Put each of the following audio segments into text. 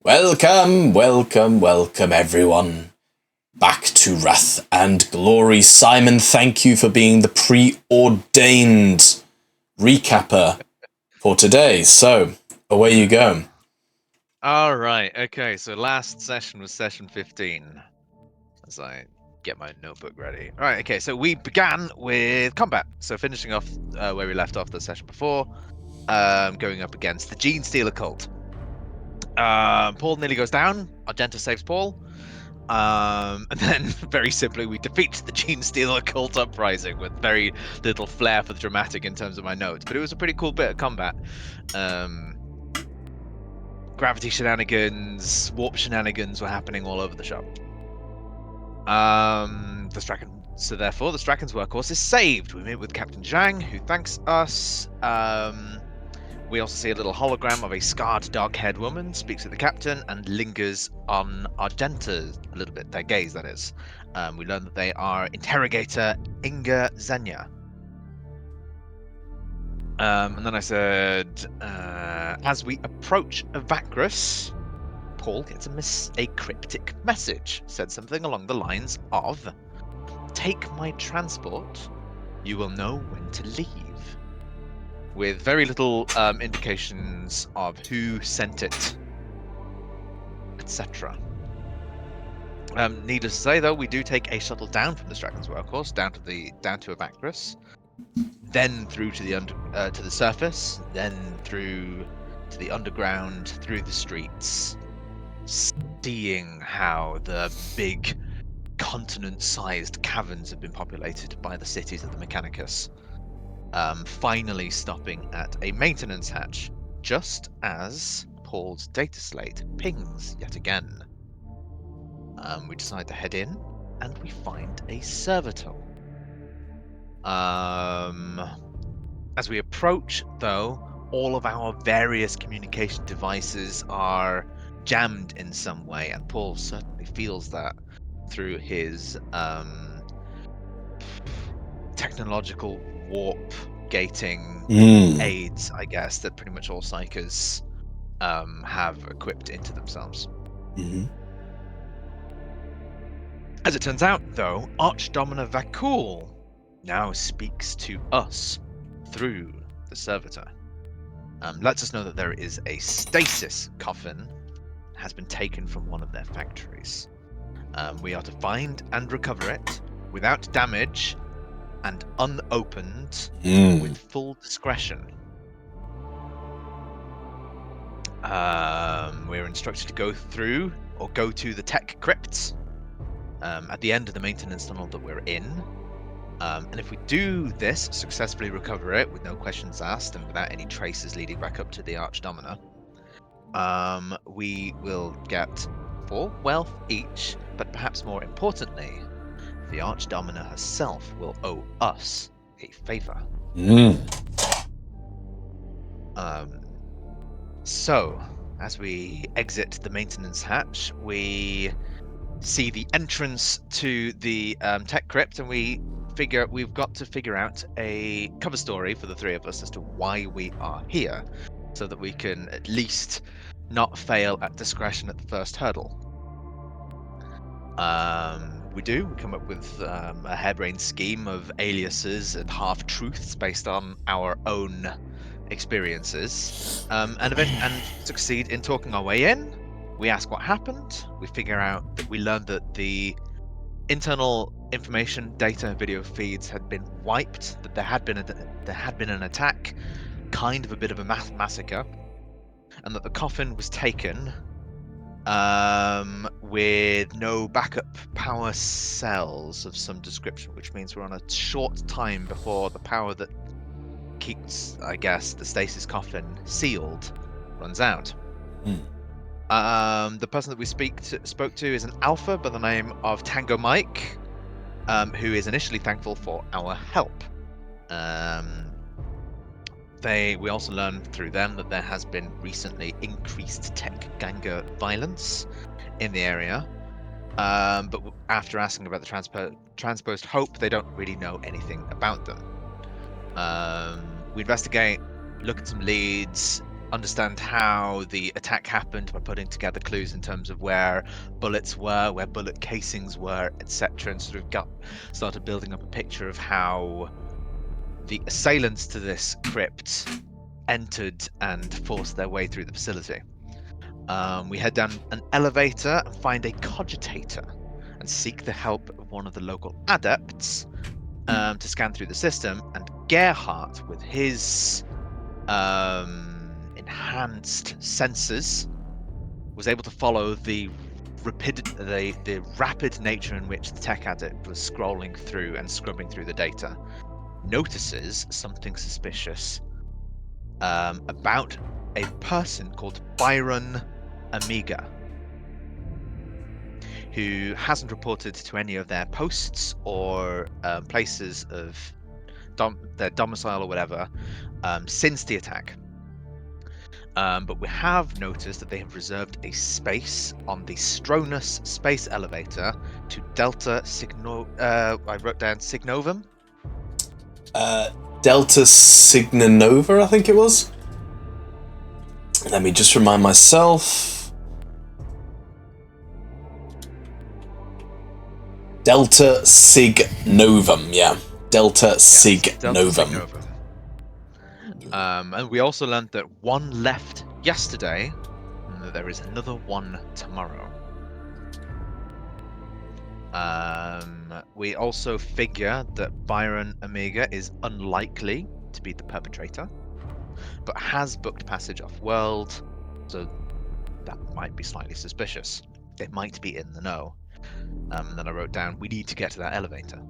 Welcome, welcome, welcome, everyone. Back to Wrath and Glory. Simon, thank you for being the preordained recapper for today. So, away you go. All right. Okay. So last session was session 15. As I get my notebook ready. All right. Okay. So we began with combat. So finishing off where we left off the session before, going up against the Gene Stealer cult. Paul nearly goes down. Argenta saves Paul. And then, very simply, we defeat the Gene Stealer cult uprising with very little flair for the dramatic in terms of my notes. But it was a pretty cool bit of combat. Gravity shenanigans, warp shenanigans were happening all over the shop. So therefore, the Straken's workhorse is saved. We meet with Captain Zhang, who thanks us. We also see a little hologram of a scarred, dark-haired woman, speaks with the captain, and lingers on Argenta a little bit. Their gaze, that is. We learn that they are interrogator Inga Zenya. And then I said, as we approach Evacrus, Paul gets a cryptic message. Said something along the lines of, "Take my transport, you will know when to leave." With very little indications of who sent it, etc. Needless to say, though, we do take a shuttle down from the Straken's workhorse down to Evacrus, then through to the surface, then through to the underground, through the streets, seeing how the big continent-sized caverns have been populated by the cities of the Mechanicus. Finally stopping at a maintenance hatch, just as Paul's data slate pings yet again. We decide to head in, and we find a servitor. As we approach, though, all of our various communication devices are jammed in some way, and Paul certainly feels that through his technological warp gating aids, I guess, that pretty much all psychers have equipped into themselves. As it turns out, though, Archdomina Vakul now speaks to us through the servitor. Lets us know that there is a stasis coffin has been taken from one of their factories. We are to find and recover it without damage and unopened with full discretion. We're instructed to go to the tech crypts at the end of the maintenance tunnel that we're in. And if we do this, successfully recover it with no questions asked and without any traces leading back up to the Archdomina, we will get 4 wealth each, but perhaps more importantly, the Archdomina herself will owe us a favor. So, as we exit the maintenance hatch, we see the entrance to the tech crypt, and we've got to figure out a cover story for the three of us as to why we are here, so that we can at least not fail at discretion at the first hurdle. We come up with a harebrained scheme of aliases and half-truths based on our own experiences, and succeed in talking our way in. We ask what happened. We figure out that we learned that the internal information, data, video feeds had been wiped. That there had been an attack, kind of a bit of a massacre, and that the coffin was taken with no backup power cells of some description, which means we're on a short time before the power that keeps, I guess, the stasis coffin sealed runs out. The person that we spoke to is an alpha by the name of Tango Mike, who is initially thankful for our help. We also learned through them that there has been recently increased tech ganga violence in the area. But after asking about the transposed hope, they don't really know anything about them. We investigate, look at some leads, understand how the attack happened by putting together clues in terms of where bullets were, where bullet casings were, etc., and sort of started building up a picture of how the assailants to this crypt entered and forced their way through the facility. We head down an elevator and find a cogitator and seek the help of one of the local adepts to scan through the system, and Gerhardt, with his enhanced senses, was able to follow the rapid nature in which the tech adept was scrolling through and scrubbing through the data. Notices something suspicious about a person called Byron Amiga, who hasn't reported to any of their posts or places of their domicile or whatever since the attack. But we have noticed that they have reserved a space on the Stronus space elevator to Delta I wrote down Signovum. Delta Signanova, I think it was. Let me just remind myself. Delta Signovum, yeah. Delta Signovum. And we also learned that one left yesterday, and that there is another one tomorrow. We also figure that Byron Amiga is unlikely to be the perpetrator, but has booked passage off-world, so that might be slightly suspicious. They might be in the know. And then I wrote down, we need to get to that elevator.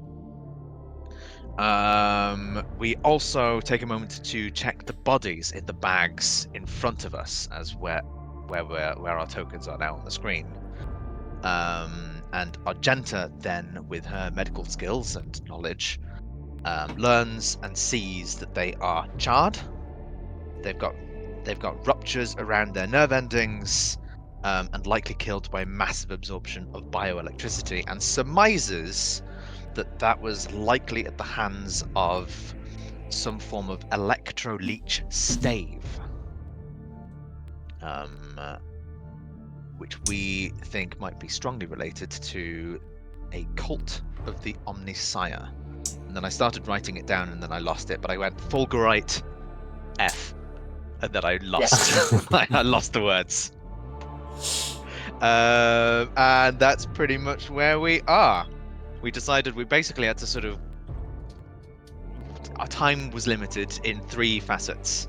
We also take a moment to check the bodies in the bags in front of us, as where our tokens are now on the screen. And Argenta then, with her medical skills and knowledge, learns and sees that they are charred. They've got ruptures around their nerve endings, and likely killed by massive absorption of bioelectricity, and surmises that was likely at the hands of some form of electro-leech stave, which we think might be strongly related to a cult of the Omnisire. And then I started writing it down, and then I lost it, but I went Fulgurite F, and then I lost I lost the words. And that's pretty much where we are. We decided we basically had to sort of... Our time was limited in 3 facets.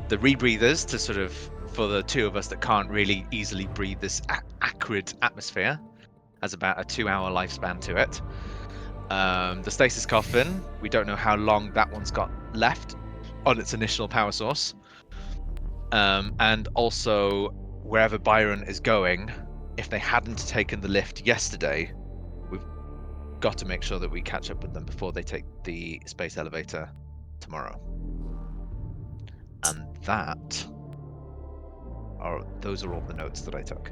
The rebreathers, to sort of... for the 2 of us that can't really easily breathe this acrid atmosphere, has about a 2-hour lifespan to it. The stasis coffin, we don't know how long that one's got left on its initial power source. And also, wherever Byron is going, if they hadn't taken the lift yesterday, we've got to make sure that we catch up with them before they take the space elevator tomorrow. And those are all the notes that I took.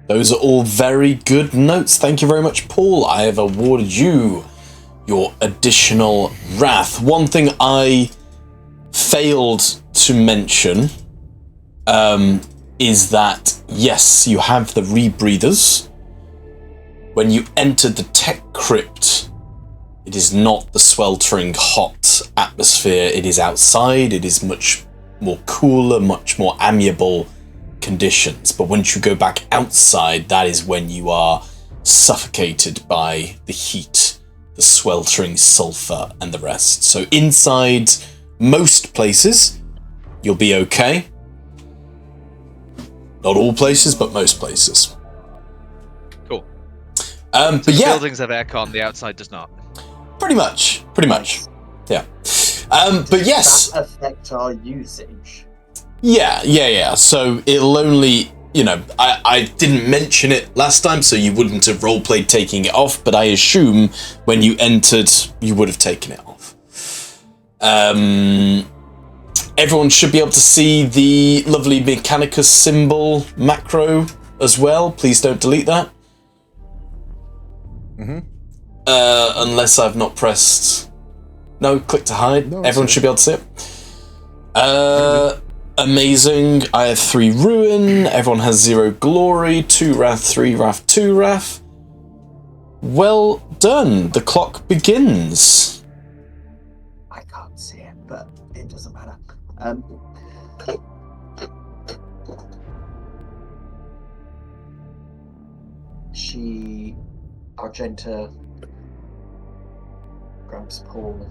Those are all very good notes. Thank you very much, Paul. I have awarded you your additional wrath. One thing I failed to mention is that, yes, you have the rebreathers. When you enter the tech crypt, it is not the sweltering hot atmosphere. It is outside. It is much more cooler, much more amiable conditions. But once you go back outside, that is when you are suffocated by the heat, the sweltering sulfur, and the rest. So inside most places, you'll be okay. Not all places, but most places. Cool. But the yeah, buildings have aircon, the outside does not. Pretty much. Yeah. But yes. That affect our usage? Yeah. So it'll only, I didn't mention it last time, so you wouldn't have roleplayed taking it off, but I assume when you entered, you would have taken it off. Everyone should be able to see the lovely Mechanicus symbol macro as well. Please don't delete that. Unless I've not pressed... No, click to hide. No, Everyone should be able to see it. Amazing. I have 3 ruin. Everyone has 0 glory. 2 wrath, 3 wrath, 2 wrath. Well done. The clock begins. I can't see it, but it doesn't matter. Argenta grabs Poul,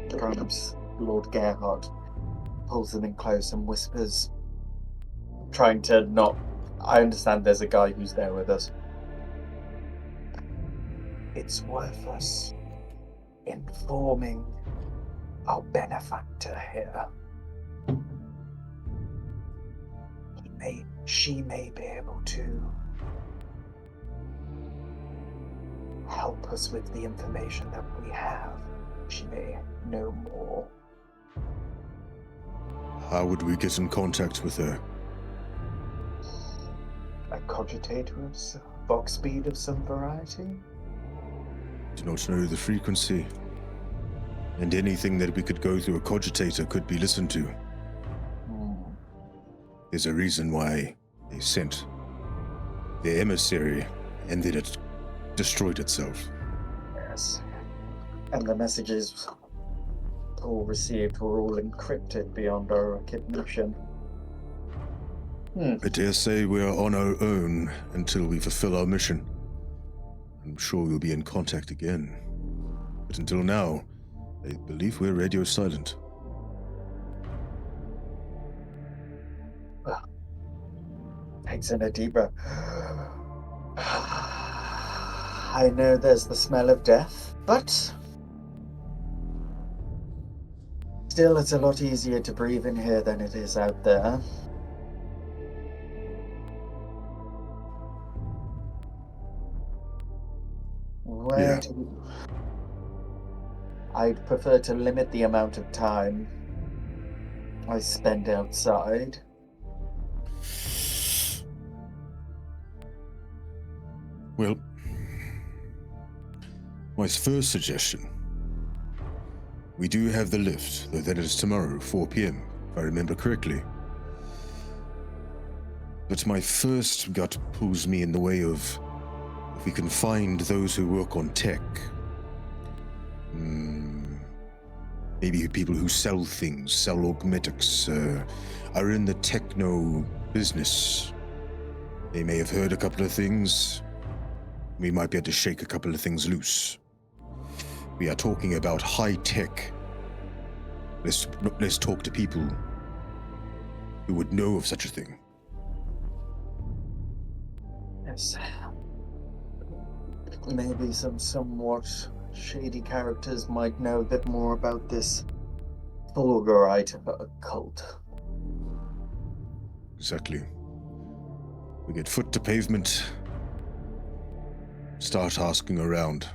grabs Lord Gerhard, pulls them in close and whispers, trying to not... I understand there's a guy who's there with us. It's worth us informing our benefactor here. She may be able to help us with the information that we have. She may know more. How would we get in contact with her? A cogitator of box speed of some variety? Do not know the frequency. And anything that we could go through a cogitator could be listened to. There's a reason why they sent their emissary and then it destroyed itself. Yes. And the messages Poul received were all encrypted beyond our recognition. I dare say we are on our own until we fulfill our mission. I'm sure we'll be in contact again. But until now, I believe we're radio silent. Takes in a deep breath. I know there's the smell of death, but still it's a lot easier to breathe in here than it is out there. Yeah. I'd prefer to limit the amount of time I spend outside. Well, my first suggestion. We do have the lift, though that is tomorrow, 4 p.m., if I remember correctly. But my first gut pulls me in the way of if we can find those who work on tech. Maybe people who sell things, sell augmetics, are in the techno business. They may have heard a couple of things. We might be able to shake a couple of things loose. We are talking about high tech. Let's talk to people who would know of such a thing. Yes. Maybe some somewhat shady characters might know a bit more about this Fulgurite occult. Exactly. We get foot to pavement. Start asking around.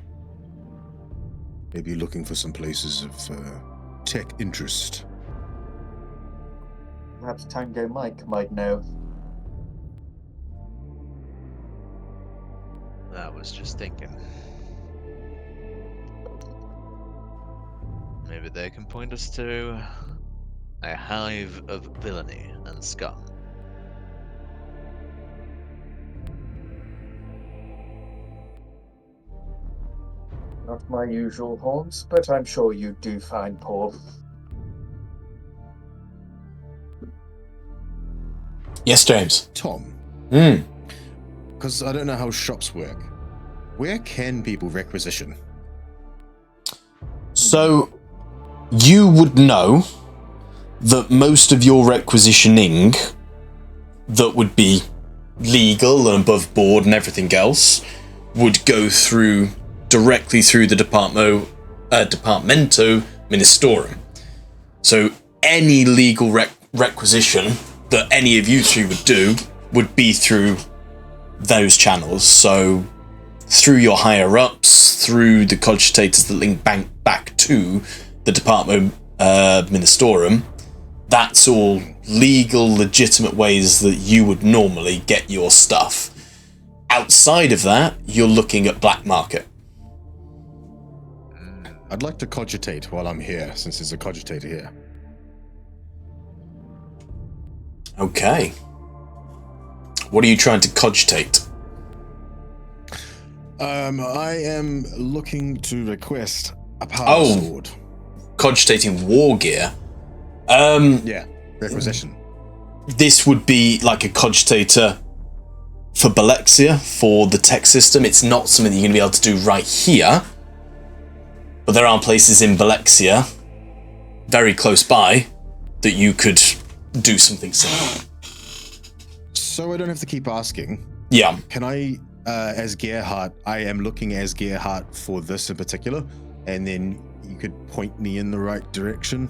Maybe looking for some places of tech interest. Perhaps Tango Mike might know. I was just thinking. Maybe they can point us to a hive of villainy and scum. Not my usual haunts, but I'm sure you do find Poul. Yes, James. Tom, Hmm. because I don't know how shops work. Where can people requisition? So, you would know that most of your requisitioning that would be legal and above board and everything else would go through directly through the Departamento Ministorum. So any legal requisition that any of you three would do would be through those channels. So through your higher ups, through the cogitators that link back to the Departamento Ministorum. That's all legal, legitimate ways that you would normally get your stuff. Outside of that, you're looking at black market. I'd like to cogitate while I'm here, since there's a cogitator here. Okay. What are you trying to cogitate? I am looking to request a power sword. Cogitating war gear. Yeah, requisition. This would be like a cogitator for Belexia, for the tech system. It's not something that you're going to be able to do right here. But there are places in Belexia, very close by, that you could do something similar. So I don't have to keep asking. Yeah. Can I, as Gerhardt, I am looking as Gerhardt for this in particular, and then you could point me in the right direction?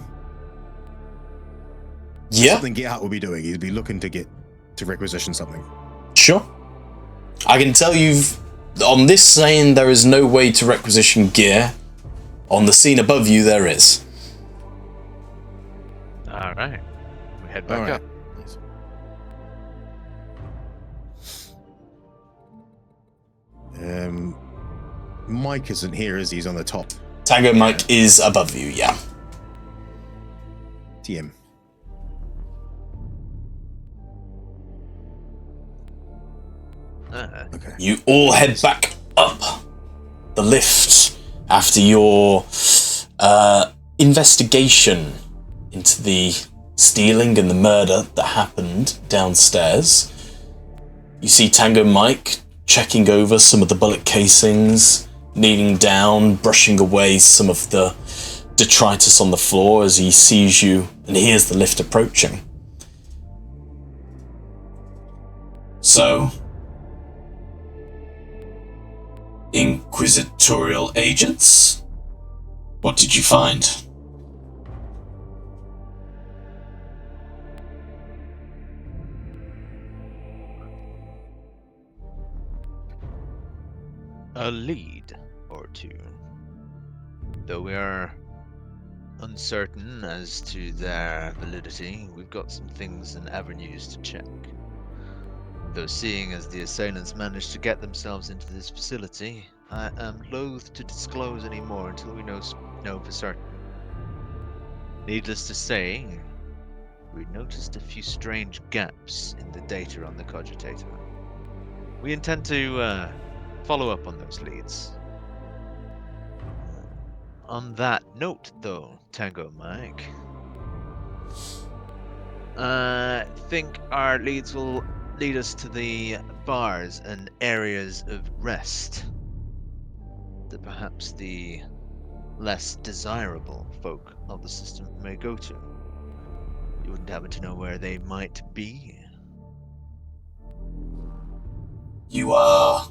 Yeah. Something Gerhardt will be doing. He'd be looking to get to requisition something. Sure. I can tell you've, on this saying there is no way to requisition gear. On the scene above you, there is. All right. We head back up. Mike isn't here, is he? He's on the top. Tango Mike is above you, yeah. TM. Okay. You all head back up the lift after your investigation into the stealing and the murder that happened downstairs. You see Tango Mike checking over some of the bullet casings, kneeling down, brushing away some of the detritus on the floor as he sees you and hears the lift approaching. So, inquisitorial agents? What did you find? A lead or two. Though we are uncertain as to their validity, we've got some things and avenues to check. Though seeing as the assailants managed to get themselves into this facility, I am loath to disclose any more until we know for certain. Needless to say, we noticed a few strange gaps in the data on the cogitator. We intend to follow up on those leads. On that note, though, Tango Mike, I think our leads will lead us to the bars and areas of rest that perhaps the less desirable folk of the system may go to. You wouldn't happen to know where they might be? You are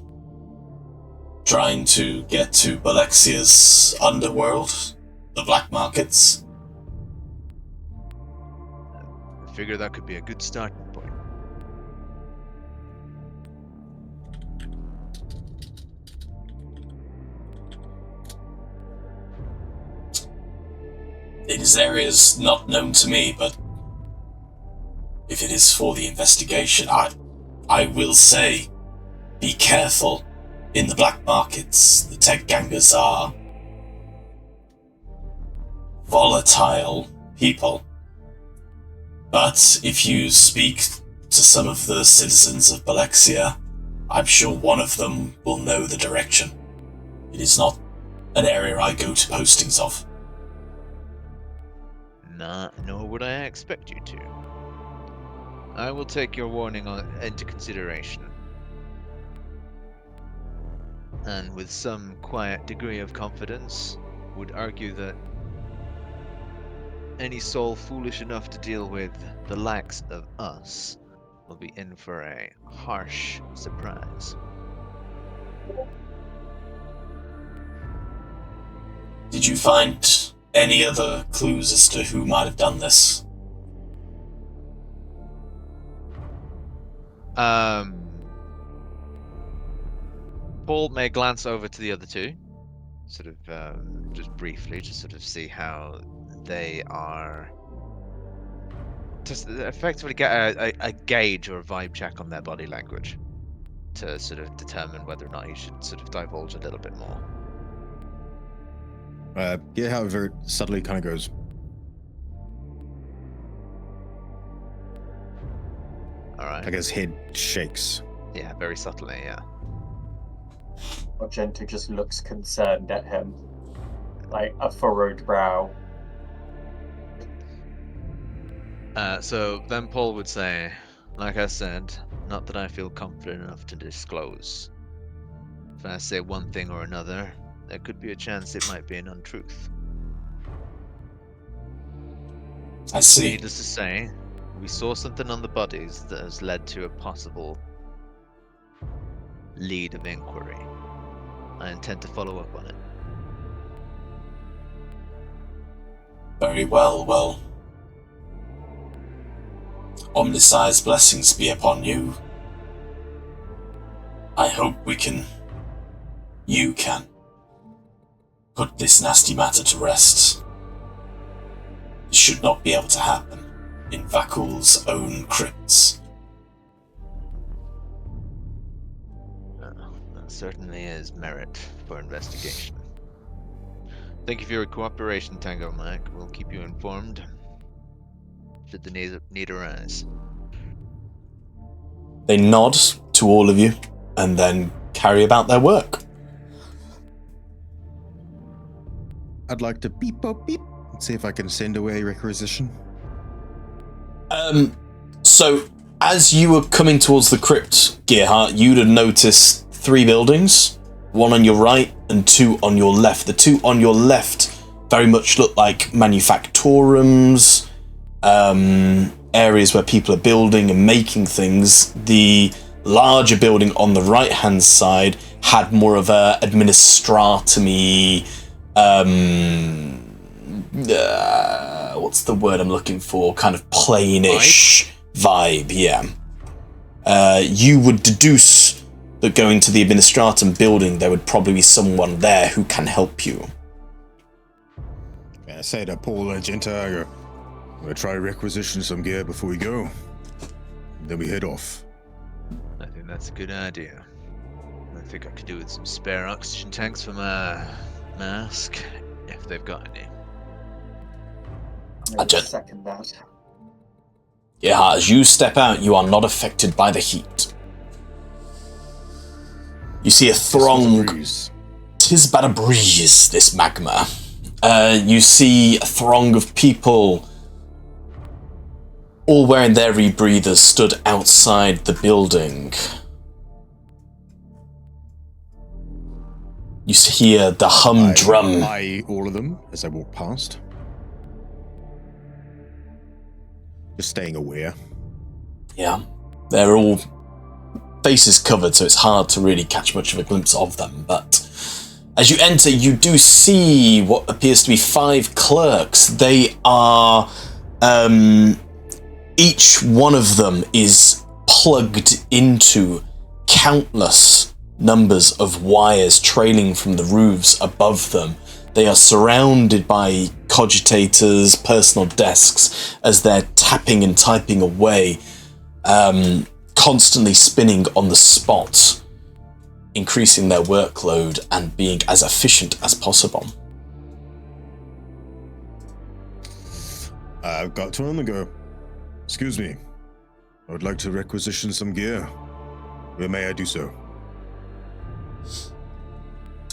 trying to get to Balexia's underworld, the black markets. I figure that could be a good starting point. It is areas not known to me, but if it is for the investigation, I will say, be careful in the black markets. The tech gangers are volatile people. But if you speak to some of the citizens of Belexia, I'm sure one of them will know the direction. It is not an area I go to postings of. Nor would I expect you to. I will take your warning into consideration. And with some quiet degree of confidence, would argue that any soul foolish enough to deal with the likes of us will be in for a harsh surprise. Did you find any other clues as to who might have done this? Paul may glance over to the other two, sort of just briefly, to sort of see how they are. Just effectively get a gauge or a vibe check on their body language to sort of determine whether or not he should sort of divulge a little bit more. However, subtly kind of goes, Like his head shakes. Yeah, very subtly, yeah. Argento just looks concerned at him, like a furrowed brow. So then Paul would say, like I said, not that I feel confident enough to disclose. If I say one thing or another, there could be a chance it might be an untruth. I see. Needless to say, we saw something on the bodies that has led to a possible lead of inquiry. I intend to follow up on it. Very well. Omnisci's blessings be upon you. I hope you can put this nasty matter to rest. It should not be able to happen in Vakul's own crypts. That certainly is merit for investigation. Thank you for your cooperation, Tango Mike. We'll keep you informed should the need arise. They nod to all of you and then carry about their work. I'd like to beep, beep, beep, and see if I can send away a requisition. So as you were coming towards the crypt, Gearhart, you'd have noticed 3 buildings, 1 on your right and 2 on your left. The 2 on your left very much look like manufactorums, areas where people are building and making things. The larger building on the right-hand side had more of a administratomy, what's the word I'm looking for? Kind of plainish vibe, yeah. You would deduce that going to the administratum building, there would probably be someone there who can help you. I say to Poul and Argento, I'm gonna try to requisition some gear before we go. Then we head off. I think that's a good idea. I think I could do with some spare oxygen tanks for my mask, if they've got any. I second that. Yeah, as you step out, you are not affected by the heat. You see a throng. Tis but a breeze, this magma. You see a throng of people, all wearing their rebreathers, stood outside the building. You hear the humdrum. I all of them as I walk past. Just staying aware. Yeah, they're all faces covered, so it's hard to really catch much of a glimpse of them. But as you enter, you do see what appears to be 5 clerks. They are, each one of them is plugged into countless numbers of wires trailing from the roofs above them. They are surrounded by cogitators, personal desks, as they're tapping and typing away, constantly spinning on the spot, increasing their workload and being as efficient as possible. I've got to go. Excuse me. I would like to requisition some gear. Where may I do so?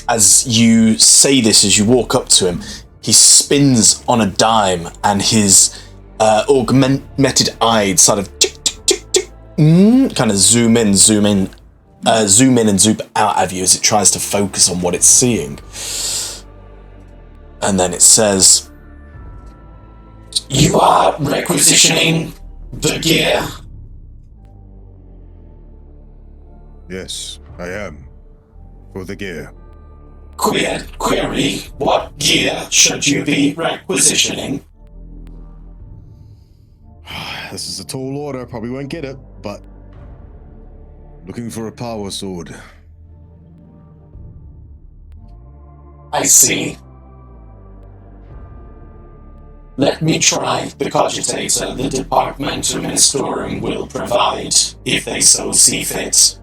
As you say this, as you walk up to him, he spins on a dime and his augmented eyes sort of tick, tick, tick, tick, kind of zoom in and zoom out of you as it tries to focus on what it's seeing. And then it says, "You are requisitioning the gear." Yes, I am. For the gear. Query, what gear should you be requisitioning? This is a tall order, probably won't get it, but looking for a power sword. I see. Let me try. The cogitator, the departmentum ministorum will provide, if they so see fit.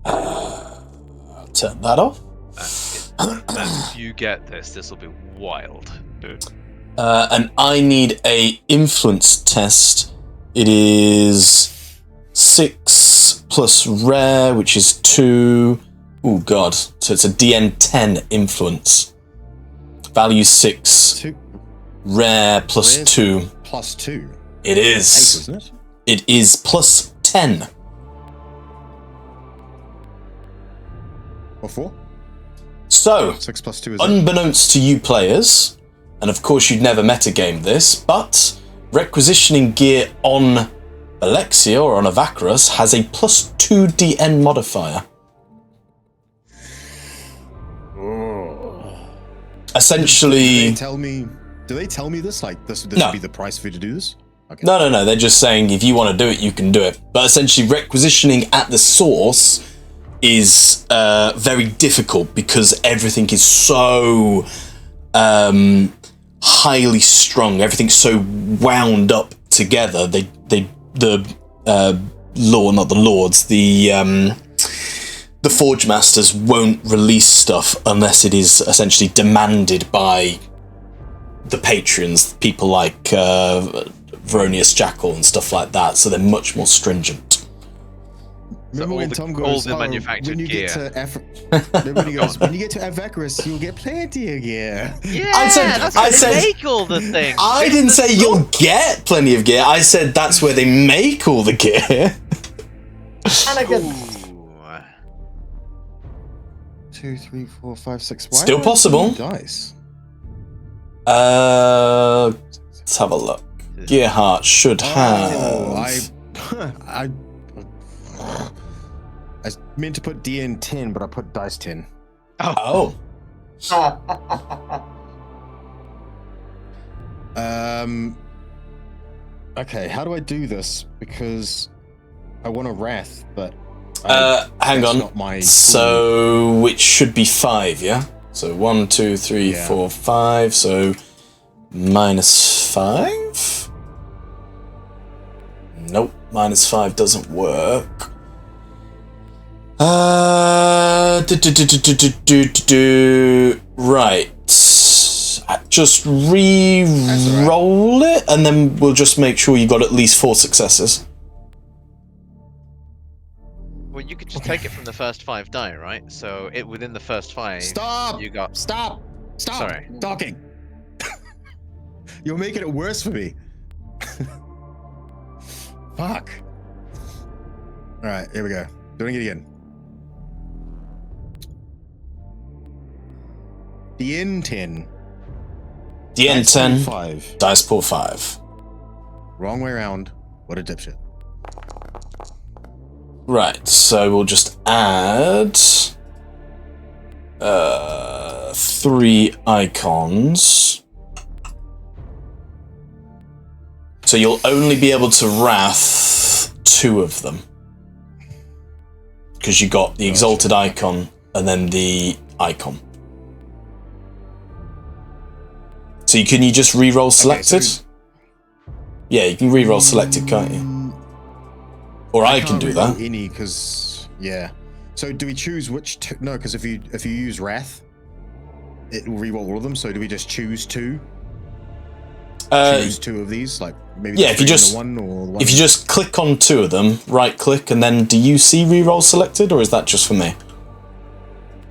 I'll turn that off. If you get this will be wild. And I need a influence test. It is 6 plus rare, which is 2. Oh god! So it's a DN10 influence. Value 6. 2. Rare plus Rare's 2. Plus 2. It 8, is. isn't it? It is plus 10. Or 4? So, 6 plus 2 is unbeknownst to you players, and of course you'd never metagame this, but requisitioning gear on Belexia or on Avacaris has a plus 2 DN modifier. Essentially... Do they tell me this? Like, this No. would be the price for you to do this? Okay. No, they're just saying if you want to do it, you can do it. But essentially requisitioning at the source is very difficult because everything is so highly strung. Everything's so wound up together. The Forge Masters won't release stuff unless it is essentially demanded by the patrons, people like Veronius Jackal and stuff like that. So they're much more stringent. Remember all when the- Tom all goes, the manufactured when you gear." Get to remember when he goes, when you get to Avacaris, you'll get plenty of gear. Yeah, I they said- make all the things. I didn't say you'll get plenty of gear. I said that's where they make all the gear. And again, Ooh. 2, 3, 4, 5, 6. Why Still am I possible. rolling Dice. Let's have a look. Gearheart should have. Oh, I meant to put DN 10, but I put dice 10. Oh. Okay, how do I do this? Because I want a wrath, but Hang that's on. not my So, which should be 5, yeah? So 1, 2, 3, Yeah. 4, 5. So -5? Nope, -5 doesn't work. Right. Just re-roll it, and then we'll just make sure you got at least 4 successes. Well, you could just take it from the first 5 die, right? So it within the first 5. Stop! You got. Stop! Sorry. Talking! You're making it worse for me. Fuck. Alright, here we go. Doing it again. The N10. The N10, 5. dice pool 5. Wrong way around. What a dipshit. Right, so we'll just add 3 icons. So you'll only be able to wrath 2 of them. Because you got the exalted icon and then the icon. So can you just re-roll selected? Yeah, you can re-roll selected, can't you? Or I can do that. Any, because yeah. So do we choose which? No, because if you use wrath, it will re-roll all of them. So do we just choose 2? Choose 2 of these, like maybe. Yeah, if you just one or one. If you just click on 2 of them, right click, and then do you see re-roll selected, or is that just for me?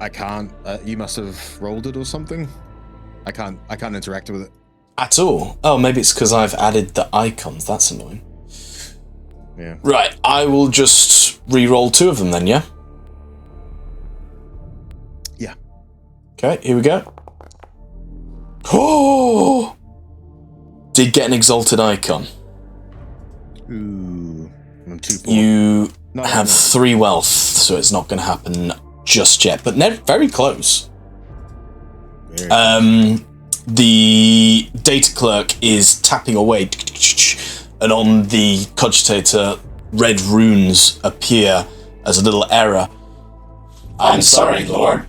I can't. You must have rolled it or something. I can't interact with it At all? Oh, maybe it's because I've added the icons. That's annoying. Yeah. Right, I will just re-roll 2 of them then, yeah? Yeah. Okay, here we go. Oh! Did get an exalted icon. Ooh. I'm too poor. You No, have 3 wealth, so it's not going to happen just yet, but very close. The data clerk is tapping away, and on the cogitator, red runes appear as a little error. I'm sorry, Lord.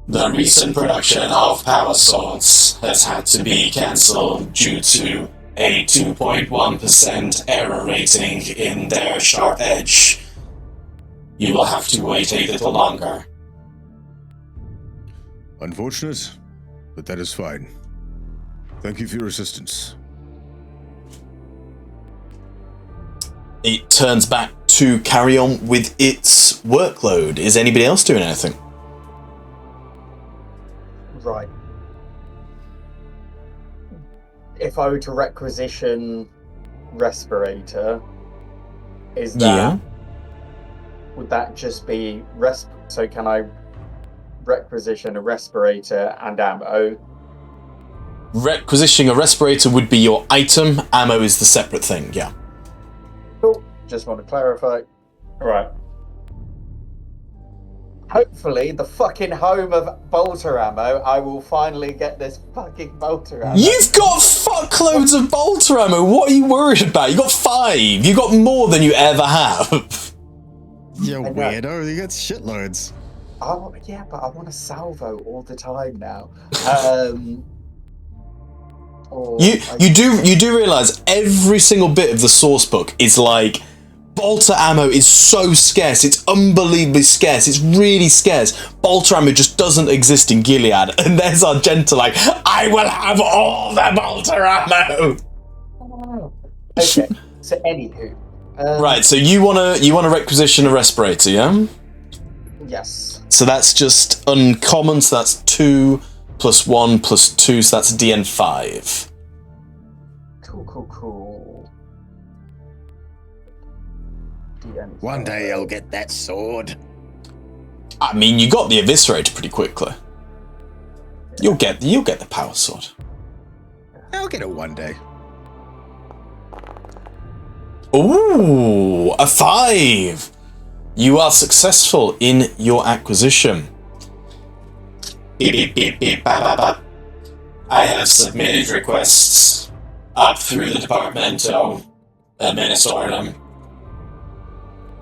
The recent production of power swords has had to be cancelled due to a 2.1% error rating in their sharp edge. You will have to wait a little longer. Unfortunate, but that is fine. Thank you for your assistance. It turns back to carry on with its workload. Is anybody else doing anything? Right. If I were to requisition respirator, is that would that just be so can I requisition a respirator and ammo? Requisitioning a respirator would be your item, ammo is the separate thing, yeah. Cool. Just want to clarify. Right. Hopefully, the fucking home of bolter ammo, I will finally get this fucking bolter ammo. You've got fuckloads of bolter ammo, what are you worried about? You got 5, you got more than you ever have. You weirdo, you got shitloads. Yeah, but I want a salvo all the time now. You do realise every single bit of the source book is like, bolter ammo is so scarce, it's unbelievably scarce, it's really scarce. Bolter ammo just doesn't exist in Gilead, and there's Argenta like, I will have all the bolter ammo! Okay, so anywho. Right, so you wanna requisition a respirator, yeah? Yes. So that's just uncommon, so that's 2 + 1 + 2, so that's DN5. Cool. DN5. One day I'll get that sword. I mean, you got the eviscerator pretty quickly. You'll get the power sword. I'll get it one day. Ooh, a 5! You are successful in your acquisition. Beep, beep, beep, beep, ba, ba, ba. I have submitted requests up through the Departamento Administratum.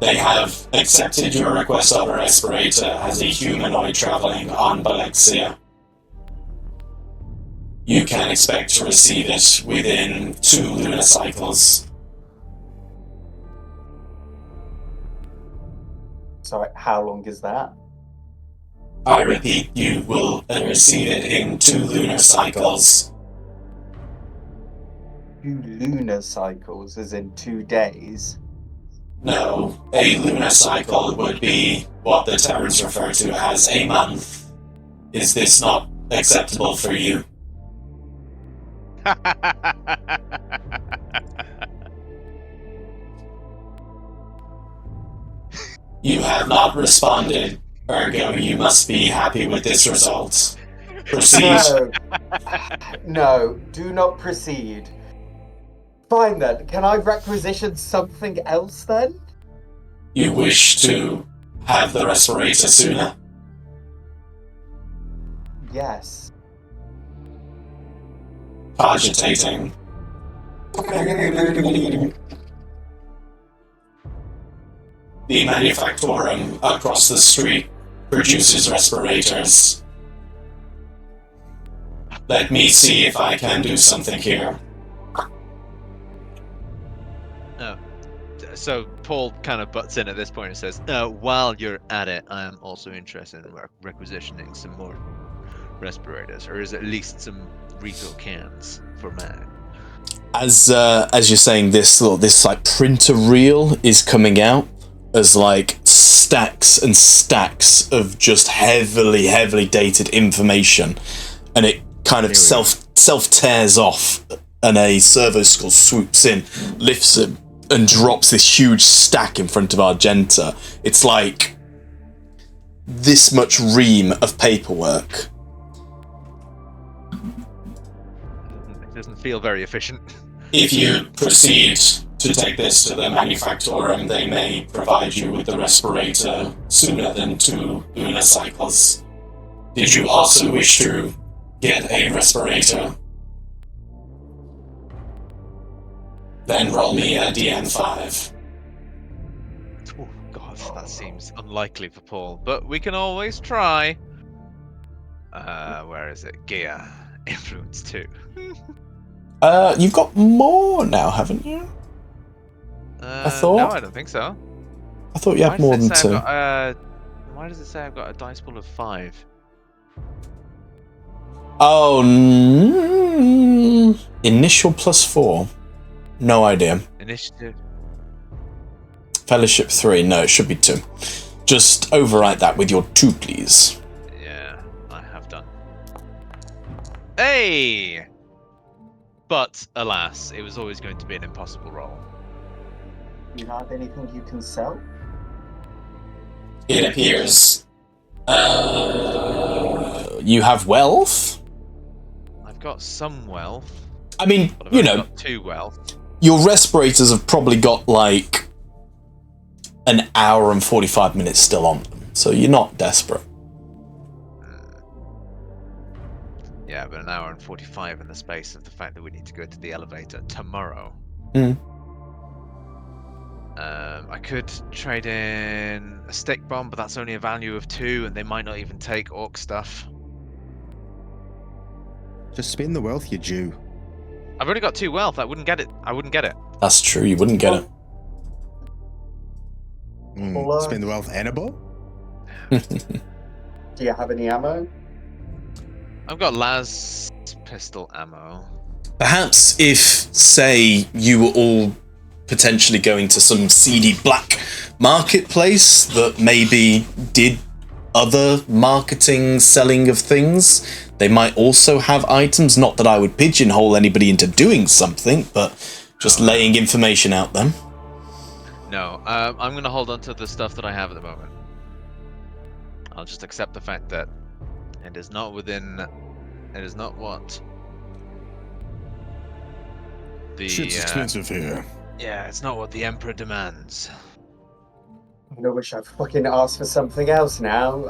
They have accepted your request of a respirator as a humanoid traveling on Belexia. You can expect to receive it within 2 lunar cycles. Sorry, how long is that? I repeat, you will receive it in 2 lunar cycles. 2 lunar cycles, as in 2 days? No, a lunar cycle would be what the Terrans refer to as a month. Is this not acceptable for you? You have not responded, ergo you must be happy with this result. Proceed. No, do not proceed. Fine then, can I requisition something else then? You wish to have the respirator sooner? Yes. Cogitating. The manufactorum across the street produces respirators. Let me see if I can do something here. So Paul kind of butts in at this point and says, while you're at it, I am also interested in requisitioning some more respirators, or is at least some refill cans for man. As you're saying this, like printer reel is coming out as like stacks and stacks of just heavily dated information, and it kind of self tears off, and a servo skull swoops in, lifts it, and drops this huge stack in front of Argenta. It's like this much ream of paperwork. It doesn't feel very efficient. If you proceed to take this to the manufactorum, they may provide you with the respirator sooner than 2 lunar cycles. Did you also wish to get a respirator? Then roll me a DN5. Oh god, that seems unlikely for Paul, but we can always try. Where is it? Gear. Influence 2. You've got more now, haven't you? I thought. No, I don't think so. I thought you had more than 2. Why does it say I've got a dice pool of 5? Oh, initial +4. No idea. Initiative. Fellowship 3. No, it should be 2. Just overwrite that with your 2, please. Yeah, I have done. Hey! But, alas, it was always going to be an impossible roll. You have anything you can sell? It appears. You have wealth? I've got some wealth. I mean, But I've you only know, got 2 wealth. your respirators have probably got like an hour and 45 minutes still on them, so you're not desperate. Yeah, but an hour and 45 in the space of the fact that we need to go to the elevator tomorrow. Mm. I could trade in a stick bomb, but that's only a value of 2, and they might not even take orc stuff. Just spend the wealth, you Jew. I've only got 2 wealth. I wouldn't get it. That's true, you wouldn't get it. Well, Spend the wealth and a bow? Do you have any ammo? I've got las pistol ammo. Perhaps if, say, you were all potentially going to some seedy black marketplace that maybe did other marketing, selling of things, they might also have items. Not that I would pigeonhole anybody into doing something, but just laying information out there. No, I'm going to hold on to the stuff that I have at the moment. I'll just accept the fact that it is not within... It is not what... Shit's expensive here. Yeah, it's not what the Emperor demands. I wish I fucking asked for something else now.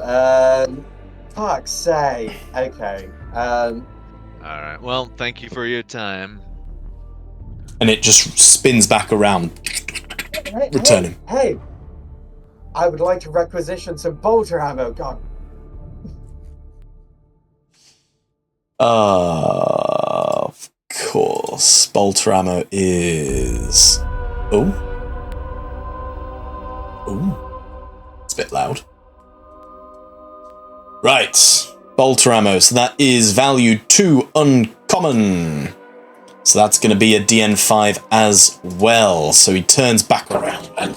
Fuck's sake. Okay. Alright, well, thank you for your time. And it just spins back around, returning. Hey! I would like to requisition some bolter ammo, God. Of course. Bolter ammo is... Oh. It's a bit loud. Right. Bolter ammo. So that is value 2 uncommon. So that's going to be a DN5 as well. So he turns back around and...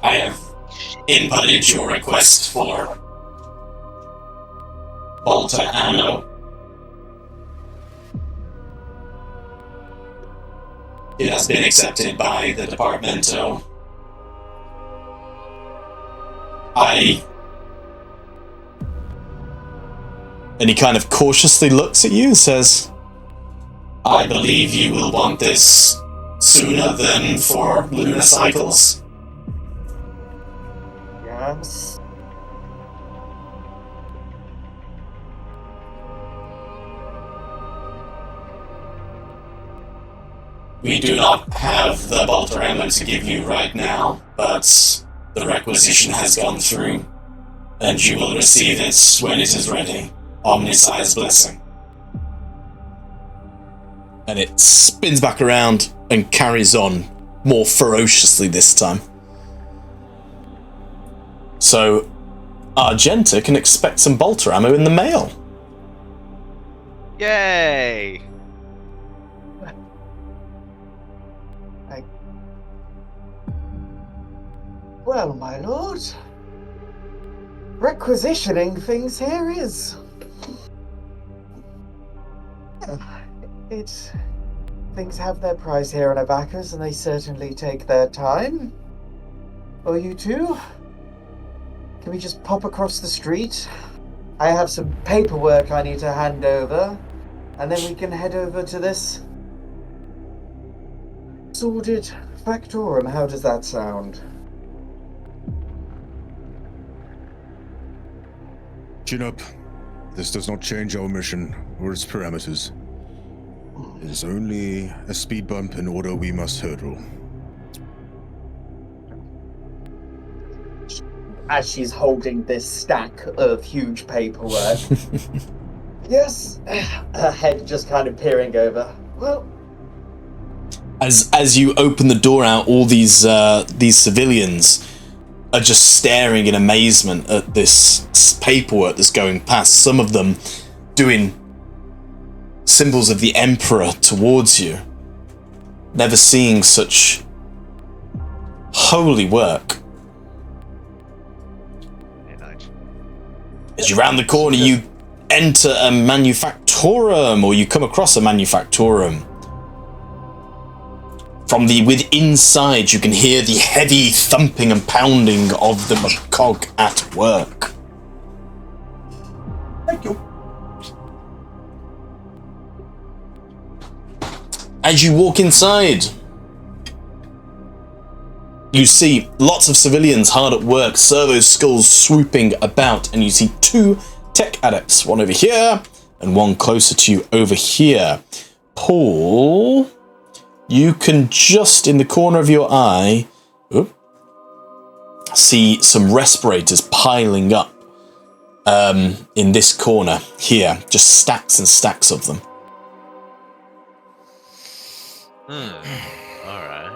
I have inputted your request for bolter ammo. It has been accepted by the Departamento. And he kind of cautiously looks at you and says, I believe you will want this sooner than 4 lunar cycles. Yes. We do not have the bolter ammo to give you right now, but the requisition has gone through, and you will receive it when it is ready. Omnisci's blessing. And it spins back around and carries on more ferociously this time. So, Argenta can expect some bolter ammo in the mail. Yay! Well, my lord, requisitioning things here is... Things have their price here in Abacus, and they certainly take their time. Oh, you two? Can we just pop across the street? I have some paperwork I need to hand over, and then we can head over to this sordid factorum. How does that sound? Chin up. This does not change our mission or its parameters. It is only a speed bump in order we must hurdle. As she's holding this stack of huge paperwork. Yes. Her head just kind of peering over. Well, As you open the door out, all these civilians are just staring in amazement at this paperwork that's going past. Some of them doing symbols of the Emperor towards you. Never seeing such holy work. As you round the corner, you enter a manufactorum, or you come across a manufactorum. From the inside, you can hear the heavy thumping and pounding of the cog at work. Thank you. As you walk inside, you see lots of civilians hard at work, servo skulls swooping about, and you see 2 tech adepts, one over here and one closer to you over here. Paul, you can just in the corner of your eye see some respirators piling up in this corner here, just stacks and stacks of them. All right.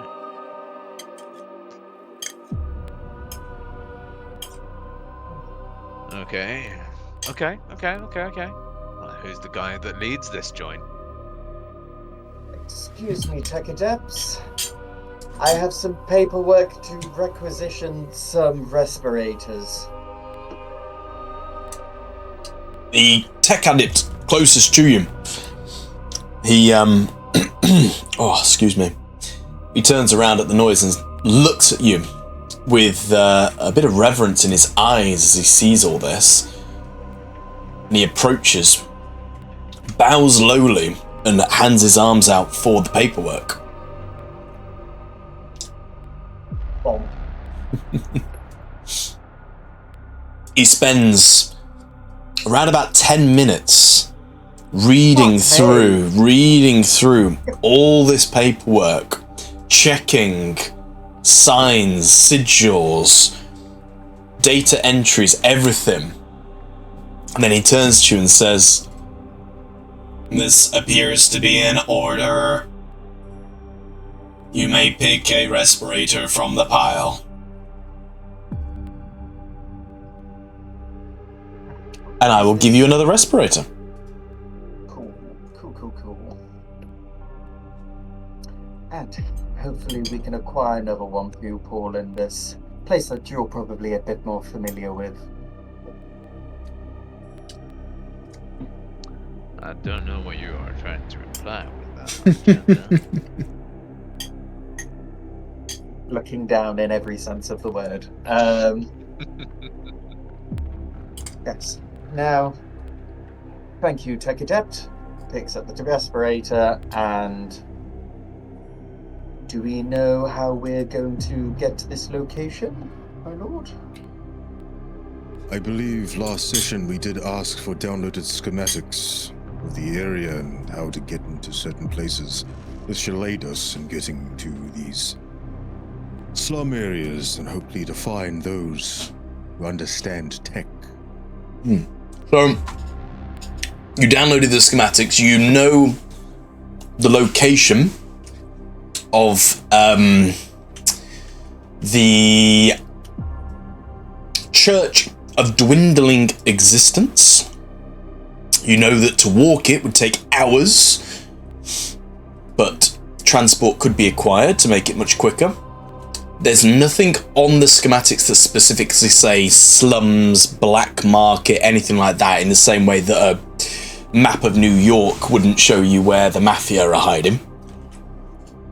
Okay. Well, who's the guy that leads this joint? Excuse me, tech adepts. I have some paperwork to requisition some respirators. The tech adept closest to you, he oh, excuse me. He turns around at the noise and looks at you with a bit of reverence in his eyes as he sees all this. And he approaches, bows lowly, and hands his arms out for the paperwork. Bomb. He spends around about 10 minutes reading through all this paperwork, checking signs, sigils, data entries, everything. And then he turns to you and says, "This appears to be in order. You may pick a respirator from the pile." And I will give you another respirator. Cool. And hopefully we can acquire another one for you, Paul, in this place that you're probably a bit more familiar with. I don't know what you are trying to imply with that. Looking down in every sense of the word. Yes. Now, thank you, Tech Adept. Picks up the respirator, and do we know how we're going to get to this location, my lord? I believe last session we did ask for downloaded schematics of the area and how to get into certain places. This shall aid us in getting to these slum areas and hopefully to find those who understand tech. So, you downloaded the schematics, you know the location of the Church of Dwindling Existence. You know that to walk it would take hours, but transport could be acquired to make it much quicker. There's nothing on the schematics that specifically say slums, black market, anything like that, in the same way that a map of New York wouldn't show you where the mafia are hiding.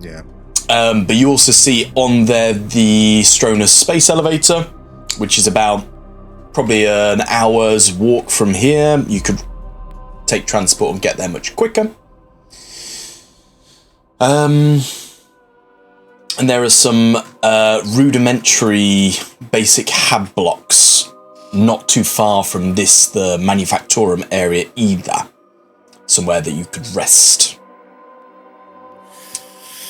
Yeah. But you also see on there the Stronus space elevator, which is about probably an hour's walk from here. You could take transport and get there much quicker. And there are some rudimentary basic hab blocks not too far from the manufactorum area either. Somewhere that you could rest.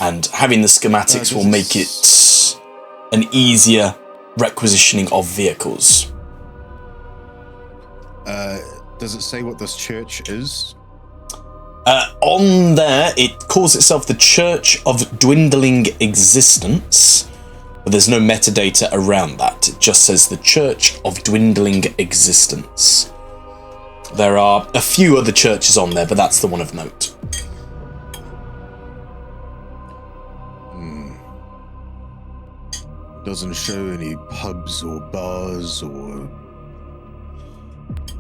And having the schematics will make it an easier requisitioning of vehicles. Does it say what this church is? On there, it calls itself the Church of Dwindling Existence. but there's no metadata around that. It just says the Church of Dwindling Existence. There are a few other churches on there, but that's the one of note. Doesn't show any pubs or bars or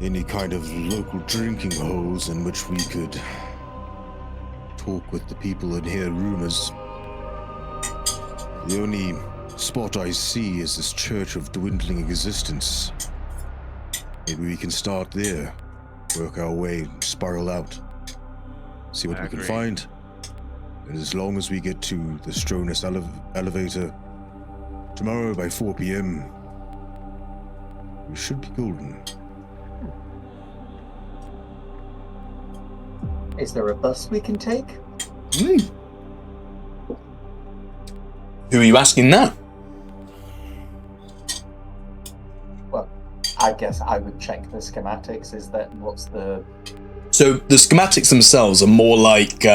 any kind of local drinking holes in which we could talk with the people and hear rumors. The only spot I see is this Church of Dwindling Existence. Maybe we can start there, work our way, spiral out, see what we can find. And as long as we get to the Stronus elevator tomorrow by 4 p.m., we should be golden. Is there a bus we can take? Who are you asking now? Well, I guess I would check the schematics. What's the... So the schematics themselves are more like...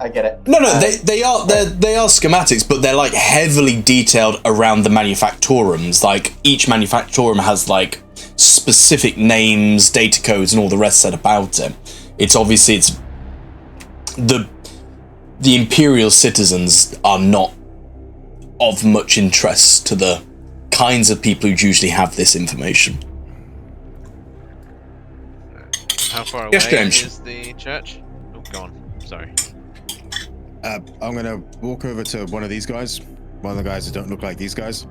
I get it. No, they are schematics, but they're like heavily detailed around the manufactorums. Like each manufactorum has like specific names, data codes, and all the rest said about it. It's the Imperial citizens are not of much interest to the kinds of people who usually have this information. How far away Yes, James. is the church? Oh, go on. Sorry. I'm gonna walk over to one of these guys, one of the guys that don't look like these guys,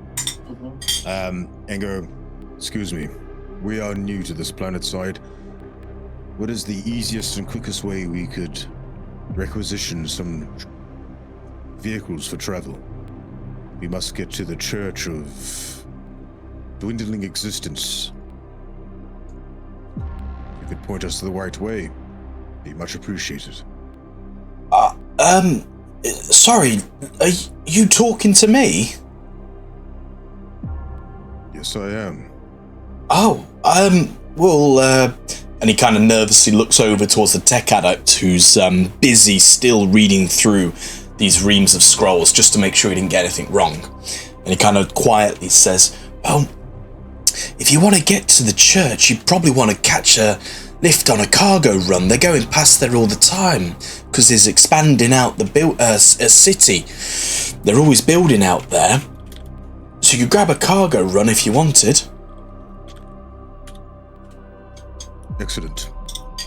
and go, excuse me, we are new to this planet side. What is the easiest and quickest way we could requisition some vehicles for travel? We must get to the Church of Dwindling Existence. If you could point us the right way, be much appreciated. Sorry, are you talking to me? Yes, I am. Oh, and he kind of nervously looks over towards the tech adept who's busy still reading through these reams of scrolls just to make sure he didn't get anything wrong. And he kind of quietly says, well, if you want to get to the church, you probably want to catch a lift on a cargo run. They're going past there all the time because it's expanding out the city. They're always building out there. So you grab a cargo run if you wanted. Excellent.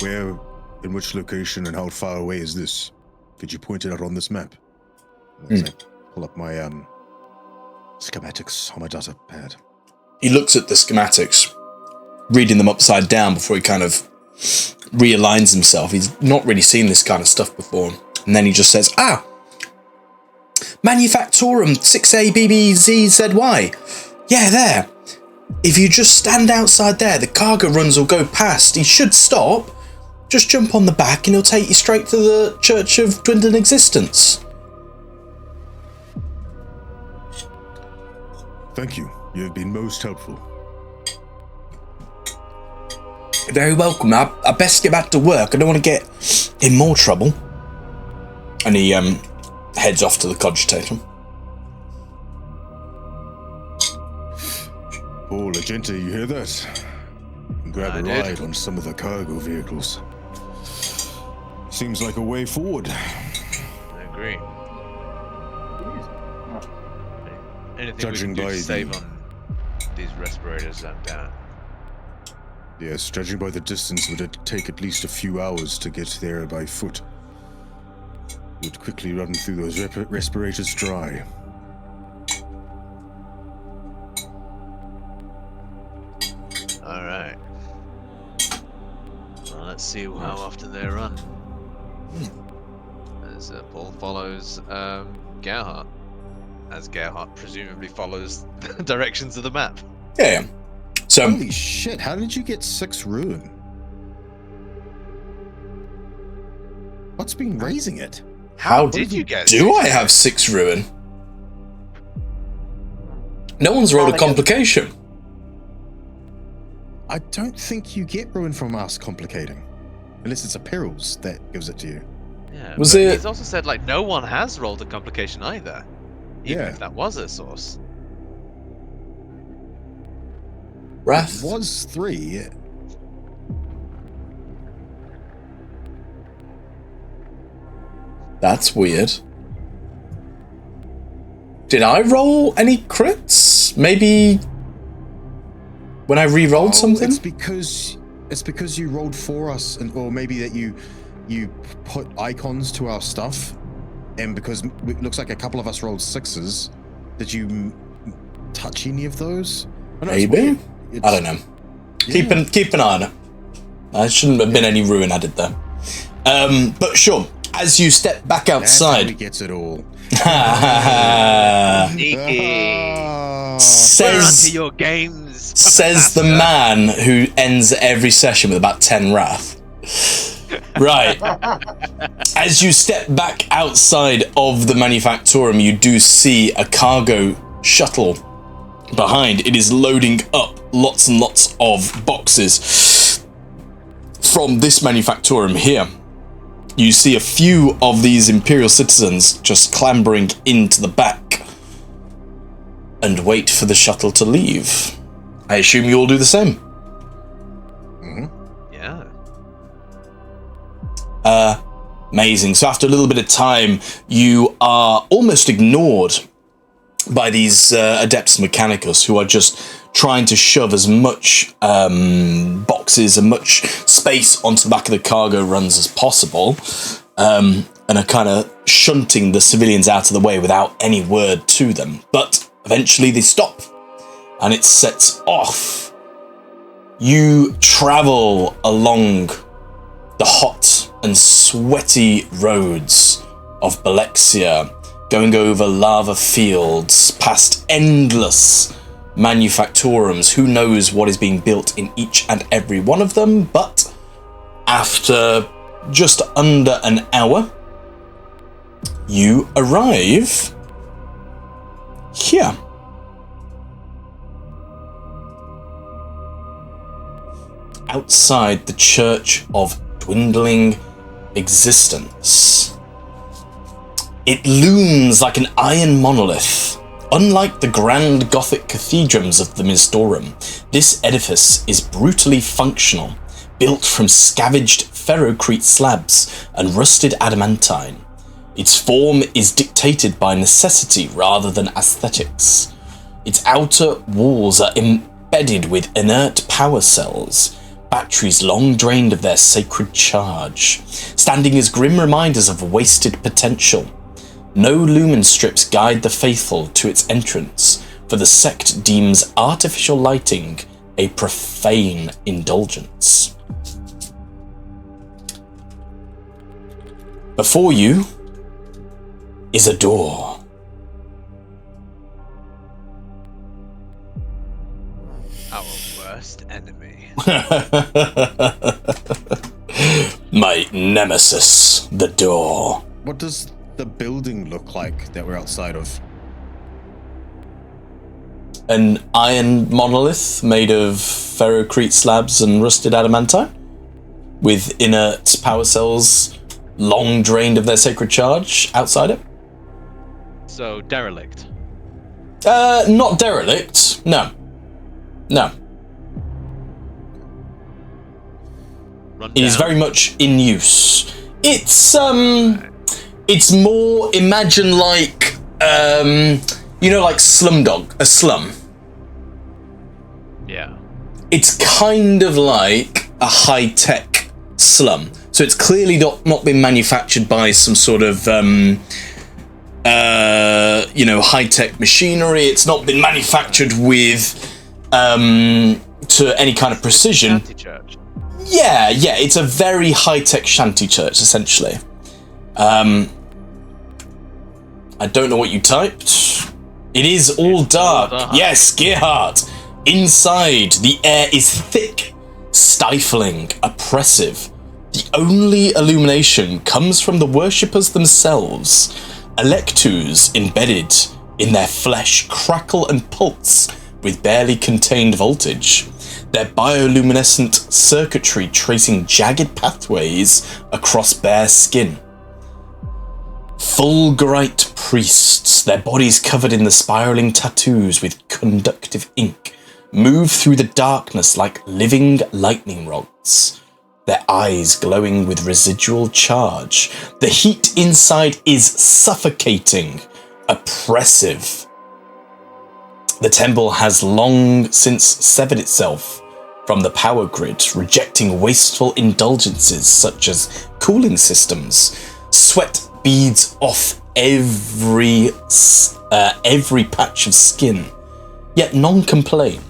Where, in which location, and how far away is this? Could you point it out on this map? Pull up my schematics on my data pad. He looks at the schematics, reading them upside down before he kind of realigns himself. He's not really seen this kind of stuff before. And then he just says, Manufactorum 6ABBZZY. Yeah, there. If you just stand outside there, the cargo runs will go past. He should stop. Just jump on the back and he'll take you straight to the Church of Dwindling Existence. Thank you. You have been most helpful. You're very welcome. I best get back to work. I don't want to get in more trouble. And he heads off to the cogitator. Paul, Agenta, you hear that? Grab a ride on some of the cargo vehicles. Seems like a way forward. I agree. Anything Judging we can do by to save on these respirators down? Yes, judging by the distance, would it take at least a few hours to get there by foot? Would quickly run through those respirators dry. All right. Well, let's see how often they run. As Paul follows Gerhardt, as Gerhardt presumably follows the directions of the map. Yeah. So, holy shit! How did you get 6 ruin? What's been raising it? How did you get? Do I have 6 ruin? No one's rolled a complication. I don't think you get ruin from us complicating, unless it's a perils that gives it to you. Yeah, Was but it- He's also said like no one has rolled a complication either, even Yeah. if that was a source. Wrath? It was 3. That's weird. Did I roll any crits? Maybe when I re-rolled something? It's because you rolled for us, or maybe that you put icons to our stuff, and because it looks like a couple of us rolled 6s. Did you touch any of those? I know it's Maybe? weird. I don't know. Yeah. Keep an eye on it. There shouldn't have been any ruin added there. But sure, as you step back That's how he outside, gets it all. Sneaky. We're says onto your games. says the man who ends every session with about 10 wrath. Right. As you step back outside of the manufactorum, you do see a cargo shuttle behind. It is loading up lots and lots of boxes from this manufactorum here. You see a few of these Imperial citizens just clambering into the back and wait for the shuttle to leave. I assume you all do the same. Yeah. Amazing. So after a little bit of time, you are almost ignored by these Adeptus Mechanicus, who are just trying to shove as much boxes and much space onto the back of the cargo runs as possible, and are kind of shunting the civilians out of the way without any word to them. But eventually they stop, and it sets off. You travel along the hot and sweaty roads of Belexia, going over lava fields, past endless manufactorums. Who knows what is being built in each and every one of them, but after just under an hour, you arrive here. Outside the Church of Dwindling Existence. It looms like an iron monolith. Unlike the grand Gothic cathedrals of the Mistorum, this edifice is brutally functional, built from scavenged ferrocrete slabs and rusted adamantine. Its form is dictated by necessity rather than aesthetics. Its outer walls are embedded with inert power cells, batteries long drained of their sacred charge, standing as grim reminders of wasted potential. No lumen strips guide the faithful to its entrance, for the sect deems artificial lighting a profane indulgence. Before you is a door. Our worst enemy. My nemesis, the door. What does the building look like that we're outside of? An iron monolith made of ferrocrete slabs and rusted adamantine, with inert power cells long drained of their sacred charge outside it. So derelict. Not derelict. No. Run It is down. very much in use. It's more, imagine like like Slumdog, a slum. Yeah. It's kind of like a high-tech slum. So it's clearly not been manufactured by some sort of high-tech machinery. It's not been manufactured with to any kind of precision. Shanty church. Yeah, it's a very high-tech shanty church, essentially. I don't know what you typed. It is all dark. dark. Yes, Gerhardt. Inside, the air is thick, stifling, oppressive. The only illumination comes from the worshippers themselves. Electus embedded in their flesh crackle and pulse with barely contained voltage, their bioluminescent circuitry tracing jagged pathways across bare skin. Fulgurite Priests, their bodies covered in the spiraling tattoos with conductive ink, move through the darkness like living lightning rods, their eyes glowing with residual charge. The heat inside is suffocating, oppressive. The temple has long since severed itself from the power grid, rejecting wasteful indulgences such as cooling systems. Sweat beads off every patch of skin, yet none complain.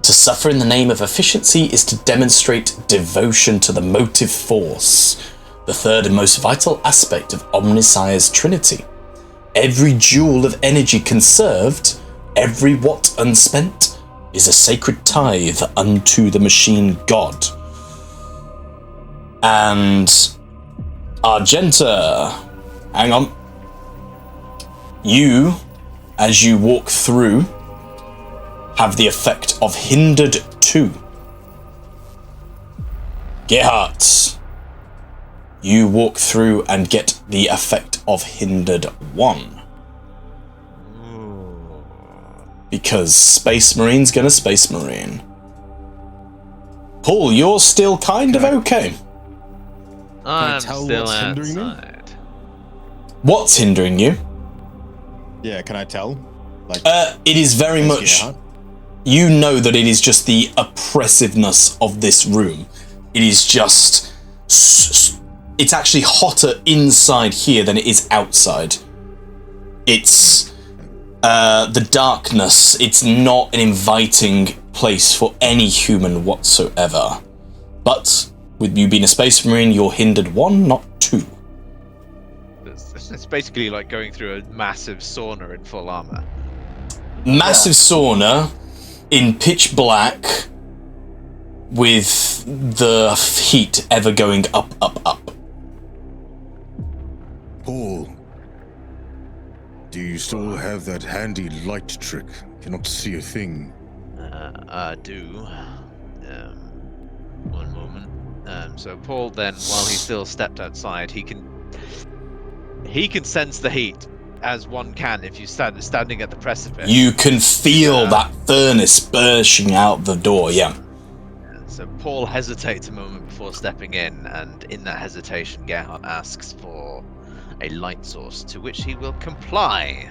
To suffer in the name of efficiency is to demonstrate devotion to the motive force, the third and most vital aspect of Omnissiah's Trinity. Every joule of energy conserved, every watt unspent, is a sacred tithe unto the machine god. And Argenta, hang on. You, as you walk through, have the effect of hindered 2. Gerhardt, you walk through and get the effect of hindered 1. Because Space Marine's gonna Space Marine. Paul, you're still kind of okay. I'm tell still what's hindering me? outside. What's hindering you? Yeah, can I tell? Like, It is very much... Gerhardt? You know that it is just the oppressiveness of this room. It is just... It's actually hotter inside here than it is outside. It's... the darkness, it's not an inviting place for any human whatsoever. But with you being a Space Marine, you're hindered 1, not 2. It's basically like going through a massive sauna in full armor. Massive sauna in pitch black with the heat ever going up, up, up. Paul, do you still have that handy light trick? Cannot see a thing. I do. One moment. So Paul then, while he still stepped outside, he can sense the heat, as one can if you standing at the precipice. You can feel that furnace bursting out the door, yeah. So Paul hesitates a moment before stepping in, and in that hesitation, Gerhardt asks for a light source, to which he will comply.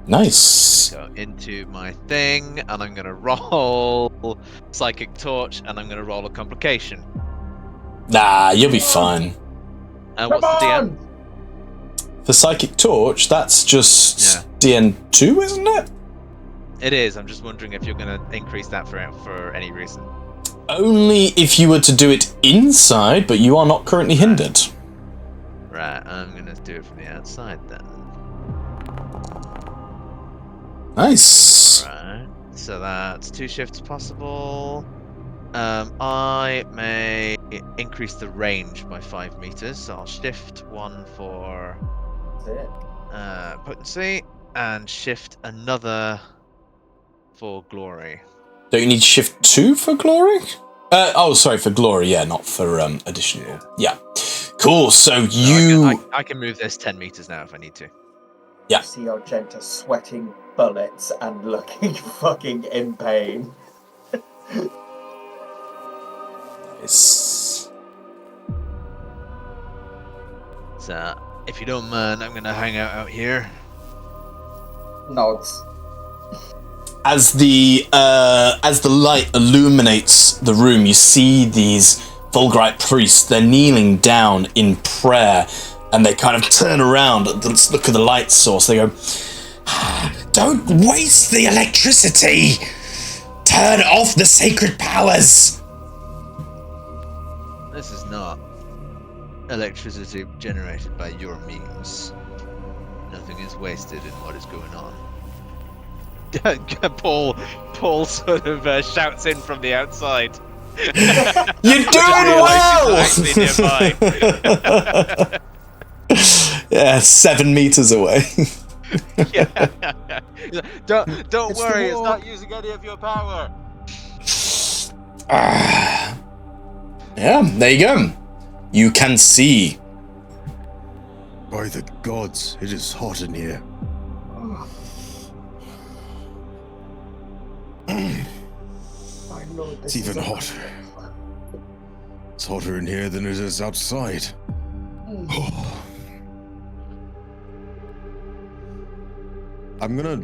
Nice. Go into my thing, and I'm going to roll Psychic Torch, and I'm going to roll a complication. Nah, you'll be fine. What's the DM? For Psychic Torch, that's just DN2, isn't it? It is. I'm just wondering if you're going to increase that for any reason. Only if you were to do it inside, but you are not currently hindered. Right, I'm going to do it from the outside then. Nice. Right, so that's 2 shifts possible. I may increase the range by 5 meters, so I'll shift 1 for potency, and shift another for glory. Don't you need shift 2 for glory? For glory, yeah, not for additional. Yeah. Cool, so you... I can move this 10 meters now if I need to. Yeah. You see Argenta sweating bullets and looking fucking in pain. Nice. So, if you don't mind, I'm gonna hang out here. Nods. As the light illuminates the room, you see these Fulgurite Priests. They're kneeling down in prayer, and they kind of turn around and look at the light source. They go, "Don't waste the electricity! Turn off the sacred powers!" This is not electricity generated by your means. Nothing is wasted in what is going on. Paul sort of shouts in from the outside. You're doing well! Yeah, 7 meters away. Yeah. Don't worry, it's not using any of your power. Yeah, there you go. You can see By the gods, it is hot in here. My lord, It's even hotter. It's hotter in here than it is outside. I'm gonna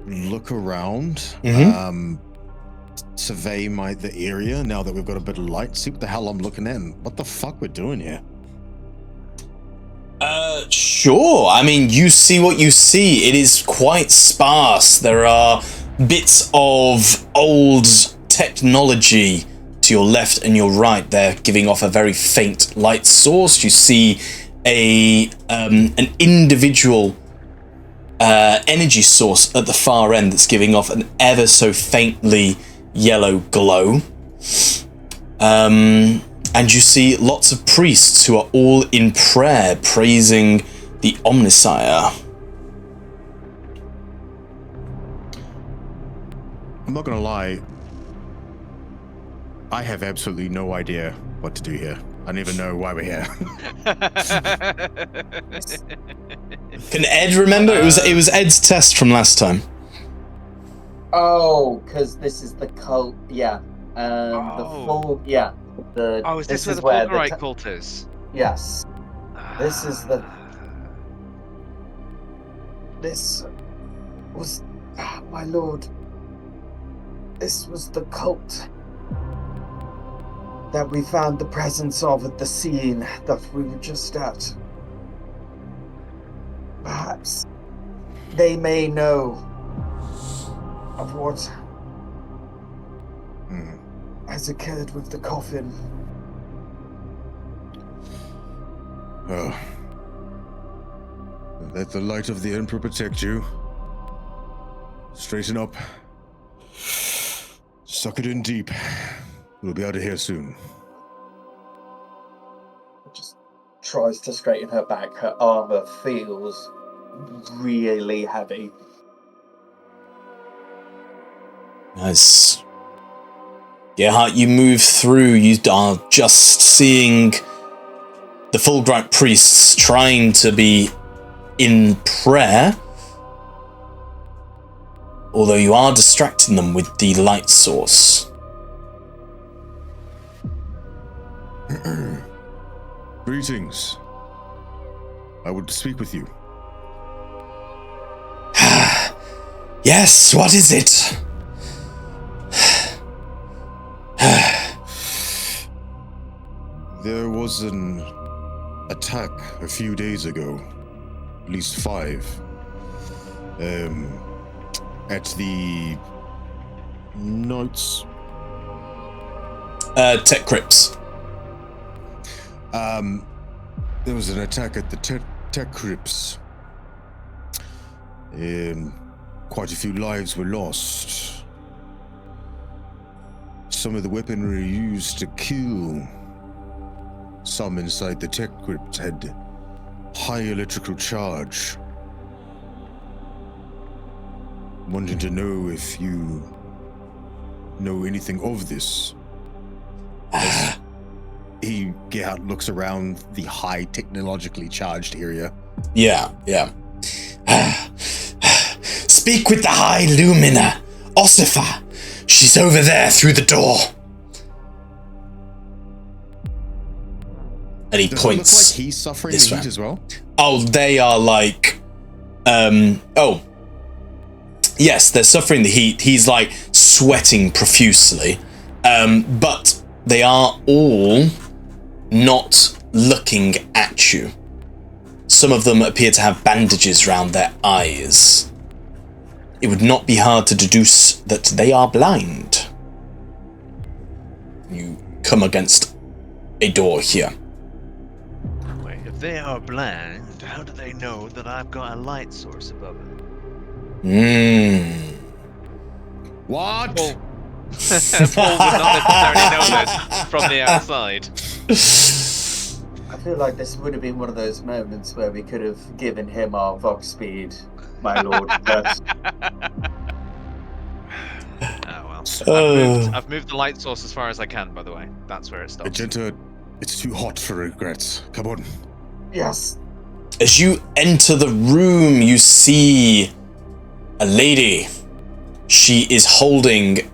look around, survey the area now that we've got a bit of light, see what the hell I'm looking at and what the fuck we're doing here. Sure. I mean, you see what you see. It is quite sparse. There are bits of old technology to your left and your right. They're giving off a very faint light source. You see an individual energy source at the far end that's giving off an ever so faintly yellow glow. And you see lots of priests who are all in prayer, praising the Omnisire. I'm not gonna lie, I have absolutely no idea what to do here. I don't even know why we're here. Can Ed remember? It was Ed's test from last time. Oh, because this is the cult. Yeah. The full. Yeah. Is this where the Fulgurite cult is? Yes. This is the. This was, my lord. This was the cult that we found the presence of at the scene that we were just at. Perhaps they may know of what has occurred with the coffin. Oh. Let the light of the Emperor protect you. Straighten up. Suck it in deep. We'll be out of here soon. Just tries to straighten her back. Her armor feels really heavy. Nice. Gerhardt, you move through. You are just seeing the Fulgurite priests trying to be in prayer, although you are distracting them with the light source. Greetings. I would speak with you. Yes, what is it? There was an attack a few days ago, at least 5, at the Knights. Tech-Priests. There was an attack at the Tech-Priests. Quite a few lives were lost. Some of the weaponry used to kill some inside the tech crypt had high electrical charge. Wanting to know if you know anything of this. Gerhardt looks around the high technologically charged area. Yeah. Speak with the High Lumina, Ossifer. She's over there through the door. And he Does points. it look like he's suffering the heat as well? Oh, they are like, yes, they're suffering the heat. He's like sweating profusely, but they are all not looking at you. Some of them appear to have bandages around their eyes. It would not be hard to deduce that they are blind. You come against a door here. Wait, if they are blind, how do they know that I've got a light source above them? What? Paul would not necessarily know this from the outside. I feel like this would have been one of those moments where we could have given him our Vox speed, my lord. But Oh well. I've moved the light source as far as I can, by the way. That's where it stops. Magenta, it's too hot for regrets. Come on. yes, as you enter the room, you see a lady. She is holding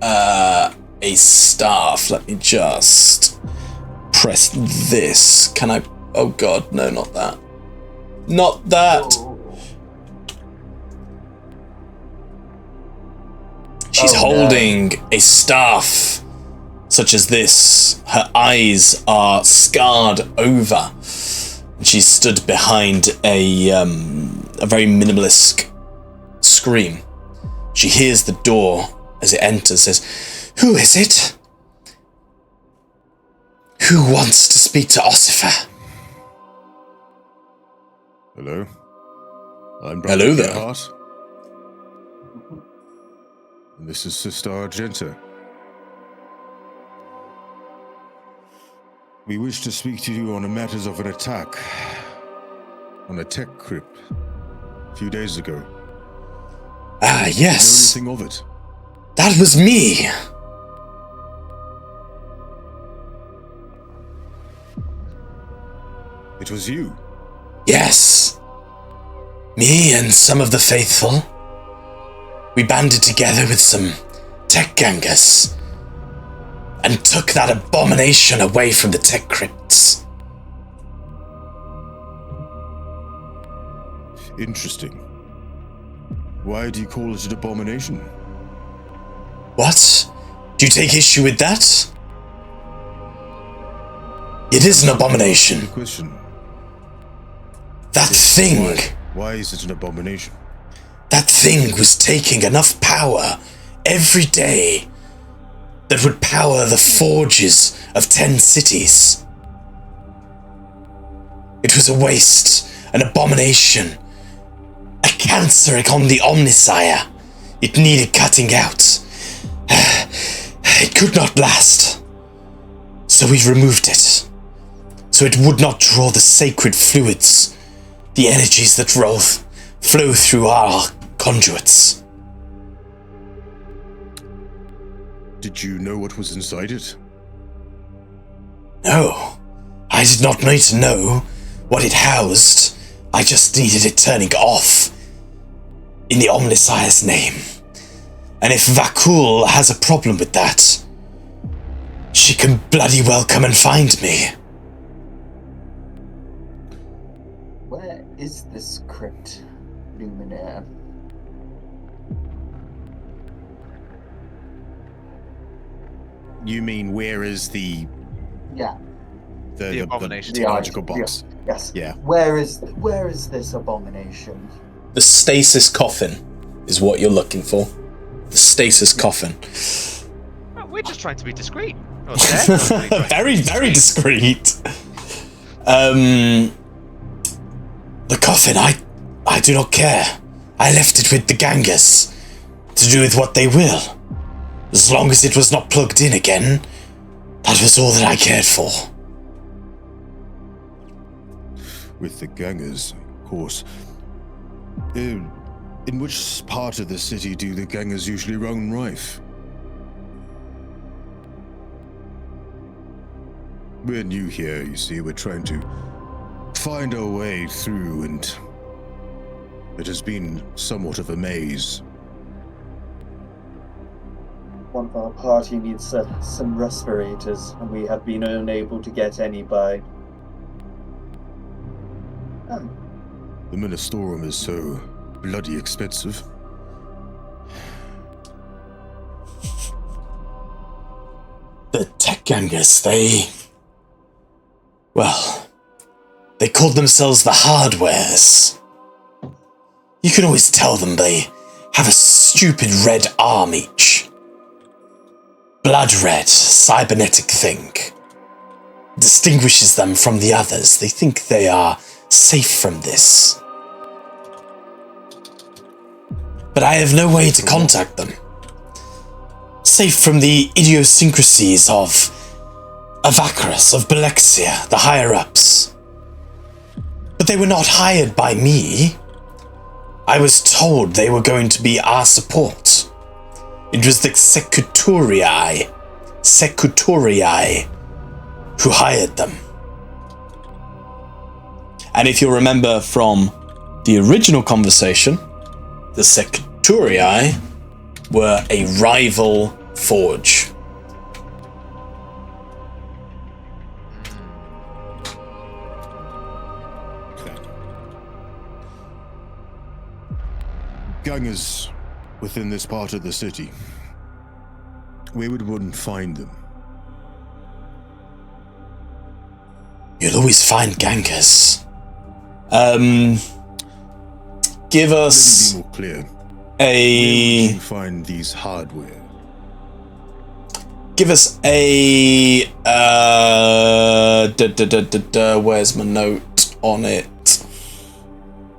a staff. Let me just press this. Can I? Oh god, no, not that. Not that. She's holding a staff such as this. Her eyes are scarred over. She's stood behind a very minimalist screen. She hears the door as it enters, says, "Who is it? Who wants to speak to Ossifer?" Hello? I'm Hello there. Hart. And this is Sister Argenta. We wish to speak to you on the matters of an attack on a tech crypt a few days ago. Ah, yes. Know anything of it? That was me. It was you? Yes. Me and some of the faithful. We banded together with some tech gangers and took that abomination away from the tech crypts. Interesting. Why do you call it an abomination? What? Do you take issue with that? It is an abomination. Good question. That thing. Why is it an abomination? That thing was taking enough power every day that would power the forges of 10 cities. It was a waste, an abomination, a cancer on the Omnisire. It needed cutting out. It could not last. So we removed it, so it would not draw the sacred fluids, the energies that flow through our conduits. Did you know what was inside it? No, I did not need to know what it housed. I just needed it turning off in the Omnisire's name. And if Vakul has a problem with that, she can bloody well come and find me. Where is this crypt, Luminaire? You mean where is the Yeah. The abomination. the theological box? Yes. Yeah. Where is this abomination? The stasis coffin is what you're looking for. The stasis coffin. Oh, we're just trying to be discreet. Oh, they're Very, very discreet. The coffin, I do not care. I left it with the gangers to do with what they will. As long as it was not plugged in again, that was all that I cared for. With the gangers, of course. In which part of the city do the gangers usually run rife? We're new here, you see. We're trying to find our way through, and it has been somewhat of a maze. One of our party needs some respirators, and we have been unable to get any by. The Ministorum is so bloody expensive. The tech gangers, they called themselves the Hardwares. You can always tell them they have a stupid red arm each. Blood red, cybernetic thing. Distinguishes them from the others. They think they are safe from this. But I have no way to contact them. Safe from the idiosyncrasies of Avacris, of Belexia, the higher-ups. But they were not hired by me. I was told they were going to be our support. It was the Secutorii who hired them. And if you'll remember from the original conversation, the Secturii were a rival forge. Gangers within this part of the city. Where would one find them? You'll always find gangers. Give us Let me be more clear. a. Where would you find these hardware? Give us a. Where's my note on it?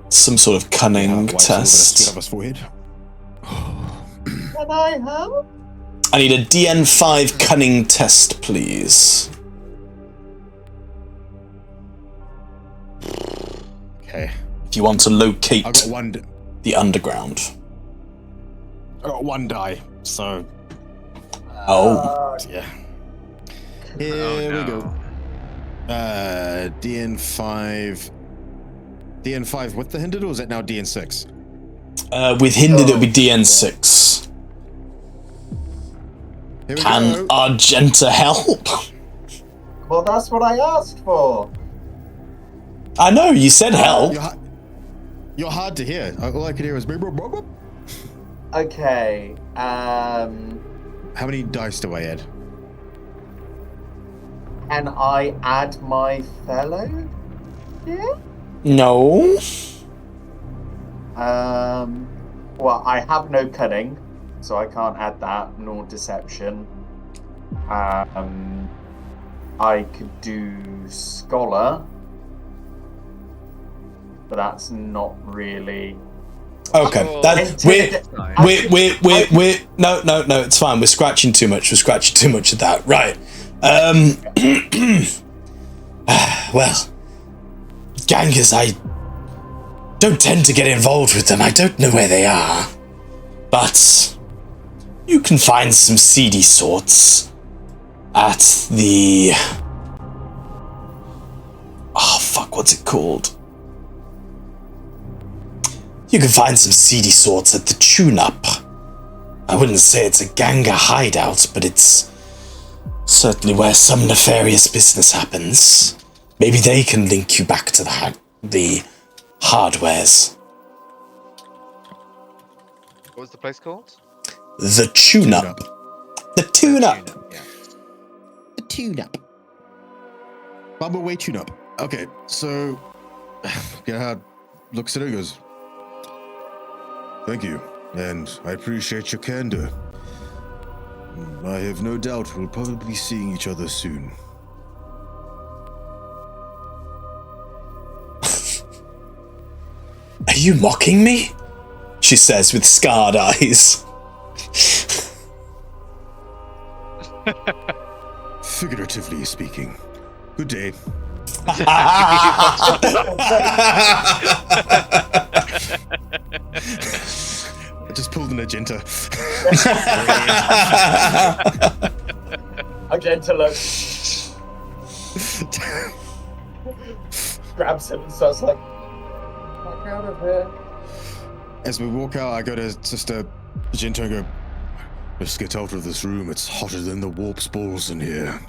Some sort of cunning test. Up his forehead. Can I help? I need a DN5 cunning test, please. Okay. If you want to locate I got one. the underground. I got one die, so Oh. yeah. Here we go. DN5. DN5 with the hindered, or is that now DN6? With hindered, it'll be DN6. Here we Can go. Argenta help? Well, that's what I asked for. I know, you said help. You're hard to hear. All I could hear was beep, beep, beep, beep. Okay. How many dice do I add? Can I add my fellow? Yeah. No. Well, I have no cunning, so I can't add that, nor deception. I could do scholar, but that's not really. Okay. Oh, That we're no, it's fine. We're scratching too much. We're scratching too much of that. Right. Well, gangers, I don't tend to get involved with them. I don't know where they are. But you can find some seedy sorts at the... Oh, fuck, what's it called? You can find some seedy sorts at the tune-up. I wouldn't say it's a ganger hideout, but it's certainly where some nefarious business happens. Maybe they can link you back to the hardwares. What was the place called? The tune-up. The tune-up. Yeah. The tune-up. Bumbleway tune-up. Okay, so Gerhard looks at it and goes, "Thank you, and I appreciate your candor. I have no doubt we'll probably be seeing each other soon." Are you mocking me? She says with scarred eyes. Figuratively speaking. Good day. I just pulled an Agenta. Agenta looks. Grabs him and starts like, "Fuck out of here." As we walk out, I go to Sister Agenta and go, "Let's get out of this room. It's hotter than the warp's balls in here."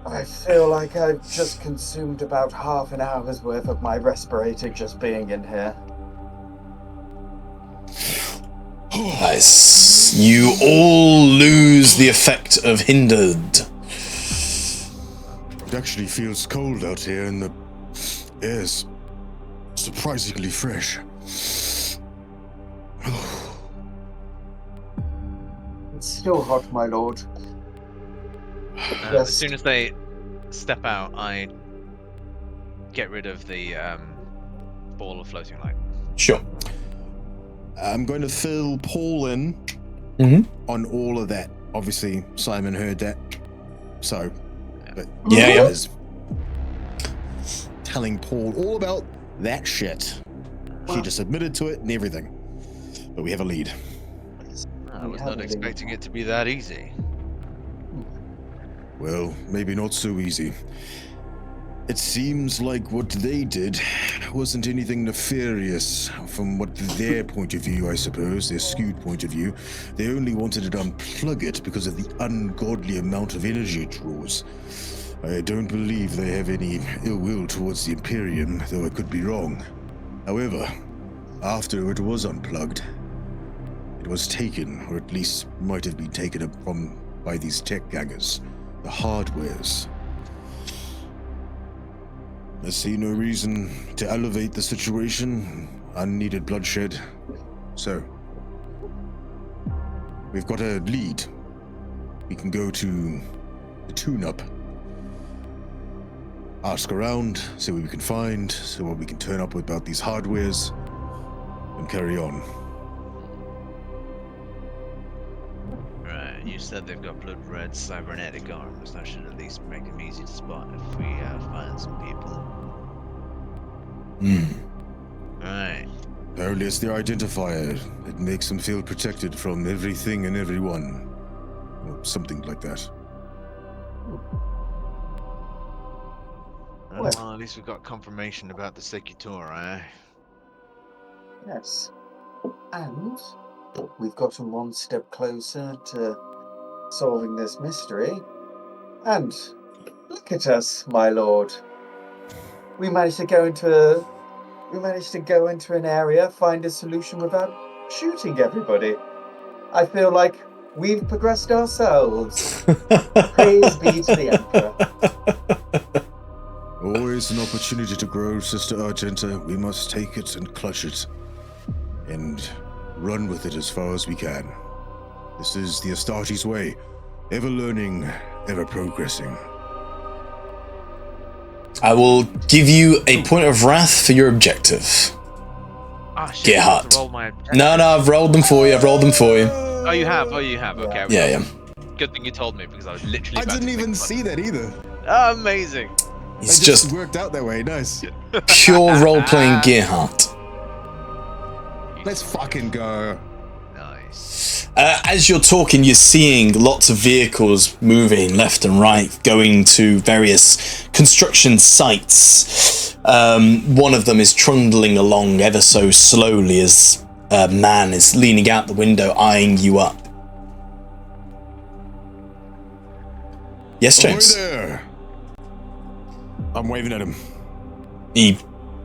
I feel like I've just consumed about half an hour's worth of my respirator just being in here. Nice. You all lose the effect of hindered. It actually feels cold out here, and the air's surprisingly fresh. It's still hot, my lord. As soon as they step out, I get rid of the ball of floating light. Sure. I'm going to fill Poul in on all of that. Obviously, Simon heard that. So, but Yeah. is telling Poul all about that shit. She just admitted to it and everything. But we have a lead. I was not expecting it to be that easy. Well, maybe not so easy. It seems like what they did wasn't anything nefarious from what their point of view, I suppose, their skewed point of view. They only wanted to unplug it because of the ungodly amount of energy it draws. I don't believe they have any ill will towards the Imperium, though I could be wrong. However, after it was unplugged, it was taken, or at least might have been taken up by these tech gangers, the hardwares. I see no reason to elevate the situation. Unneeded bloodshed. So, we've got a lead. We can go to the tune-up. Ask around, see what we can find, see what we can turn up about these hardwares, and carry on. Right, you said they've got blood red cybernetic arms. That should at least make them easy to spot if we find some people. Right. Apparently it's their identifier. It makes them feel protected from everything and everyone. Or something like that. Well, at least we've got confirmation about the Secutor, eh? Yes. And we've gotten one step closer to solving this mystery. And look at us, my lord. We managed to go into an area, find a solution without shooting everybody. I feel like we've progressed ourselves. Praise be to the Emperor. Always an opportunity to grow, Sister Argenta. We must take it and clutch it. And run with it as far as we can. This is the Astartes way. Ever learning, ever progressing. I will give you a point of wrath for your objective. Ah, shit. Gerhardt. Roll my objective. No, I've rolled them for you. Oh, you have. Okay. Yeah. Good thing you told me because I was literally. I didn't even see that either. Oh, amazing. It's It just worked out that way. Nice. pure role-playing Gerhardt. Let's fucking go. Nice. As you're talking, you're seeing lots of vehicles moving left and right, going to various construction sites. One of them is trundling along ever so slowly as a man is leaning out the window, eyeing you up. Yes, James? Ahoy there. I'm waving at him. He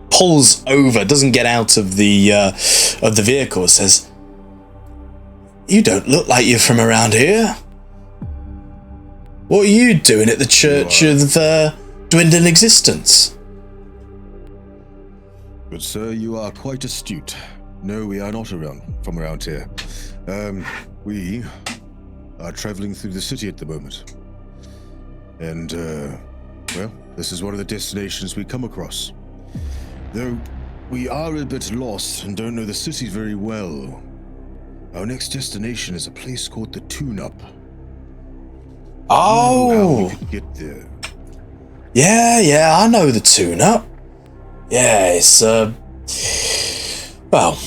pulls over, doesn't get out of the vehicle, says, "You don't look like you're from around here. What are you doing at the Church of Dwindling Existence?" Good sir, you are quite astute. No, we are not from around here. We are traveling through the city at the moment. And, well, this is one of the destinations we come across. Though we are a bit lost and don't know the city very well. Our next destination is a place called the Tune-Up. Oh! How we could get there. Yeah, I know the Tune-Up. Yeah, it's, well,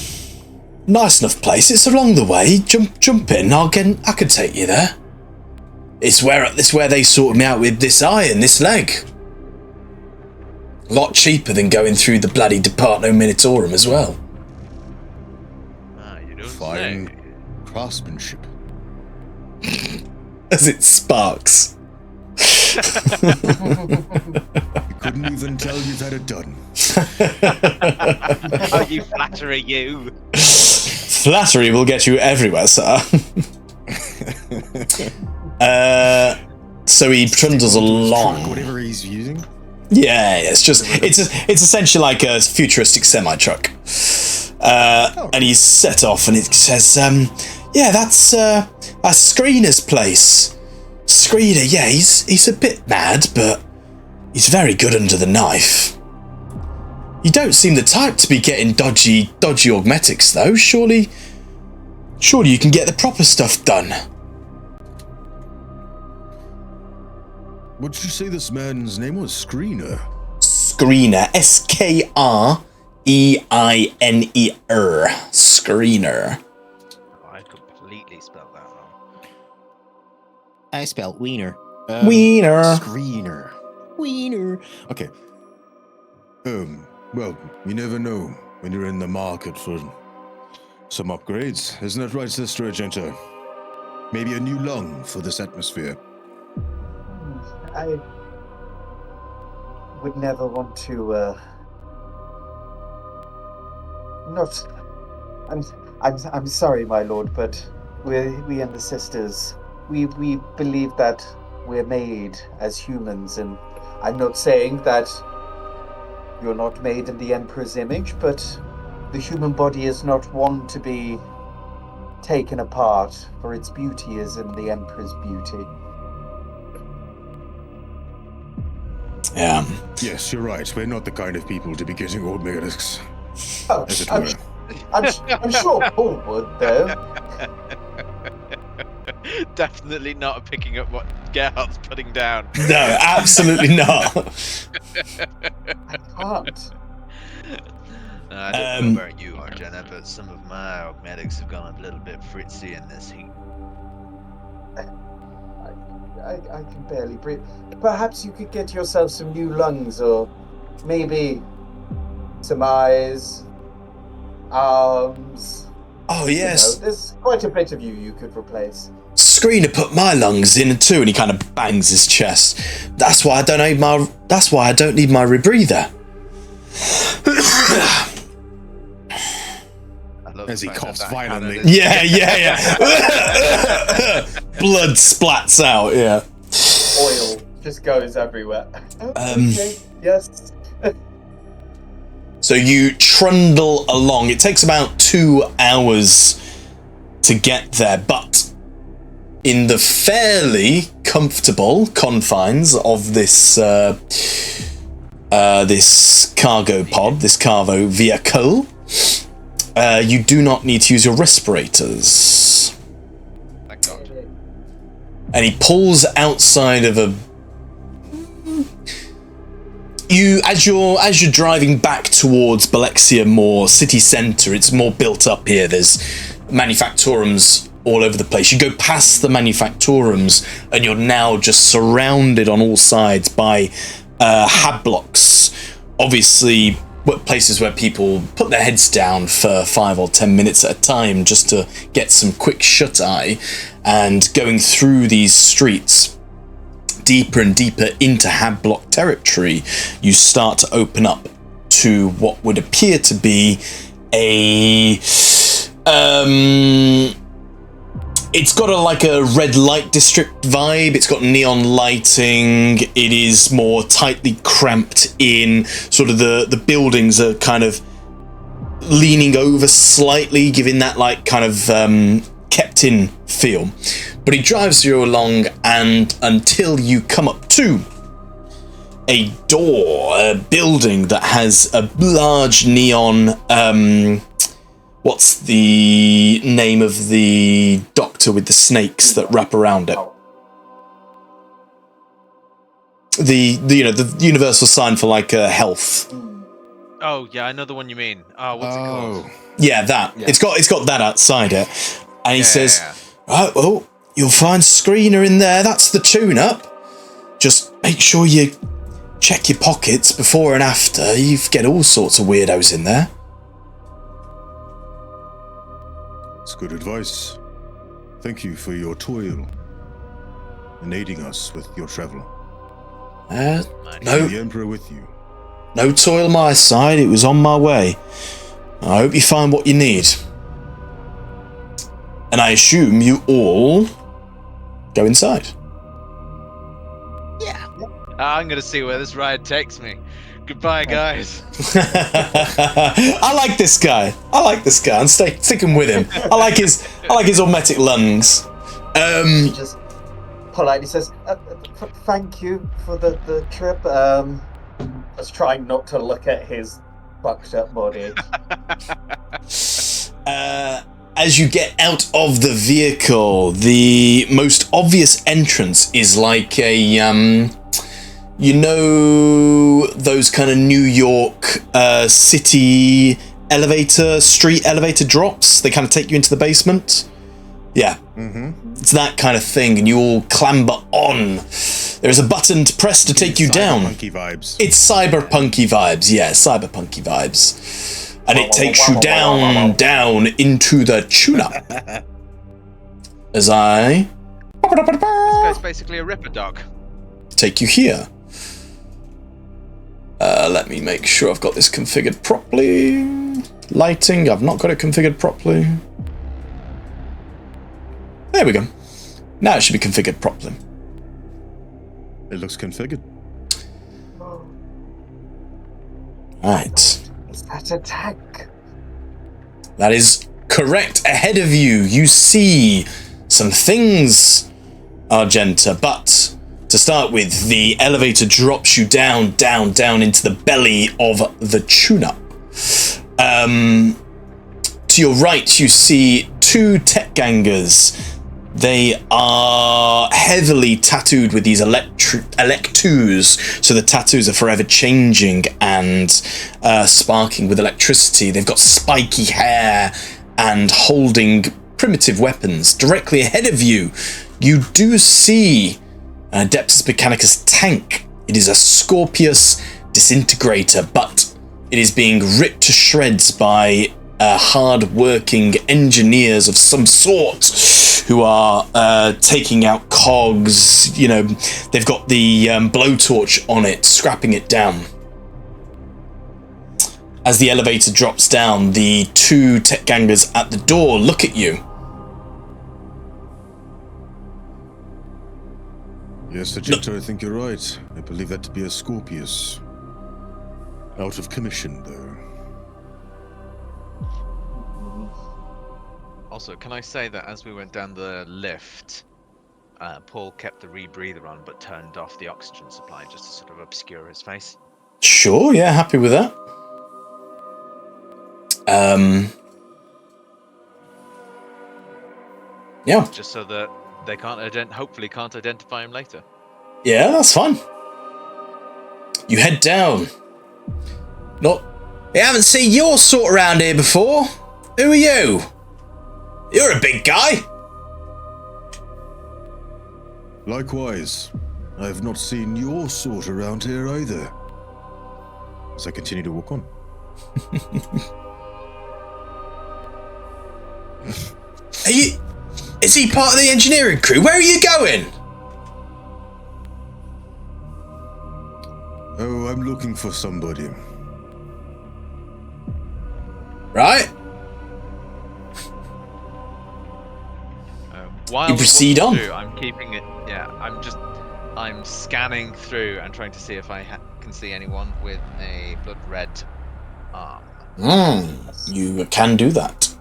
nice enough place. It's along the way. Jump in. I can take you there. It's where they sorted me out with this eye and this leg. A lot cheaper than going through the bloody Departno Minitorum as well. Ah, you don't Fine say. craftsmanship. As it sparks. Couldn't even tell you've had it done. Oh, you flattery, you. Flattery will get you everywhere, sir. So he trundles along. Whatever he's using. Yeah, it's essentially like a futuristic semi-truck. And he's set off and it says, yeah, that's Screener's place. Screener, yeah, he's a bit mad, but he's very good under the knife. You don't seem the type to be getting dodgy augmetics, though. Surely you can get the proper stuff done. What did you say this man's name was? Screener? Screener. Screener. Screener. Oh, I completely spelled that wrong. I spelled wiener. Wiener. Screener. Wiener. Okay. Well, you never know when you're in the market for some upgrades. Isn't that right, Sister Argenta? Maybe a new lung for this atmosphere. I would never want to, not... I'm sorry, my lord, but we and the sisters, we believe that we're made as humans, and I'm not saying that you're not made in the Emperor's image, but the human body is not one to be taken apart, for its beauty is in the Emperor's beauty. Yeah. Yes, you're right. We're not the kind of people to be getting old medics. Oh, As it I'm, were. I'm sure Paul would, though. Definitely not picking up what Gerhardt's putting down. No, absolutely not. I can't. I don't know about you, Argena, but some of my augmetics have gone a little bit fritzy in this heat. I can barely breathe. Perhaps you could get yourself some new lungs, or maybe some eyes, arms. Oh, yes. There's quite a bit of you could replace. Screener put my lungs in too, and he kind of bangs his chest. That's why I don't need my rebreather. As he coughs violently. Yeah. Blood splats out, yeah. Oil just goes everywhere. Okay, yes. So you trundle along. It takes about 2 hours to get there, but in the fairly comfortable confines of this this cargo pod, this cargo vehicle, you do not need to use your respirators. Thank God. And he pulls outside of a. As you're driving back towards Belexia, more city centre, it's more built up here. There's manufactorums all over the place. You go past the manufactorums, and you're now just surrounded on all sides by hab blocks. Obviously, places where people put their heads down for 5 or 10 minutes at a time just to get some quick shut-eye, and going through these streets deeper and deeper into hab block territory, you start to open up to what would appear to be a it's got a red light district vibe. It's got neon lighting. It is more tightly cramped in. Sort of the buildings are kind of leaning over slightly, giving that kind of kept in feel. But he drives you along, and until you come up to a door, a building that has a large neon what's the name of the doctor with the snakes that wrap around it? The universal sign for health. Oh yeah, I know the one you mean. Oh, what's it called? Yeah, that. Yeah. It's got that outside it. And he says, right, well, you'll find Screener in there. That's the tune-up. Just make sure you check your pockets before and after. You get all sorts of weirdos in there. It's good advice. Thank you for your toil in aiding us with your travel. No, the Emperor with you. No toil my side. It was on my way. I hope you find what you need. And I assume you all go inside. Yeah. I'm gonna see where this ride takes me. Goodbye, guys. I like this guy. I'm sticking with him. I like his hermetic lungs. He just politely says, "Thank you for the trip." I was trying not to look at his fucked up body. As you get out of the vehicle, the most obvious entrance is like a those kind of New York city street elevator drops? They kind of take you into the basement? Yeah. Mm-hmm. It's that kind of thing, and you all clamber on. There is a button to press to take you down. Cyberpunky vibes. It's cyberpunky vibes, yeah, cyberpunky vibes. And it takes you down into the tune-up. As I This guy's basically a ripper dog. take you here. Let me make sure I've got this configured properly. Lighting, I've not got it configured properly. There we go. Now it should be configured properly. It looks configured. Right. Is that a tank? That is correct. Ahead of you, you see some things, Argenta, but to start with, the elevator drops you down into the belly of the tune-up. To your right, you see two tech gangers. They are heavily tattooed with these electus, so the tattoos are forever changing and sparking with electricity. They've got spiky hair and holding primitive weapons. Directly ahead of you, you do see an Adeptus Mechanicus tank. It is a Scorpius disintegrator, but it is being ripped to shreds by hard-working engineers of some sort who are taking out cogs. You know, they've got the blowtorch on it, scrapping it down. As the elevator drops down, the two tech gangers at the door look at you. Yes, Agito, I think you're right. I believe that to be a Scorpius. Out of commission, though. Also, can I say that as we went down the lift, Paul kept the rebreather on but turned off the oxygen supply just to sort of obscure his face? Sure, yeah, happy with that. Yeah. Just so that they hopefully can't identify him later. Yeah, that's fine. You head down. I haven't seen your sort around here before. Who are you? You're a big guy. Likewise, I have not seen your sort around here either. As I continue to walk on. Is he part of the engineering crew? Where are you going? Oh, I'm looking for somebody. Right? While You proceed on. I'm keeping it. Yeah, I'm scanning through and trying to see if I can see anyone with a blood red arm. You can do that.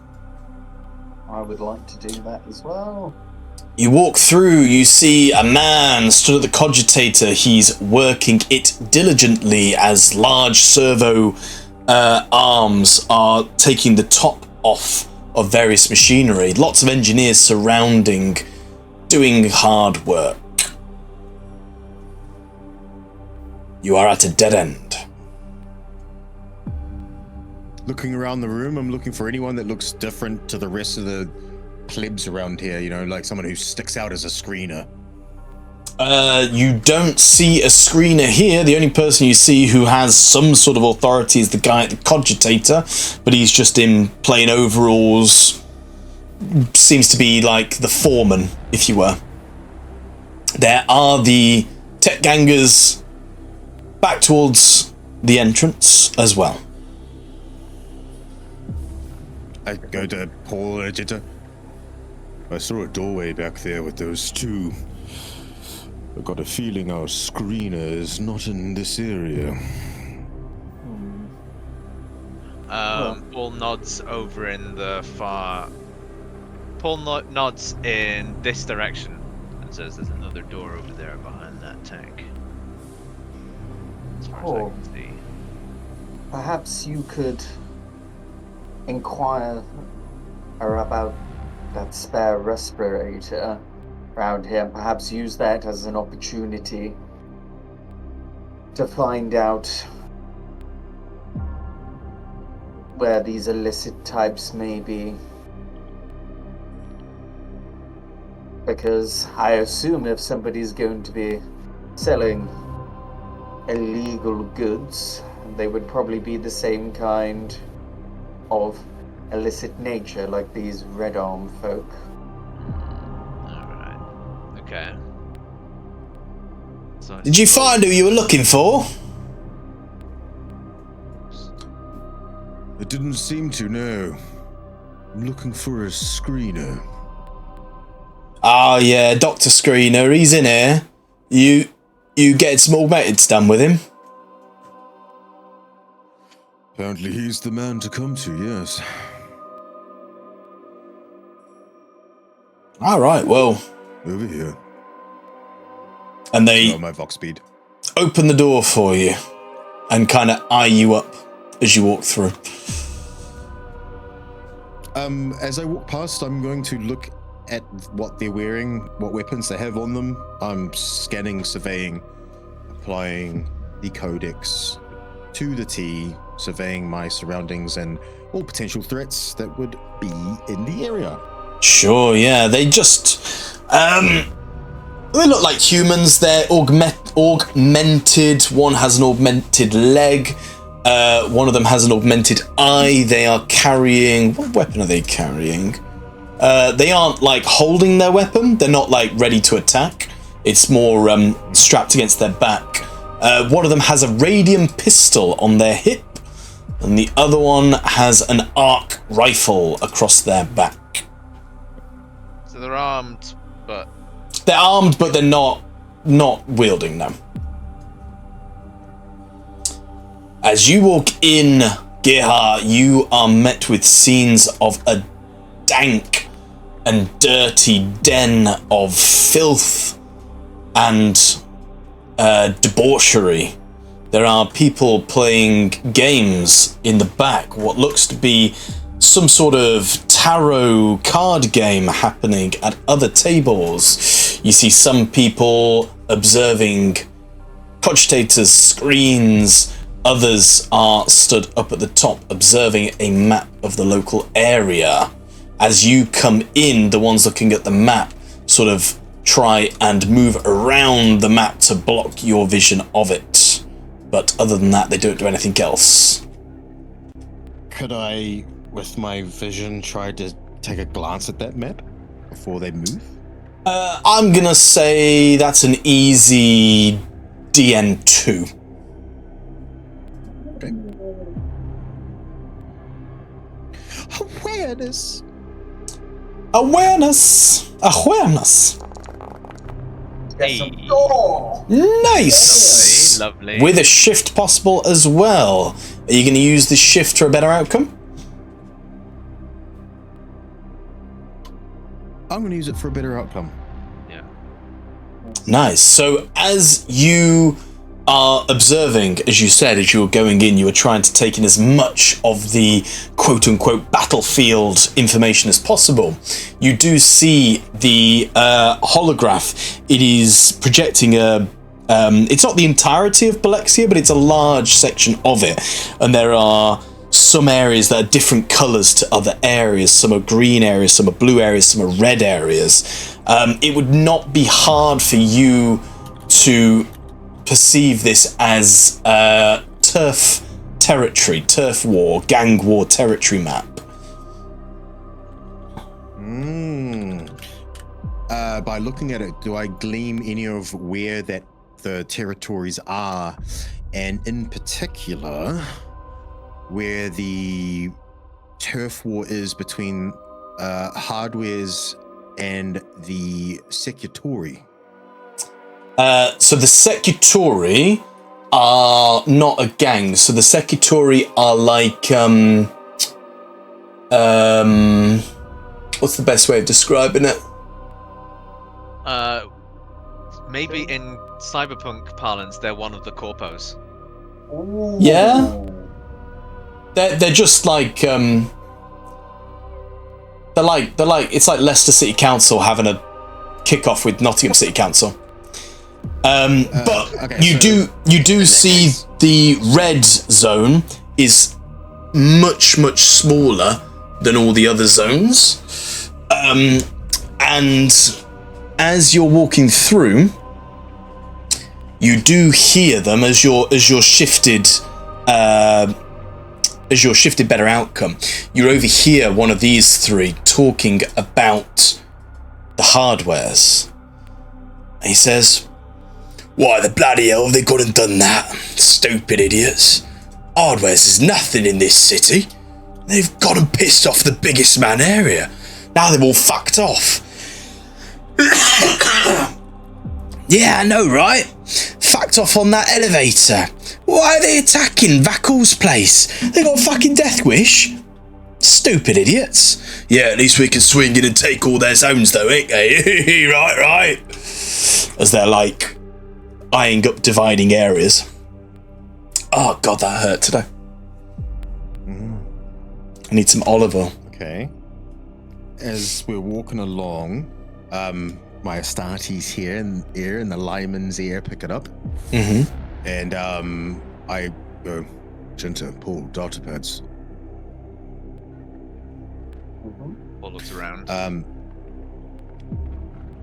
I would like to do that as well. You walk through, you see a man stood at the cogitator. He's working it diligently as large servo arms are taking the top off of various machinery. Lots of engineers surrounding, doing hard work. You are at a dead end. Looking around the room, I'm looking for anyone that looks different to the rest of the plebs around here, you know, like someone who sticks out as a screener. You don't see a screener here. The only person you see who has some sort of authority is the guy at the cogitator, but he's just in plain overalls. Seems to be like the foreman, if you were. There are the tech gangers back towards the entrance as well. I go to Poul and Agito. I saw a doorway back there with those two. I've got a feeling our screener is not in this area. Paul nods over in the far. Paul nods in this direction and says, "There's another door over there behind that tank." As far as I can see. Perhaps you could inquire about that spare respirator around here, and perhaps use that as an opportunity to find out where these illicit types may be. Because I assume if somebody's going to be selling illegal goods. They would probably be the same kind of illicit nature like these Red Arm folk. Alright. Okay. So Did you find who you were looking for? It didn't seem to, no. I'm looking for a screener. Ah, yeah, Dr. Screener, he's in here. You getting some augmenteds done with him? Apparently he's the man to come to, yes. Alright, well. Over here. And they my Vox speed. open the door for you and kind of eye you up as you walk through. As I walk past, I'm going to look at what they're wearing, what weapons they have on them. I'm scanning, surveying, applying the codex to the T, surveying my surroundings and all potential threats that would be in the area. Sure, yeah, they just they look like humans. They're augmented. One has an augmented leg. One of them has an augmented eye. They are carrying... What weapon are they carrying? They aren't, like, holding their weapon. They're not, like, ready to attack. It's more strapped against their back. One of them has a radium pistol on their hip. And the other one has an arc rifle across their back. So they're armed, but... They're armed, but they're not wielding them. As you walk in, Geha, you are met with scenes of a dank and dirty den of filth and debauchery. There are people playing games in the back, what looks to be some sort of tarot card game happening at other tables. You see some people observing cogitators' screens. Others are stood up at the top observing a map of the local area. As you come in, the ones looking at the map sort of try and move around the map to block your vision of it. But other than that, they don't do anything else. Could I, with my vision, try to take a glance at that map before they move? I'm gonna say that's an easy DN2. Okay. Awareness. Awareness. Hey. Nice. Lovely. With a shift possible as well. Are you going to use the shift for a better outcome? I'm going to use it for a better outcome. Yeah. Nice. So as you are observing, as you said, as you were going in, you were trying to take in as much of the quote-unquote battlefield information as possible. You do see the holograph. It is projecting a... it's not the entirety of Belexia, but it's a large section of it. And there are some areas that are different colours to other areas. Some are green areas, some are blue areas, some are red areas. It would not be hard for you to perceive this as turf territory, turf war, gang war territory map. By looking at it, do I glean any of where that the territories are, and in particular where the turf war is between hardwares and the Secutori? So the Secutori are not a gang. So the Secutori are like what's the best way of describing it? Maybe in cyberpunk parlance, they're one of the corpos. Yeah. They're just like they're like it's like Leicester City Council having a kick-off with Nottingham City Council. But okay, you do see the red zone is much smaller than all the other zones, and as you're walking through, you do hear them as your shifted better outcome. You overhear one of these three talking about the hardwares. And he says, "Why the bloody hell have they gone and done that? Stupid idiots. Hardwares is nothing in this city. They've gone and pissed off the biggest man area. Now they've all fucked off." "Yeah, I know, right? Fucked off on that elevator. Why are they attacking Vakul's place? They got a fucking death wish. Stupid idiots. Yeah, at least we can swing in and take all their zones though, ain't they? Right. As they're like eyeing up dividing areas. Oh god, that hurt today. I need some olive oil. Okay. As we're walking along, my Astartes here and the Lyman's ear pick it up. Mm-hmm. And I go, Jinta, Poul, data pads. Paul looks around.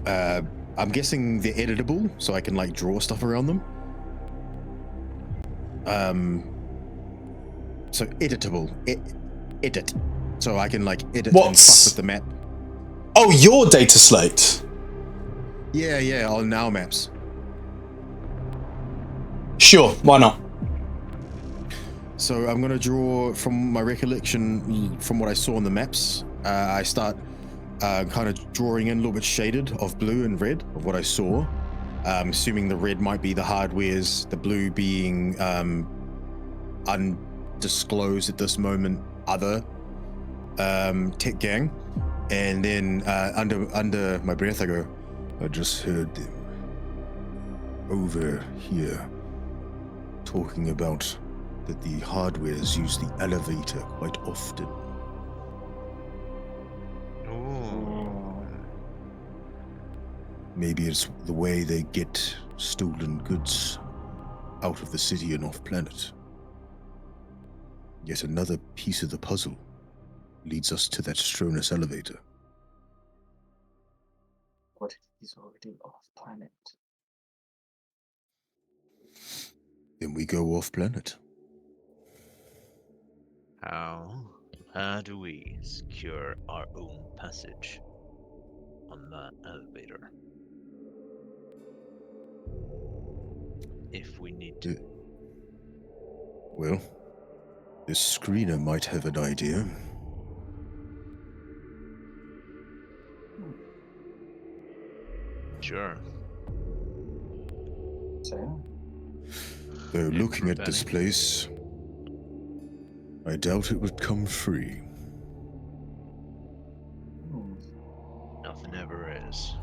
I'm guessing they're editable, so I can like draw stuff around them. So editable, edit. So I can like edit and fuck with the map. Oh, your data slate. Yeah, on now maps. Sure, why not? So I'm gonna draw from my recollection, from what I saw on the maps. I start kind of drawing in a little bit shaded of blue and red of what I saw. Assuming the red might be the hardwares, the blue being undisclosed at this moment other tech gang, and then under my breath I go, I just heard them over here talking about that the hardwares use the elevator quite often. Maybe it's the way they get stolen goods out of the city and off planet. Yet another piece of the puzzle leads us to that Stronus elevator. What if he's already off planet? Then we go off planet. How do we secure our own passage on that elevator? If we need to. Well, this screener might have an idea. Sure. So? Though looking at this place, I doubt it would come free. Nothing ever is.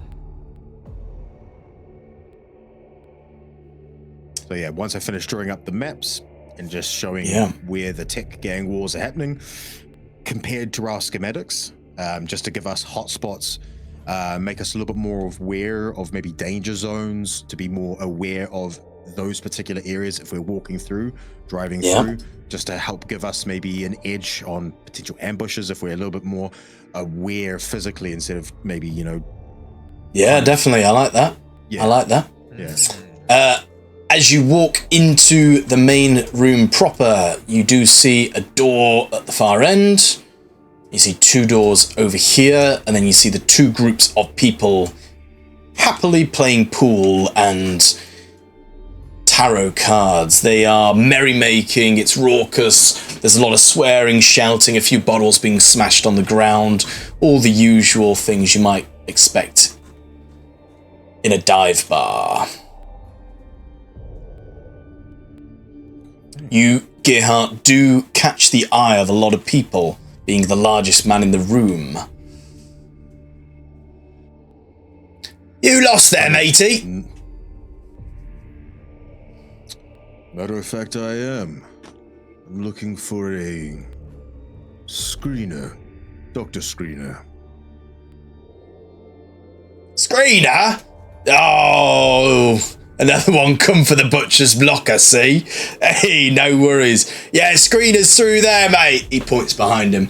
So yeah, once I finish drawing up the maps and just showing where the tech gang wars are happening, compared to our schematics, just to give us hotspots, make us a little bit more aware of maybe danger zones, to be more aware of those particular areas if we're walking through, driving through, just to help give us maybe an edge on potential ambushes if we're a little bit more aware physically instead of maybe, Yeah, definitely. I like that. Yeah. I like that. Yeah. As you walk into the main room proper, you do see a door at the far end. You see two doors over here, and then you see the two groups of people happily playing pool and tarot cards. They are merrymaking, it's raucous, there's a lot of swearing, shouting, a few bottles being smashed on the ground, all the usual things you might expect in a dive bar. You, Gerhardt, do catch the eye of a lot of people, being the largest man in the room. You lost there, matey! Matter of fact, I am. I'm looking for a screener. Dr. Screener. Screener? Oh, another one come for the butcher's block, I see. Hey, no worries. Yeah, screener's through there, mate. He points behind him.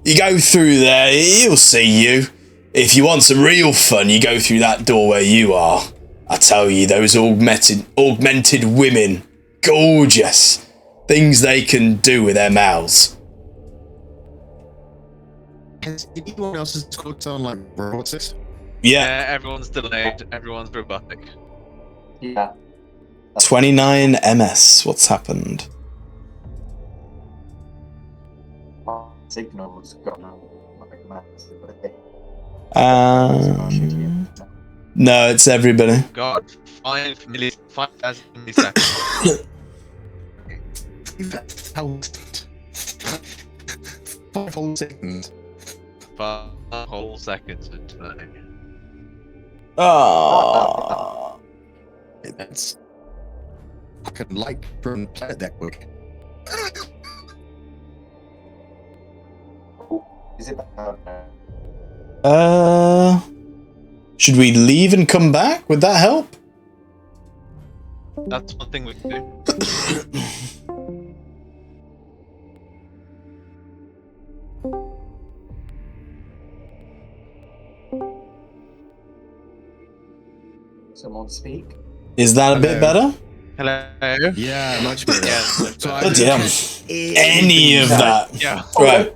You go through there, he'll see you. If you want some real fun, you go through that door where you are. I tell you, those augmented women, gorgeous. Things they can do with their mouths. Has anyone else's code sound like robots? Yeah. Everyone's delayed. Everyone's robotic. Yeah. 29 MS. What's happened? Signal's gone out like massively. No, it's everybody. God, 5,000 milliseconds. 5 whole seconds. 5 whole seconds of delay. Oh. That's fucking light from Planet Network. Is it bad now? Should we leave and come back? Would that help? That's one thing we can do. Someone speak? Is that a bit better? Hello? Yeah, much better. Yeah. So I Bloody hell. Any of that. Yeah. Right.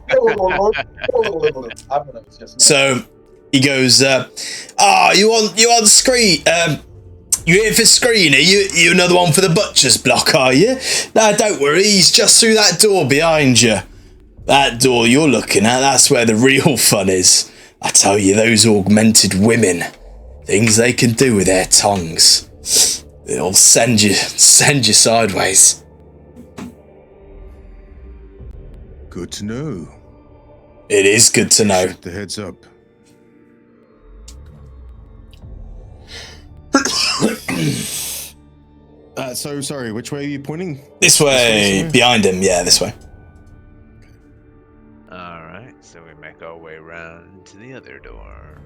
So he goes, you on screen? You here for screen? Are you another one for the butcher's block, are you? No, don't worry, he's just through that door behind you. That door you're looking at, that's where the real fun is. I tell you, those augmented women, things they can do with their tongues. It'll send you sideways. Good to know. It is good to know. The heads up. So sorry, which way are you pointing? This way, behind him, yeah, this way. Alright, so we make our way round to the other door.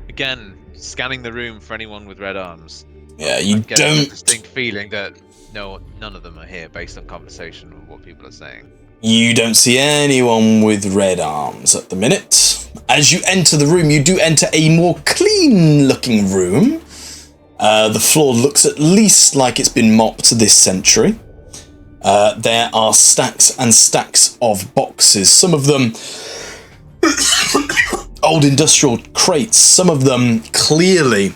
Again, scanning the room for anyone with red arms. Yeah, you Get a don't. distinct feeling that none of them are here based on conversation and what people are saying. You don't see anyone with red arms at the minute. As you enter the room, you do enter a more clean-looking room. The floor looks at least like it's been mopped this century. There are stacks and stacks of boxes. Some of them old industrial crates. Some of them clearly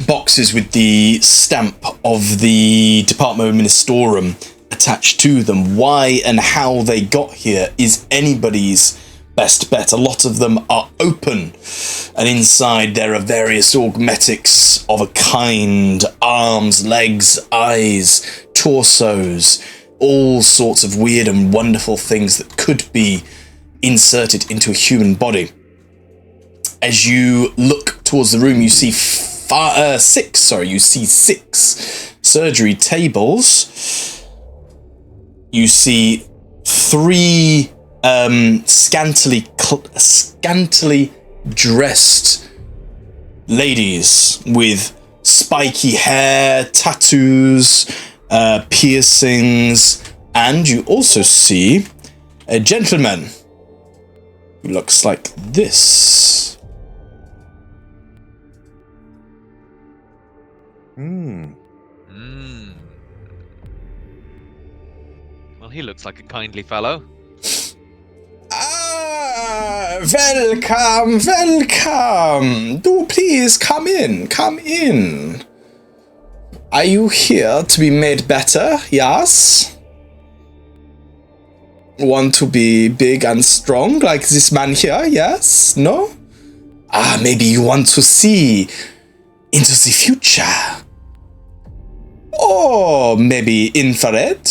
boxes with the stamp of the Department of Ministorum attached to them. Why and how they got here is anybody's best bet. A lot of them are open, and inside there are various augmetics of a kind: arms, legs, eyes, torsos, all sorts of weird and wonderful things that could be inserted into a human body. As you look towards the room, you see six surgery tables. You see 3 scantily dressed ladies with spiky hair, tattoos, piercings, and you also see a gentleman who looks like this. Well, he looks like a kindly fellow. Welcome. Do please come in. Are you here to be made better? Yes? Want to be big and strong like this man here? Yes? No? Maybe you want to see into the future. Or maybe infrared?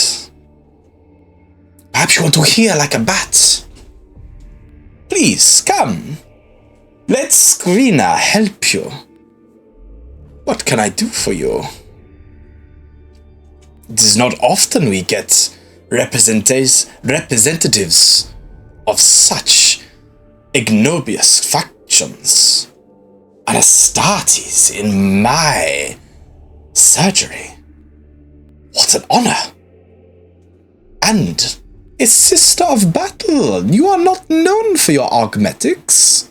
Perhaps you want to hear like a bat. Please, come. Let Screener help you. What can I do for you? It is not often we get representatives of such ignominious factions. And Astartes in my surgery. What an honor. And a sister of battle. You are not known for your augmetics.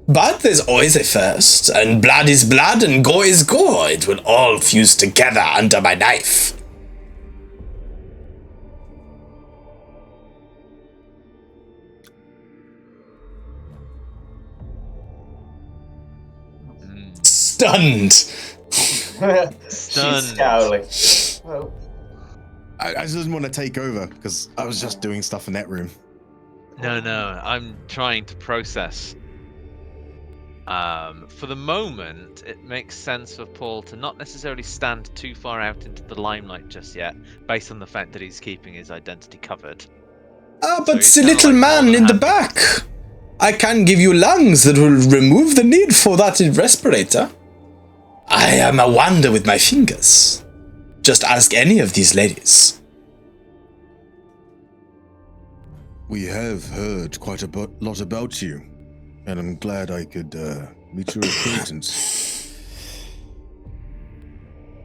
But there's always a first, and blood is blood, and gore is gore. It will all fuse together under my knife. Stunned. She's scowling. Well, I just didn't want to take over because I was just doing stuff in that room. No, I'm trying to process. For the moment, it makes sense for Paul to not necessarily stand too far out into the limelight just yet, based on the fact that he's keeping his identity covered. But the little man in the back. I can give you lungs that will remove the need for that respirator. I am a wonder with my fingers. Just ask any of these ladies. We have heard quite a lot about you, and I'm glad I could meet your acquaintance.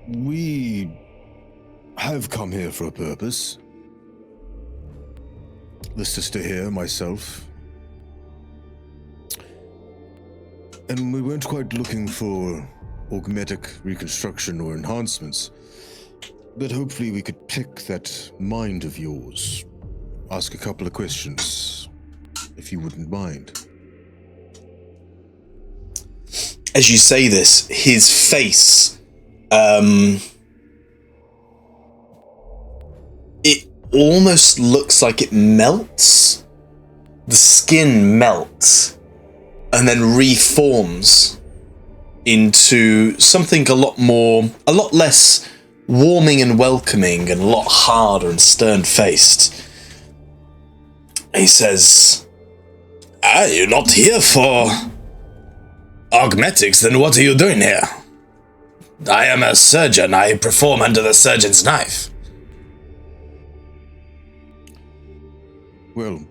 We have come here for a purpose. The sister here, myself. And we weren't quite looking for augmetic reconstruction or enhancements, but hopefully we could pick that mind of yours. Ask a couple of questions, if you wouldn't mind. As you say this, his face, it almost looks like it melts. The skin melts and then reforms into something a lot less warming and welcoming and a lot harder and stern-faced. He says, you're not here for augmetics, then what are you doing here? I am a surgeon. I perform under the surgeon's knife. Well,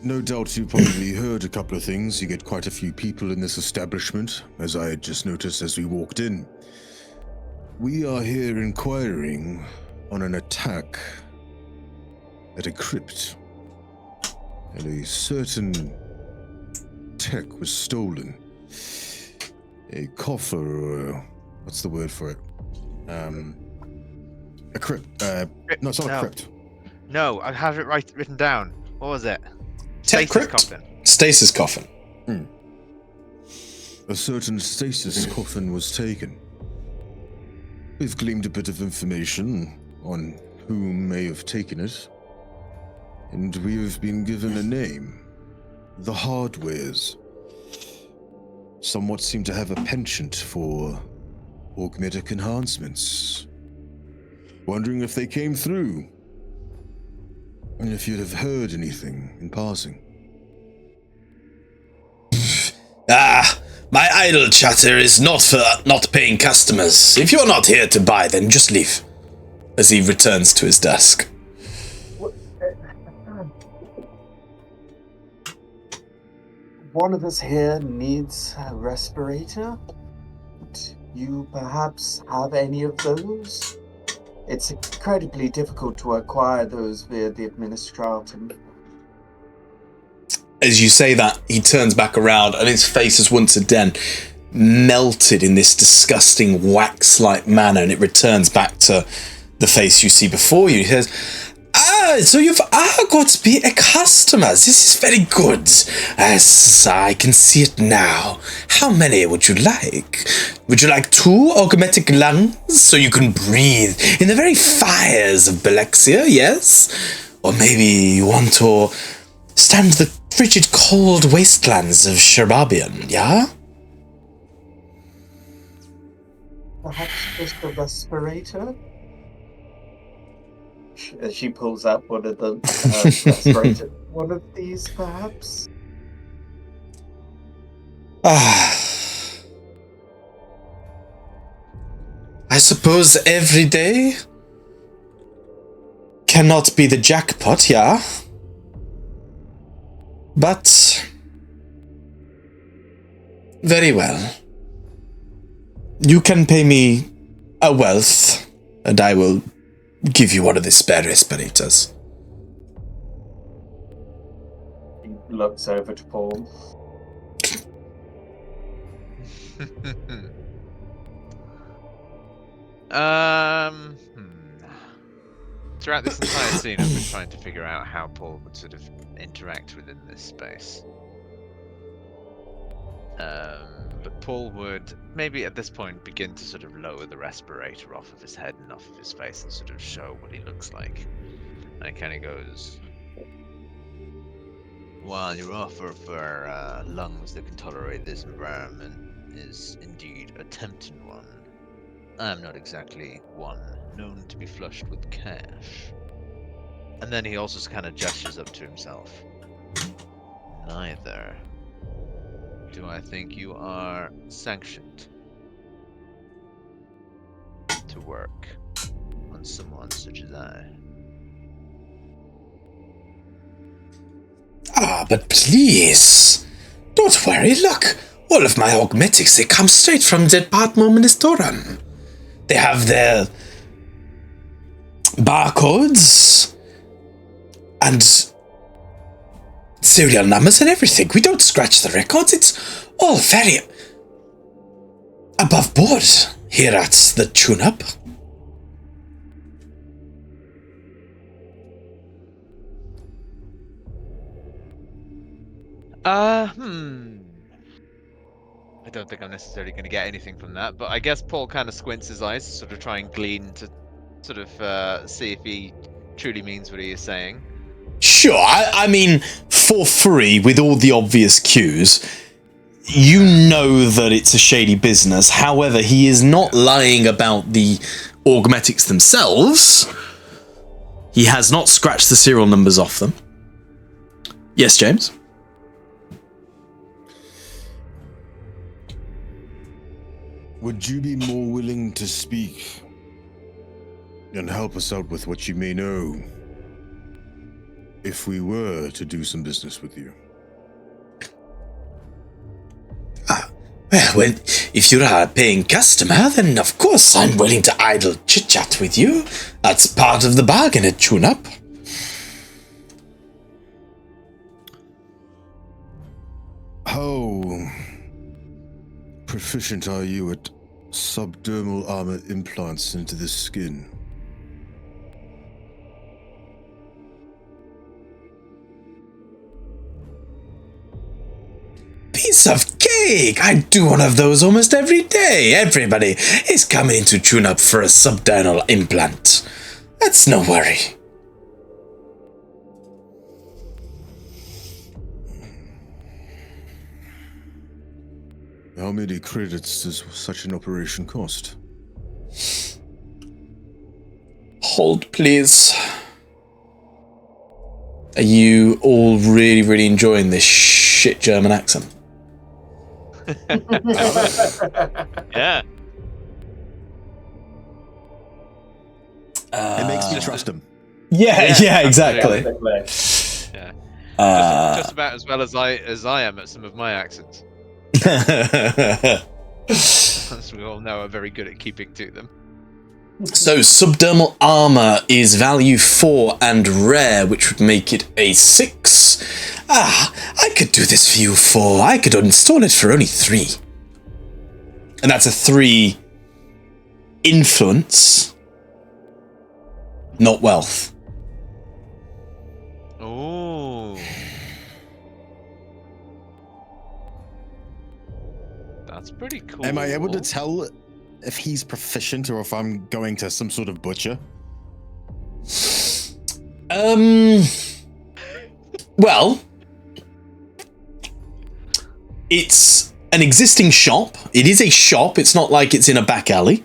no doubt you probably heard a couple of things. You get quite a few people in this establishment, as I had just noticed as we walked in. We are here inquiring on an attack at a crypt. And a certain tech was stolen. A coffer, or what's the word for it? A crypt. No, it's not a crypt. No, I have it written down. What was it? Stasis coffin. Stasis coffin. A certain stasis coffin was taken. We've gleaned a bit of information on who may have taken it. And we have been given a name. The Hardwares. Somewhat seem to have a penchant for augmetic enhancements. Wondering if they came through. And if you'd have heard anything in passing. My idle chatter is not for not paying customers. If you're not here to buy, then just leave. As he returns to his desk. One of us here needs a respirator. Do you perhaps have any of those? It's incredibly difficult to acquire those via the administratum. As you say that, he turns back around and his face is once again melted in this disgusting wax-like manner, and it returns back to the face you see before you. He says, so you've got to be a customer. This is very good. As I can see it now. How many would you like? Would you like 2 augmetic lungs so you can breathe in the very fires of Belexia, yes? Or maybe you want to stand the frigid cold wastelands of Sherabian, yeah? Perhaps just a respirator? She pulls out one of the respirator. One of these, perhaps? I suppose every day cannot be the jackpot, yeah? But very well. You can pay me a wealth, and I will give you one of the spare respirators. He looks over to Paul. Throughout this entire scene, I've been trying to figure out how Paul would sort of interact within this space. But Paul would maybe at this point begin to sort of lower the respirator off of his head and off of his face and sort of show what he looks like. And he kind of goes, "While your offer for lungs that can tolerate this environment is indeed a tempting one, I am not exactly one known to be flushed with cash." And then he also kind of gestures up to himself. "Neither do I think you are sanctioned to work on someone such as I." Ah, but please, don't worry. Look, all of my augmetics, they come straight from the Department Ministerum. They have their barcodes and serial numbers and everything. We don't scratch the records. It's all very above board here at the tune-up. I don't think I'm necessarily going to get anything from that, but I guess Paul kind of squints his eyes to sort of try and glean to sort of see if he truly means what he is saying. Sure, I mean, for free, with all the obvious cues, you know that it's a shady business. However, he is not lying about the augmetics themselves. He has not scratched the serial numbers off them. Yes, James? Would you be more willing to speak and help us out with what you may know if we were to do some business with you? Well, if you're a paying customer, then of course I'm willing to idle chit-chat with you. That's part of the bargain at tune-up. How proficient are you at subdermal armor implants into the skin? Piece of cake! I do one of those almost every day. Everybody is coming into tune-up for a subdermal implant. That's no worry. How many credits does such an operation cost? Hold, please. Are you all really, really enjoying this shit German accent? Yeah. It makes me trust him. Yeah, exactly. Yeah. Just about as well as I am at some of my accents. As we all know, are very good at keeping to them. So, subdermal armor is value 4 and rare, which would make it a 6. I could do this for you for... I could install it for only 3. And that's a 3 influence, not wealth. Oh. That's pretty cool. Am I able to tell if he's proficient or if I'm going to some sort of butcher? Well, it's an existing shop. It is a shop. It's not like it's in a back alley.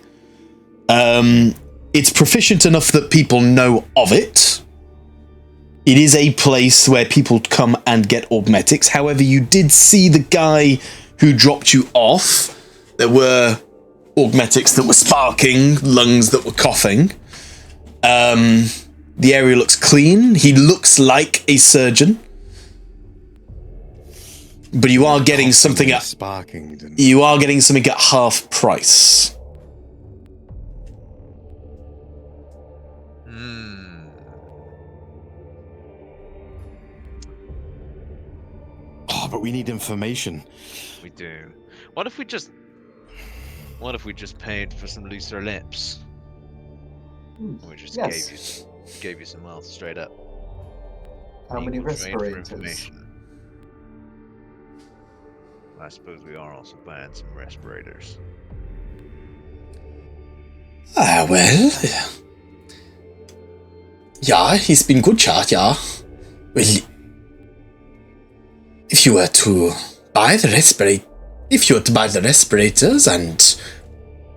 It's proficient enough that people know of it. It is a place where people come and get augmetics. However, you did see the guy who dropped you off. There were augmetics that were sparking, lungs that were coughing. The area looks clean. He looks like a surgeon. But you are getting something at sparking. You are getting something at half price. but we need information. We do. What if we just paid for some looser lips? We just Yes. gave you some wealth straight up. How many Equal trade for respirators? information. I suppose we are also buying some respirators. Well, yeah, he's been good chat, yeah. Well, if you were to buy the respirators and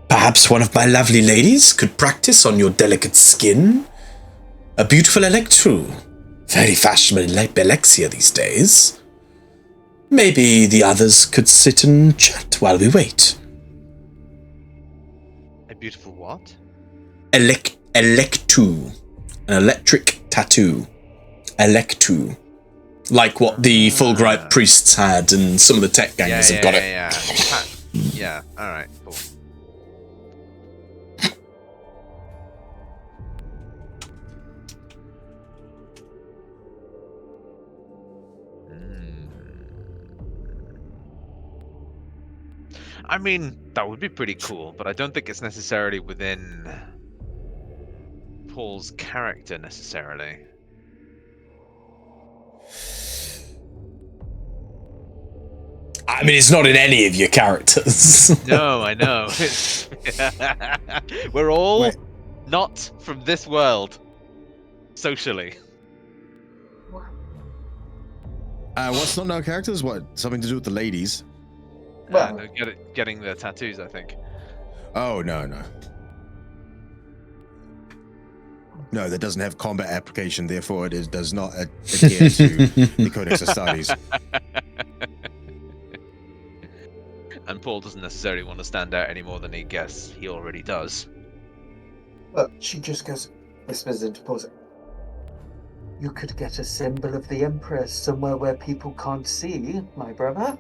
perhaps one of my lovely ladies could practice on your delicate skin, a beautiful electro, very fashionable like Belexia these days. Maybe the others could sit and chat while we wait. A beautiful what? Electu. An electric tattoo. Electu. Like what the Fulgurite Priests had, and some of the tech gangers have got it. Yeah, alright, cool. I mean, that would be pretty cool, but I don't think it's necessarily within Paul's character necessarily. I mean, it's not in any of your characters. No, I know. We're all not from this world, socially. What's not in our characters? What? Something to do with the ladies? Well, Getting the tattoos, I think. Oh, no. No, that doesn't have combat application, therefore it does not adhere to the Codex Astartes. And Paul doesn't necessarily want to stand out any more than he already does. But she just whispers into Paul. You could get a symbol of the Empress somewhere where people can't see, my brother.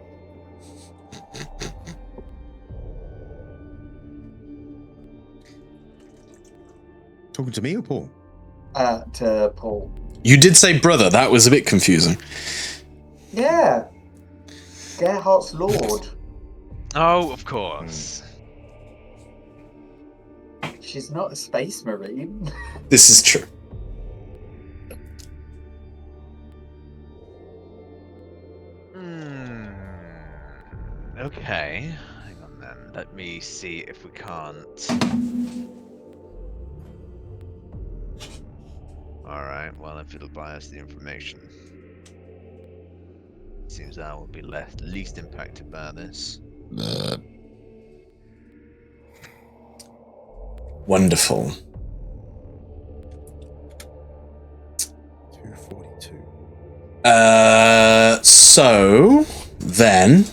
Talking to me or Paul? To Paul. You did say brother, that was a bit confusing. Yeah. Gerhardt's lord. Oh, of course. She's not a space marine. This is true. Okay. Hang on then. Let me see if we can't. Alright, well, if it'll buy us the information. Seems I will be least impacted by this. Wonderful. 242. So then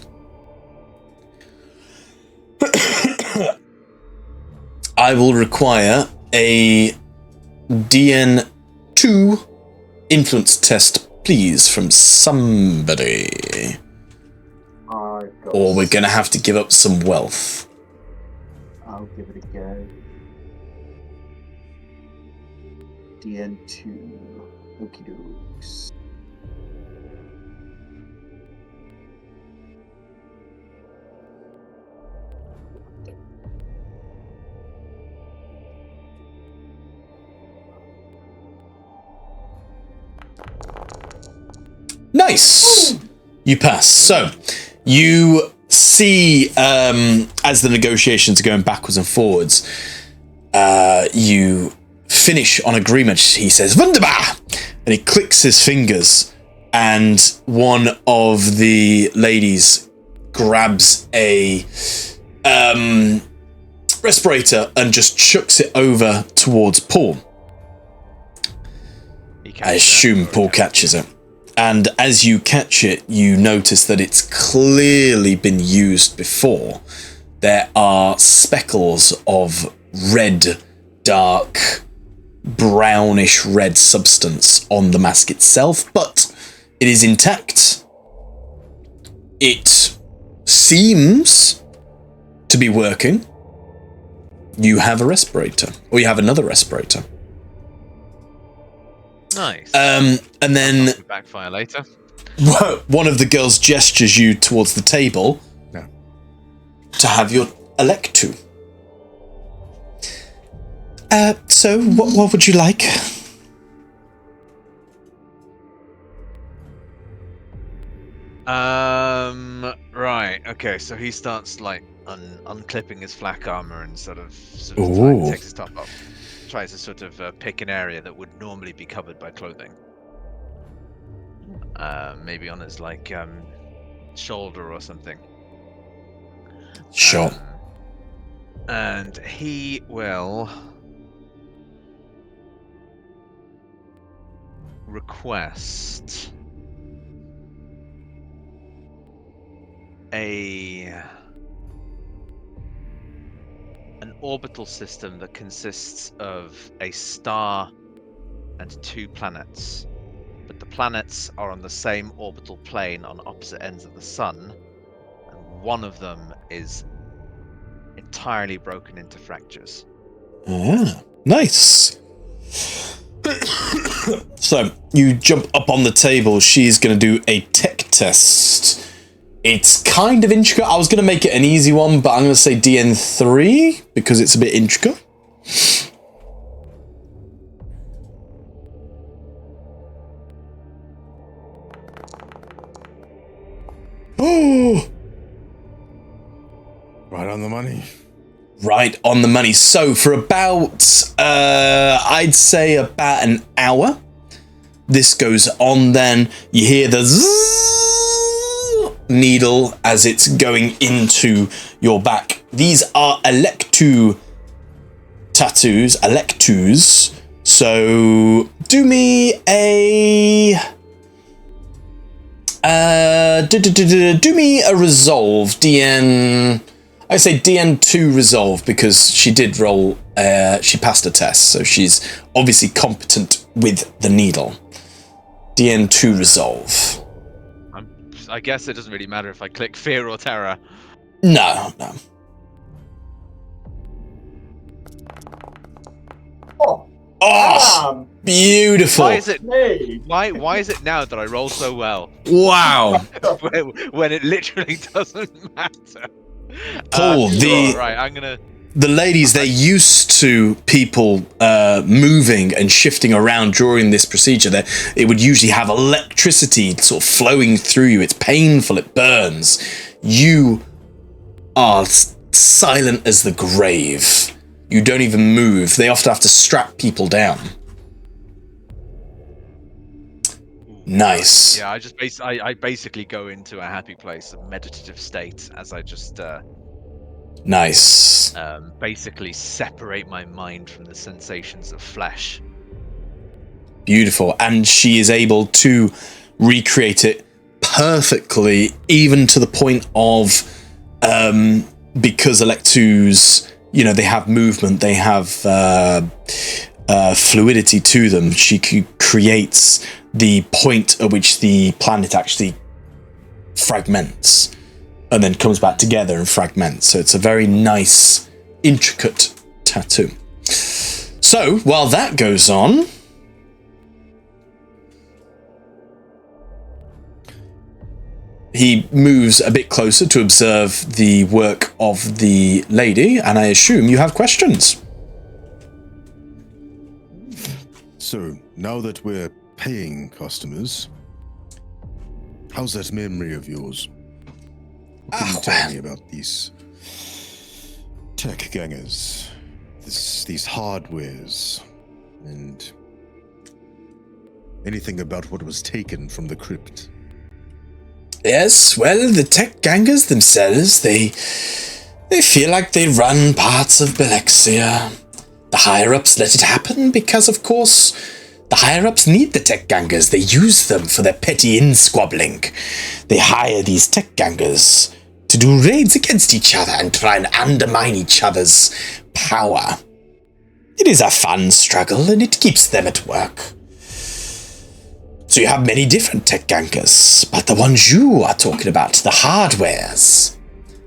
I will require a DN2 influence test, please, from somebody. Or we're gonna have to give up some wealth. I'll give it a go. DN2. Okie dokes. Nice! You pass. So, you see, as the negotiations are going backwards and forwards, you finish on agreement. He says, Wunderbar! And he clicks his fingers, and one of the ladies grabs a respirator and just chucks it over towards Paul. I assume Paul catches it. And as you catch it, you notice that it's clearly been used before. There are speckles of red, dark, brownish red substance on the mask itself, but it is intact. It seems to be working. You have a respirator, or you have another respirator. Nice. And then Backfire later. One of the girls gestures you towards the table. No. To have your electu. So what would you like? Right. Okay. So he starts like unclipping his flak armor and sort of takes his top off, tries to sort of pick an area that would normally be covered by clothing. Maybe on his like shoulder or something. Sure. And he will request an orbital system that consists of a star and 2 planets, but the planets are on the same orbital plane on opposite ends of the sun, and one of them is entirely broken into fractures. Ah, nice. So you jump up on the table. She's going to do a tech test. It's kind of intricate. I was going to make it an easy one, but I'm going to say DN3 because it's a bit intricate. Oh! Right on the money. Right on the money. So for about, I'd say about an hour, this goes on. Then you hear the zzz needle as it's going into your back. These are electu tattoos, electus. So do me a do me a resolve, DN. I say DN2 resolve because she did roll, she passed a test, so she's obviously competent with the needle. DN2 resolve. I guess it doesn't really matter if I click fear or terror. No. Oh, beautiful. Why is it? Why is it now that I roll so well? Wow. when it literally doesn't matter. Poul, right, I'm gonna. The ladies, they're used to people moving and shifting around during this procedure. It would usually have electricity sort of flowing through you. It's painful. It burns. You are silent as the grave. You don't even move. They often have to strap people down. Nice. Yeah, I basically go into a happy place, a meditative state, as I just nice. Basically separate my mind from the sensations of flesh. Beautiful. And she is able to recreate it perfectly, even to the point of because electus, they have movement, they have fluidity to them. She creates the point at which the planet actually fragments and then comes back together and fragments. So it's a very nice, intricate tattoo. So while that goes on, he moves a bit closer to observe the work of the lady, and I assume you have questions. So, now that we're paying customers, how's that memory of yours? What can you tell me about these tech gangers, these hardwares, and anything about what was taken from the crypt? Yes, well, the tech gangers themselves, they feel like they run parts of Belexia. The higher-ups let it happen because, of course, the higher-ups need the tech gangers. They use them for their petty in-squabbling. They hire these tech gangers to do raids against each other and try and undermine each other's power. It is a fun struggle, and it keeps them at work. So you have many different tech gangers, but the ones you are talking about, the hardwares,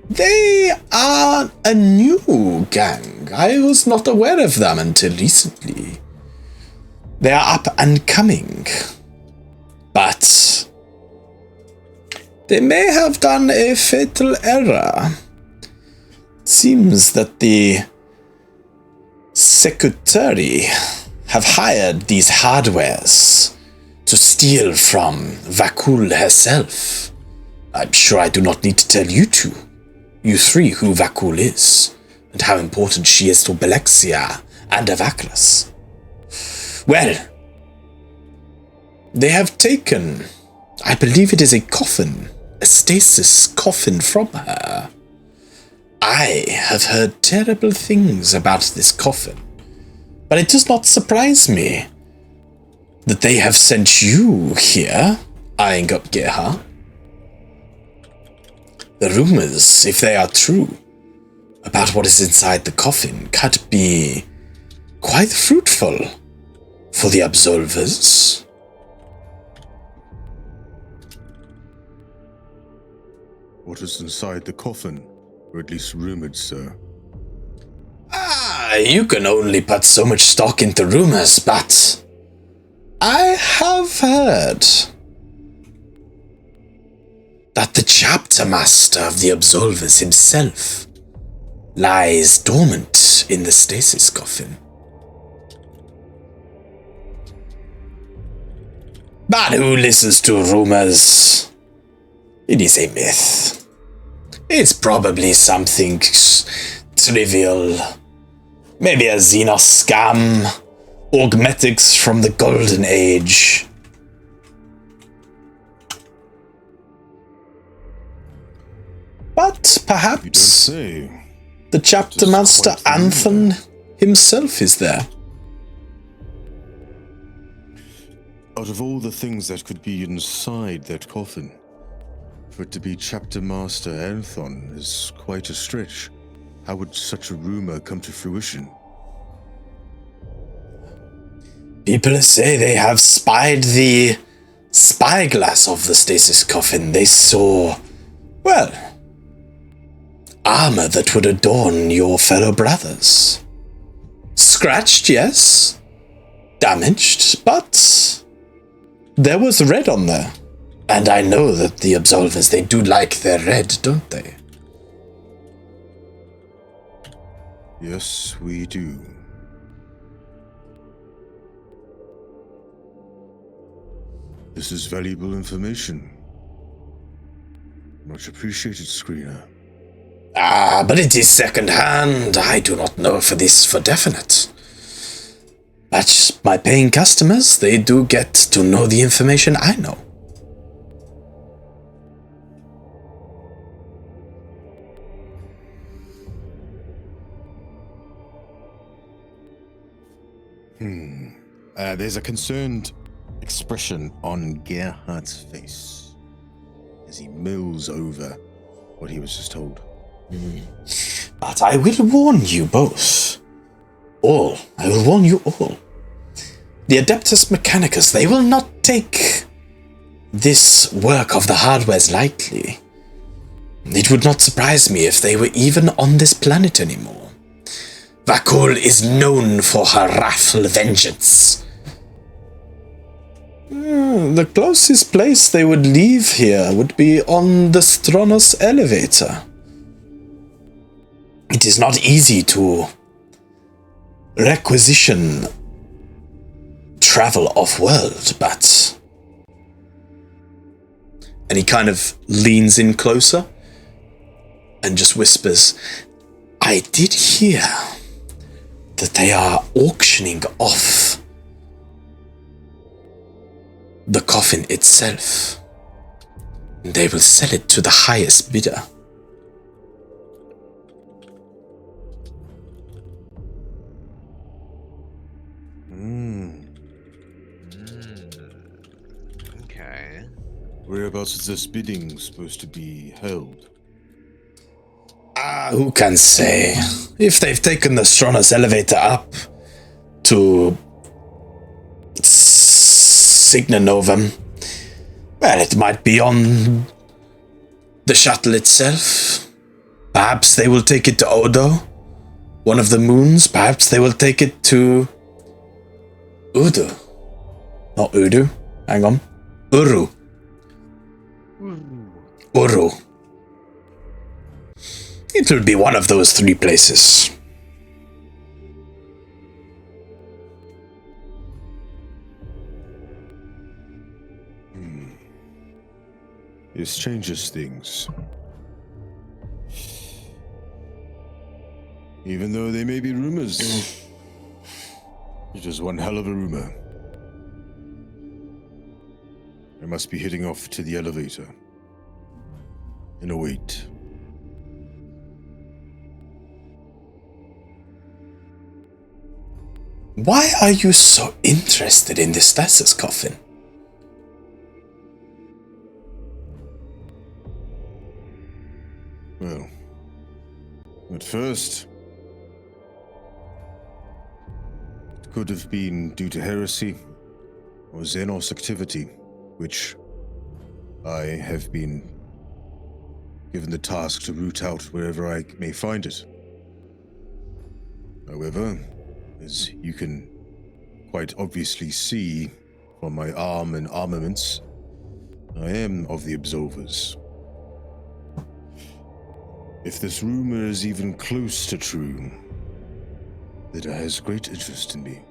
they are a new gang. I was not aware of them until recently. They are up and coming. But They may have done a fatal error. Seems that the secretary have hired these hardwares to steal from Vakul herself. I'm sure I do not need to tell you two, you three, who Vakul is, and how important she is to Belexia and Avakras. Well, they have taken, I believe it is a coffin, a stasis coffin from her. I have heard terrible things about this coffin, but it does not surprise me that they have sent you here, eyeing up Geha. The rumors, if they are true, about what is inside the coffin could be quite fruitful for the absolvers. What is inside the coffin? Or at least rumored, sir. You can only put so much stock into rumors, but I have heard that the chapter master of the absolvers himself lies dormant in the stasis coffin. But who listens to rumors? It is a myth. It's probably something trivial. Maybe a Xenos scam. Augmetics from the Golden Age. But perhaps the chapter master Anthon himself is there. Out of all the things that could be inside that coffin, for it to be chapter master Anthon is quite a stretch. How would such a rumor come to fruition? People say they have spied the spyglass of the stasis coffin. They saw, well, armor that would adorn your fellow brothers. Scratched, yes. Damaged, but there was red on there. And I know that the absolvers, they do like their red, don't they? Yes, we do. This is valuable information. Much appreciated, Screener. But it is second-hand. I do not know for this for definite. But my paying customers, they do get to know the information I know. There's a concerned expression on Gerhardt's face as he mills over what he was just told. But I will warn you both. All. I will warn you all. The Adeptus Mechanicus, they will not take this work of the hardwares lightly. It would not surprise me if they were even on this planet anymore. Vakul is known for her wrathful vengeance. The closest place they would leave here would be on the Stronos elevator. It is not easy to requisition travel off-world, but... And he kind of leans in closer and just whispers, I did hear that they are auctioning off the coffin itself. And they will sell it to the highest bidder. Okay. Whereabouts is this bidding supposed to be held? Who can say? If they've taken the Stronos elevator up to Signanovum, well, it might be on the shuttle itself. Perhaps they will take it to Odo, one of the moons. Perhaps they will take it to Udu. Not Udu. Hang on. Uru. Uru. It will be one of those 3 places. This changes things. Even though they may be rumors, it is one hell of a rumor. I must be heading off to the elevator. And await. Why are you so interested in the stasis coffin? Well, at first, it could have been due to heresy or Xenos activity, which I have been given the task to root out wherever I may find it. However, as you can quite obviously see from my arm and armaments, I am of the Absolvers. If this rumor is even close to true, then it has great interest in me.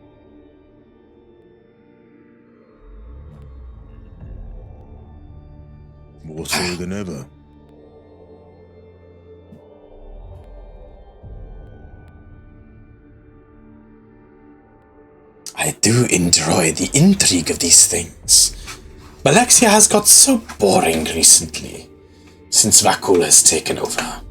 More so than ever. I do enjoy the intrigue of these things. Belexia has got so boring recently, since Vakul has taken over.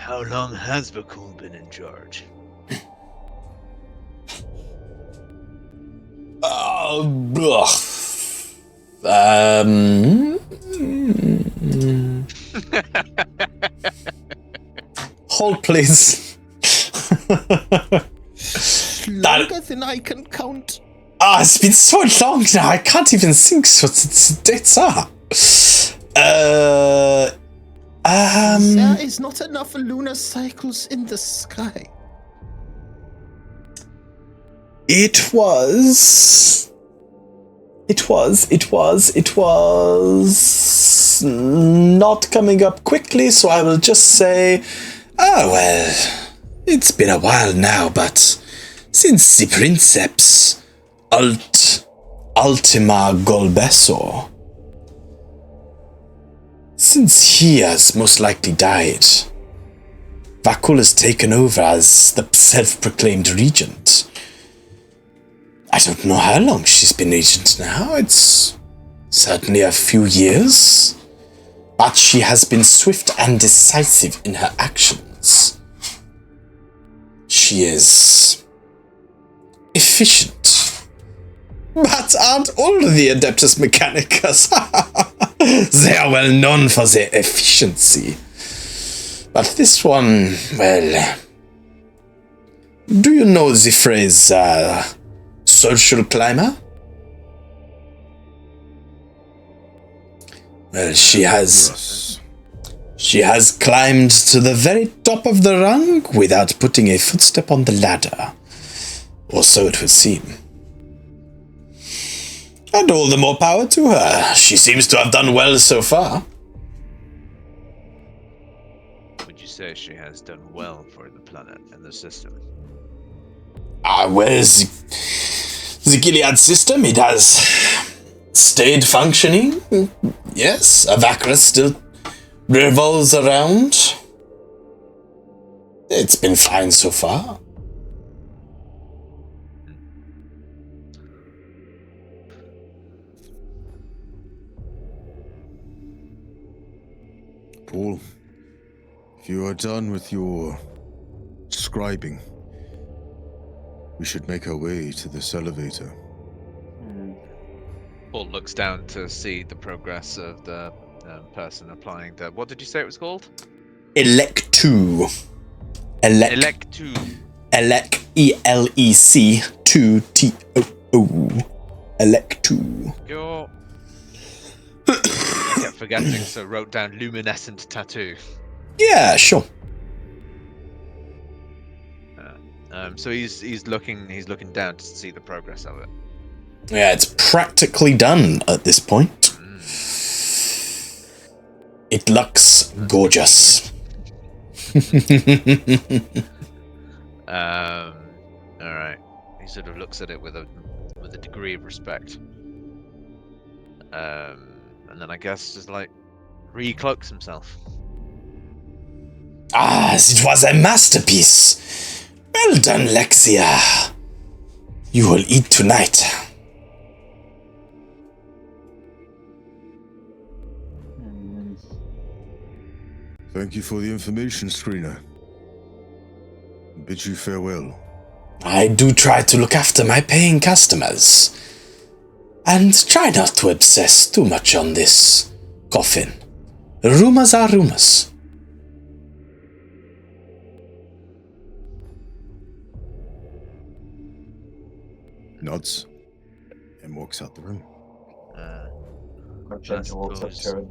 How long has Vakul been in charge? Hold, please. Longer than I can count. It's been so long now, I can't even think what its dates are. There is not enough lunar cycles in the sky. It was not coming up quickly, so I will just say, it's been a while now, but since the Princeps Ultima Golbesso, since he has most likely died, Vakul has taken over as the self-proclaimed regent. I don't know how long she's been regent now. It's certainly a few years. But she has been swift and decisive in her actions. She is efficient. But aren't all the Adeptus Mechanicus? They are well known for their efficiency. But this one, well... Do you know the phrase, social climber? Well, she has climbed to the very top of the rung without putting a footstep on the ladder. Or so it would seem. And all the more power to her. She seems to have done well so far. Would you say she has done well for the planet and the system? Well, the Gilead system, it has stayed functioning. Yes, Avacra still revolves around. It's been fine so far. Paul, if you are done with your scribing, we should make our way to this elevator. Paul looks down to see the progress of the person applying the... What did you say it was called? Electu. Electu. Elec, E-L-E-C, 2 T-O-O. Electu. You're... I kept forgetting, so wrote down luminescent tattoo. Yeah, sure. So he's looking down to see the progress of it. Yeah, it's practically done at this point. It looks gorgeous. All right. He sort of looks at it with a degree of respect. And then I guess just like recloaks himself. Ah, it was a masterpiece. Well done, Lexia. You will eat tonight. Thank you for the information, screener. Bid you farewell. I do try to look after my paying customers. And try not to obsess too much on this coffin. Rumors are rumors. Nods and walks out the room. Magenta walks up to him.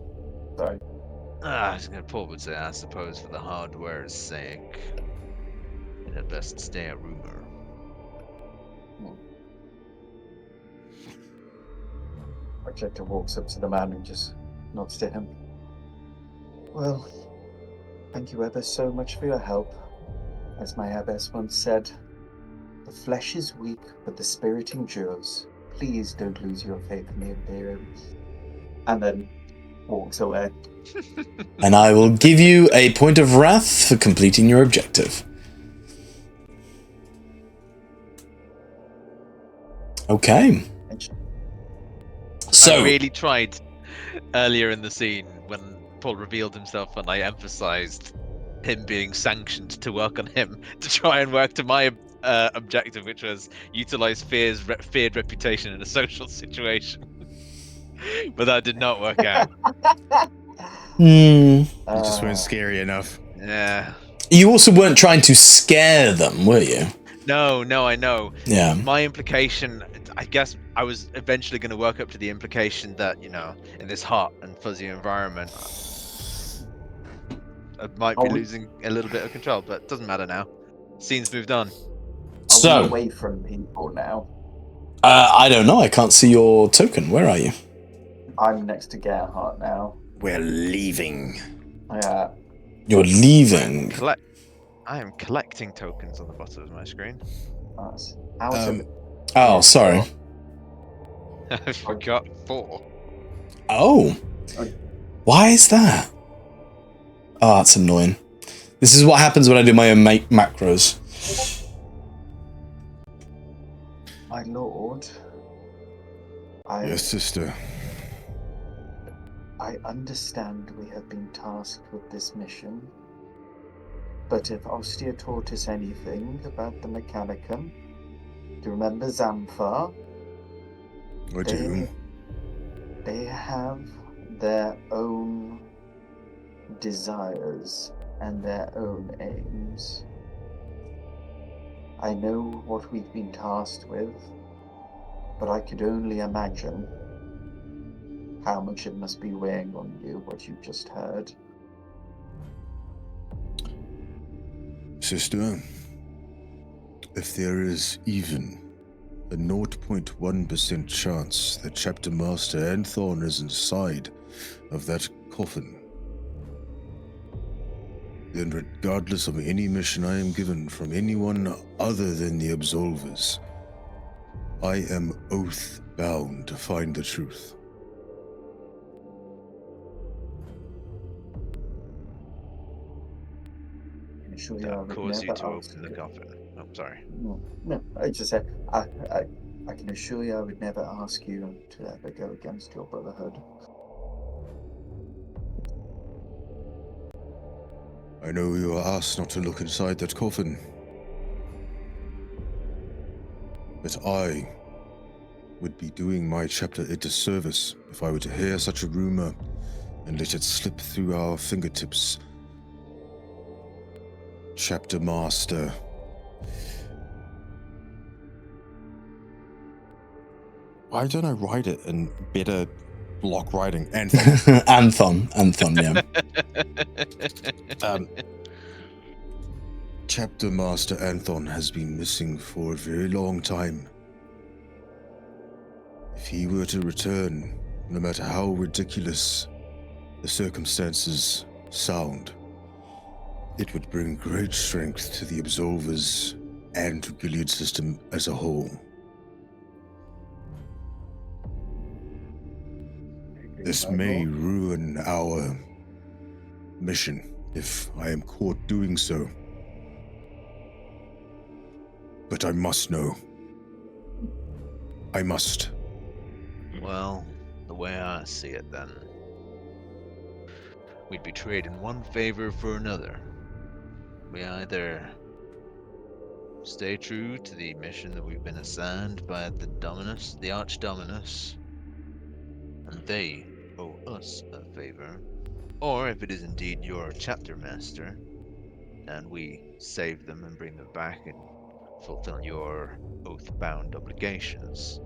Sorry. I was gonna Paul would say, I suppose for the hardware's sake, it had best stay a rumor. Magenta walks up to the man and just nods to him. Well, thank you ever so much for your help. As my abbess once said, the flesh is weak, but the spirit endures. Please don't lose your faith in the Imperium. And then walks away. And I will give you a point of wrath for completing your objective. Okay. So I really tried earlier in the scene when Paul revealed himself, and I emphasized him being sanctioned to work on him to try and work to my objective, which was utilize feared reputation in a social situation. But that did not work out. You just weren't scary enough. Yeah. You also weren't trying to scare them, were you? No, I know. Yeah. My implication, I guess I was eventually going to work up to the implication that, you know, in this hot and fuzzy environment, I might be losing a little bit of control, but it doesn't matter now. Scene's moved on. Are we away from people now? I don't know. I can't see your token. Where are you? I'm next to Gerhardt now. We're leaving. Yeah. You're leaving. I am collecting tokens on the bottom of my screen. Nice. Oh, sorry. I've got 4. Oh. Why is that? Oh, that's annoying. This is what happens when I do my own macros. My lord. Yes, sister. I understand we have been tasked with this mission. But if Ostia taught us anything about the Mechanicum, do you remember Zamfar? I do. They have their own desires and their own aims. I know what we've been tasked with, but I could only imagine how much it must be weighing on you, what you've just heard. Sister, if there is even a 0.1% chance that Chapter Master Anthon is inside of that coffin, then regardless of any mission I am given from anyone other than the Absolvers, I am oath-bound to find the truth. That will cause you to open the coffin. Oh, sorry. No, I just said, I can assure you I would never ask you to ever go against your brotherhood. I know you were asked not to look inside that coffin, but I would be doing my chapter a disservice if I were to hear such a rumor and let it slip through our fingertips. Chapter Master. Why don't I write it in better block writing? Anthon, Anthon, yeah. Chapter Master Anthon has been missing for a very long time. If he were to return, no matter how ridiculous the circumstances sound, it would bring great strength to the Absolvers and to Gilead's system as a whole. This may ruin our mission if I am caught doing so. But I must know. I must. Well, the way I see it then, we'd be trading one favor for another. We either stay true to the mission that we've been assigned by the Dominus, the Archdominus, and they owe us a favor, or if it is indeed your chapter master, and we save them and bring them back and fulfill your oath-bound obligations,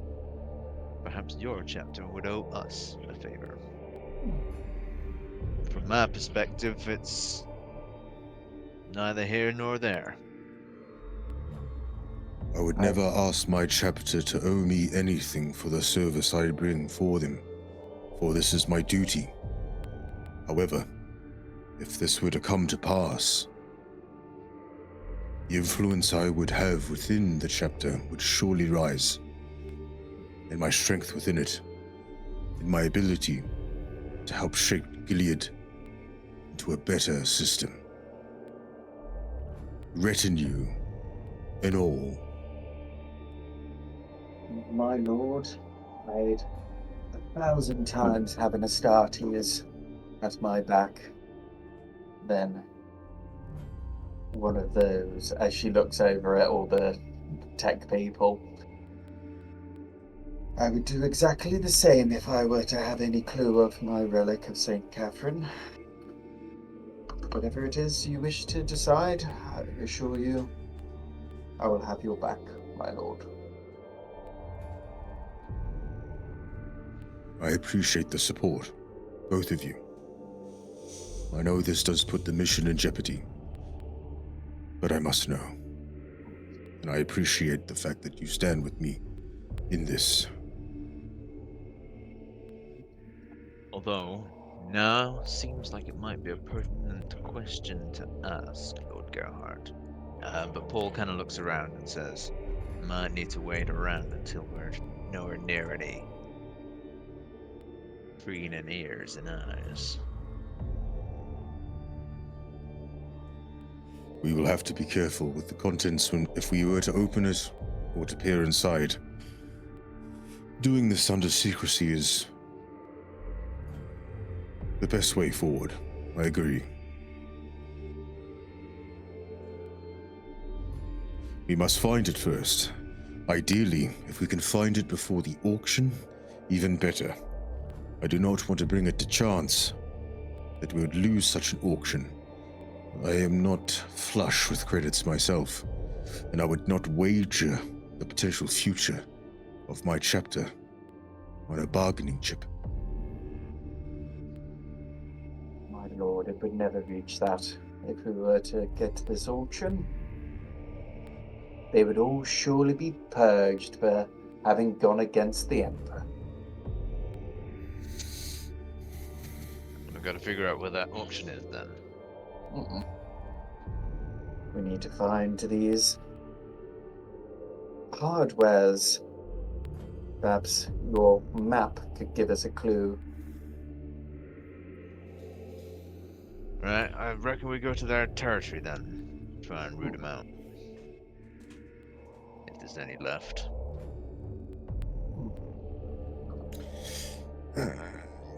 perhaps your chapter would owe us a favor. From my perspective, it's neither here nor there. I would never ask my chapter to owe me anything for the service I bring for them, for this is my duty. However, if this were to come to pass, the influence I would have within the chapter would surely rise, and my strength within it, and my ability to help shape Gilead into a better system. Retinue and all. My lord, I'd 1,000 times have an Astartes at my back than one of those, as she looks over at all the tech people. I would do exactly the same if I were to have any clue of my relic of St. Catherine. Whatever it is you wish to decide, I assure you, I will have your back, my lord. I appreciate the support, both of you. I know this does put the mission in jeopardy, but I must know. And I appreciate the fact that you stand with me in this. Although, now seems like it might be a pertinent question to ask, Lord Gerhardt. But Poul kind of looks around and says, might need to wait around until we're nowhere near any preening ears and eyes. We will have to be careful with the contents if we were to open it or to peer inside. Doing this under secrecy is the best way forward. I agree. We must find it first. Ideally, if we can find it before the auction, even better. I do not want to bring it to chance that we would lose such an auction. I am not flush with credits myself, and I would not wager the potential future of my chapter on a bargaining chip. My lord, it would never reach that. If we were to get to this auction, they would all surely be purged for having gone against the Emperor. We've got to figure out where that auction is then. We need to find these hardwares. Perhaps your map could give us a clue. Right, I reckon we go to their territory then. Try and root them out. If there's any left.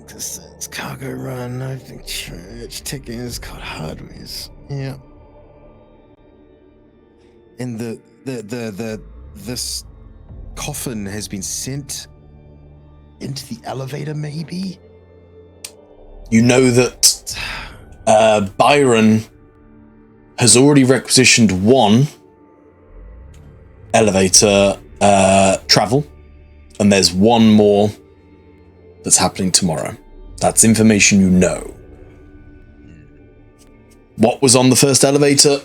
This is cargo run, I think church tickets called hardwares. Yeah. And this coffin has been sent into the elevator, maybe? You know that Byron has already requisitioned one elevator travel, and there's one more that's happening tomorrow. That's information you know. What was on the first elevator?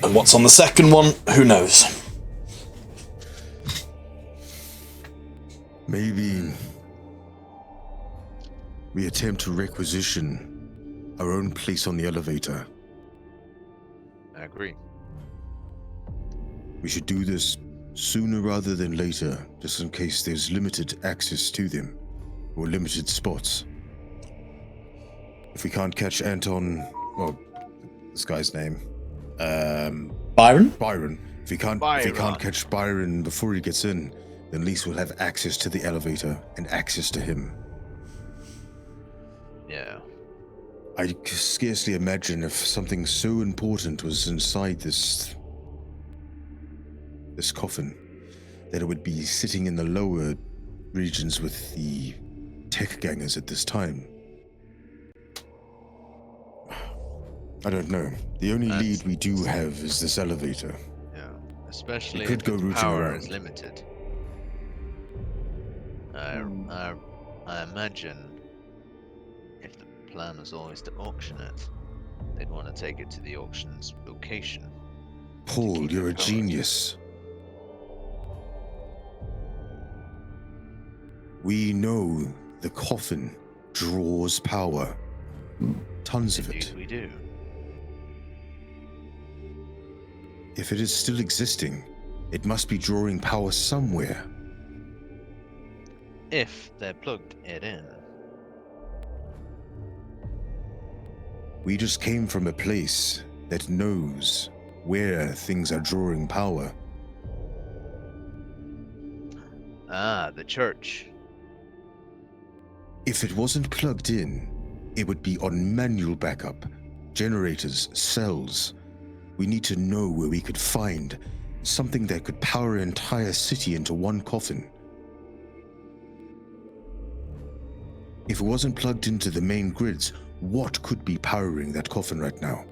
And what's on the second one? Who knows? Maybe we attempt to requisition our own place on the elevator. I agree. We should do this sooner rather than later, just in case there's limited access to them, or limited spots. If we can't catch Anton, well, this guy's name, Byron? Byron. If we can't catch Byron before he gets in, then at least we'll have access to the elevator and access to him. Yeah. I could scarcely imagine if something so important was inside this coffin, that it would be sitting in the lower regions with the tech gangers at this time. I don't know. The only lead we do have is this elevator. Yeah. Especially could if go the rooting power around. is limited. I imagine if the plan was always to auction it, they'd want to take it to the auction's location. Paul, you're a genius. We know the coffin draws power. Tons of it. Indeed we do. If it is still existing, it must be drawing power somewhere. If they're plugged it in. We just came from a place that knows where things are drawing power. Ah, the church. If it wasn't plugged in, it would be on manual backup, generators, cells. We need to know where we could find something that could power an entire city into one coffin. If it wasn't plugged into the main grids, what could be powering that coffin right now?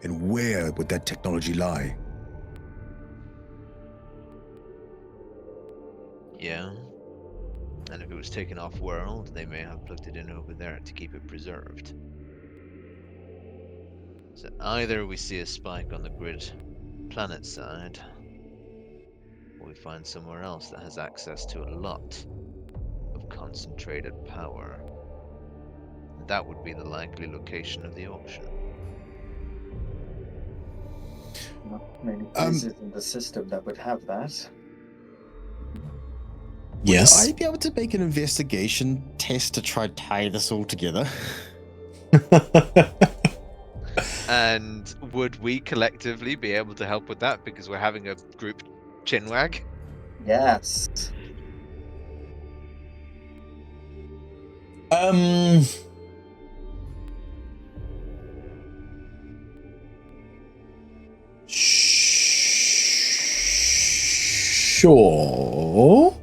And where would that technology lie? Yeah. And if it was taken off world, they may have plugged it in over there to keep it preserved. So either we see a spike on the grid planet side, or we find somewhere else that has access to a lot of concentrated power. That would be the likely location of the auction. Not many places in the system that would have that. Yes. Would I be able to make an investigation test to try to tie this all together? And would we collectively be able to help with that because we're having a group chinwag? Yes. Sure.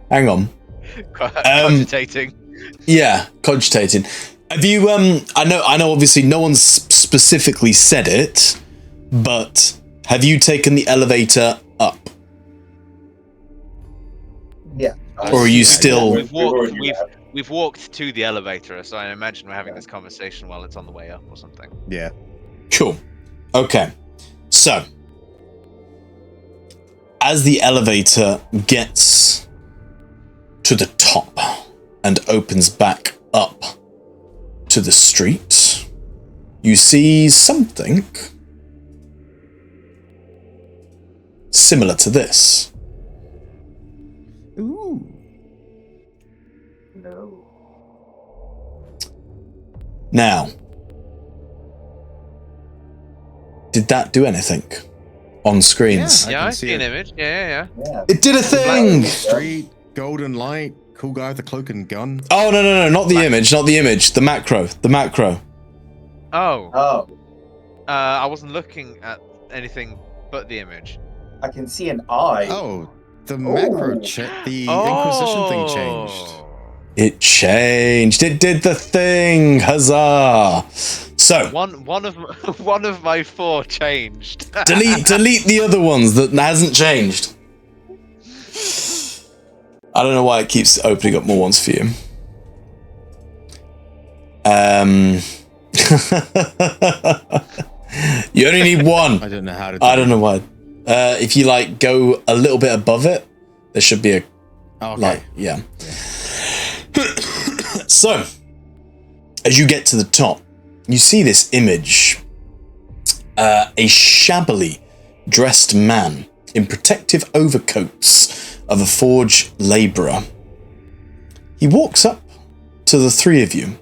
Hang on. Cogitating. Yeah, cogitating. Have you I know obviously no one's specifically said it, but have you taken the elevator up? Yeah. Or are you still We've walked to the elevator, so I imagine we're having this conversation while it's on the way up or something. Yeah. Cool. Okay. So, as the elevator gets to the top and opens back up to the street, you see something similar to this. Ooh. No. Now, did that do anything on screens? Yeah, can I see see an it. image. Yeah. Yeah. It did a thing! Street, golden light, cool guy with the cloak and gun. Oh, no, not the image, the macro. Oh. Oh, I wasn't looking at anything but the image. I can see an eye. Oh, the macro check, the Inquisition thing changed. It changed. It did the thing. Huzzah! So One of my 4 changed. delete the other ones that hasn't changed. I don't know why it keeps opening up more ones for you. You only need one. I don't know how to do I don't know why. If you like go a little bit above it, there should be a yeah. So, as you get to the top, you see this image. A shabbily dressed man in protective overcoats of a forge labourer. He walks up to the three of you.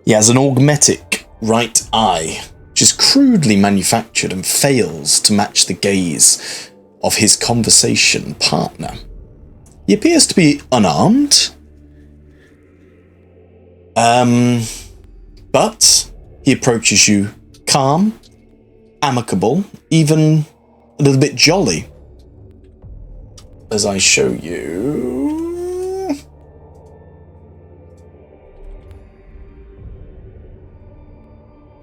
He has an augmetic right eye, which is crudely manufactured and fails to match the gaze of his conversation partner. He appears to be unarmed, but he approaches you calm, amicable, even a little bit jolly. As I show you...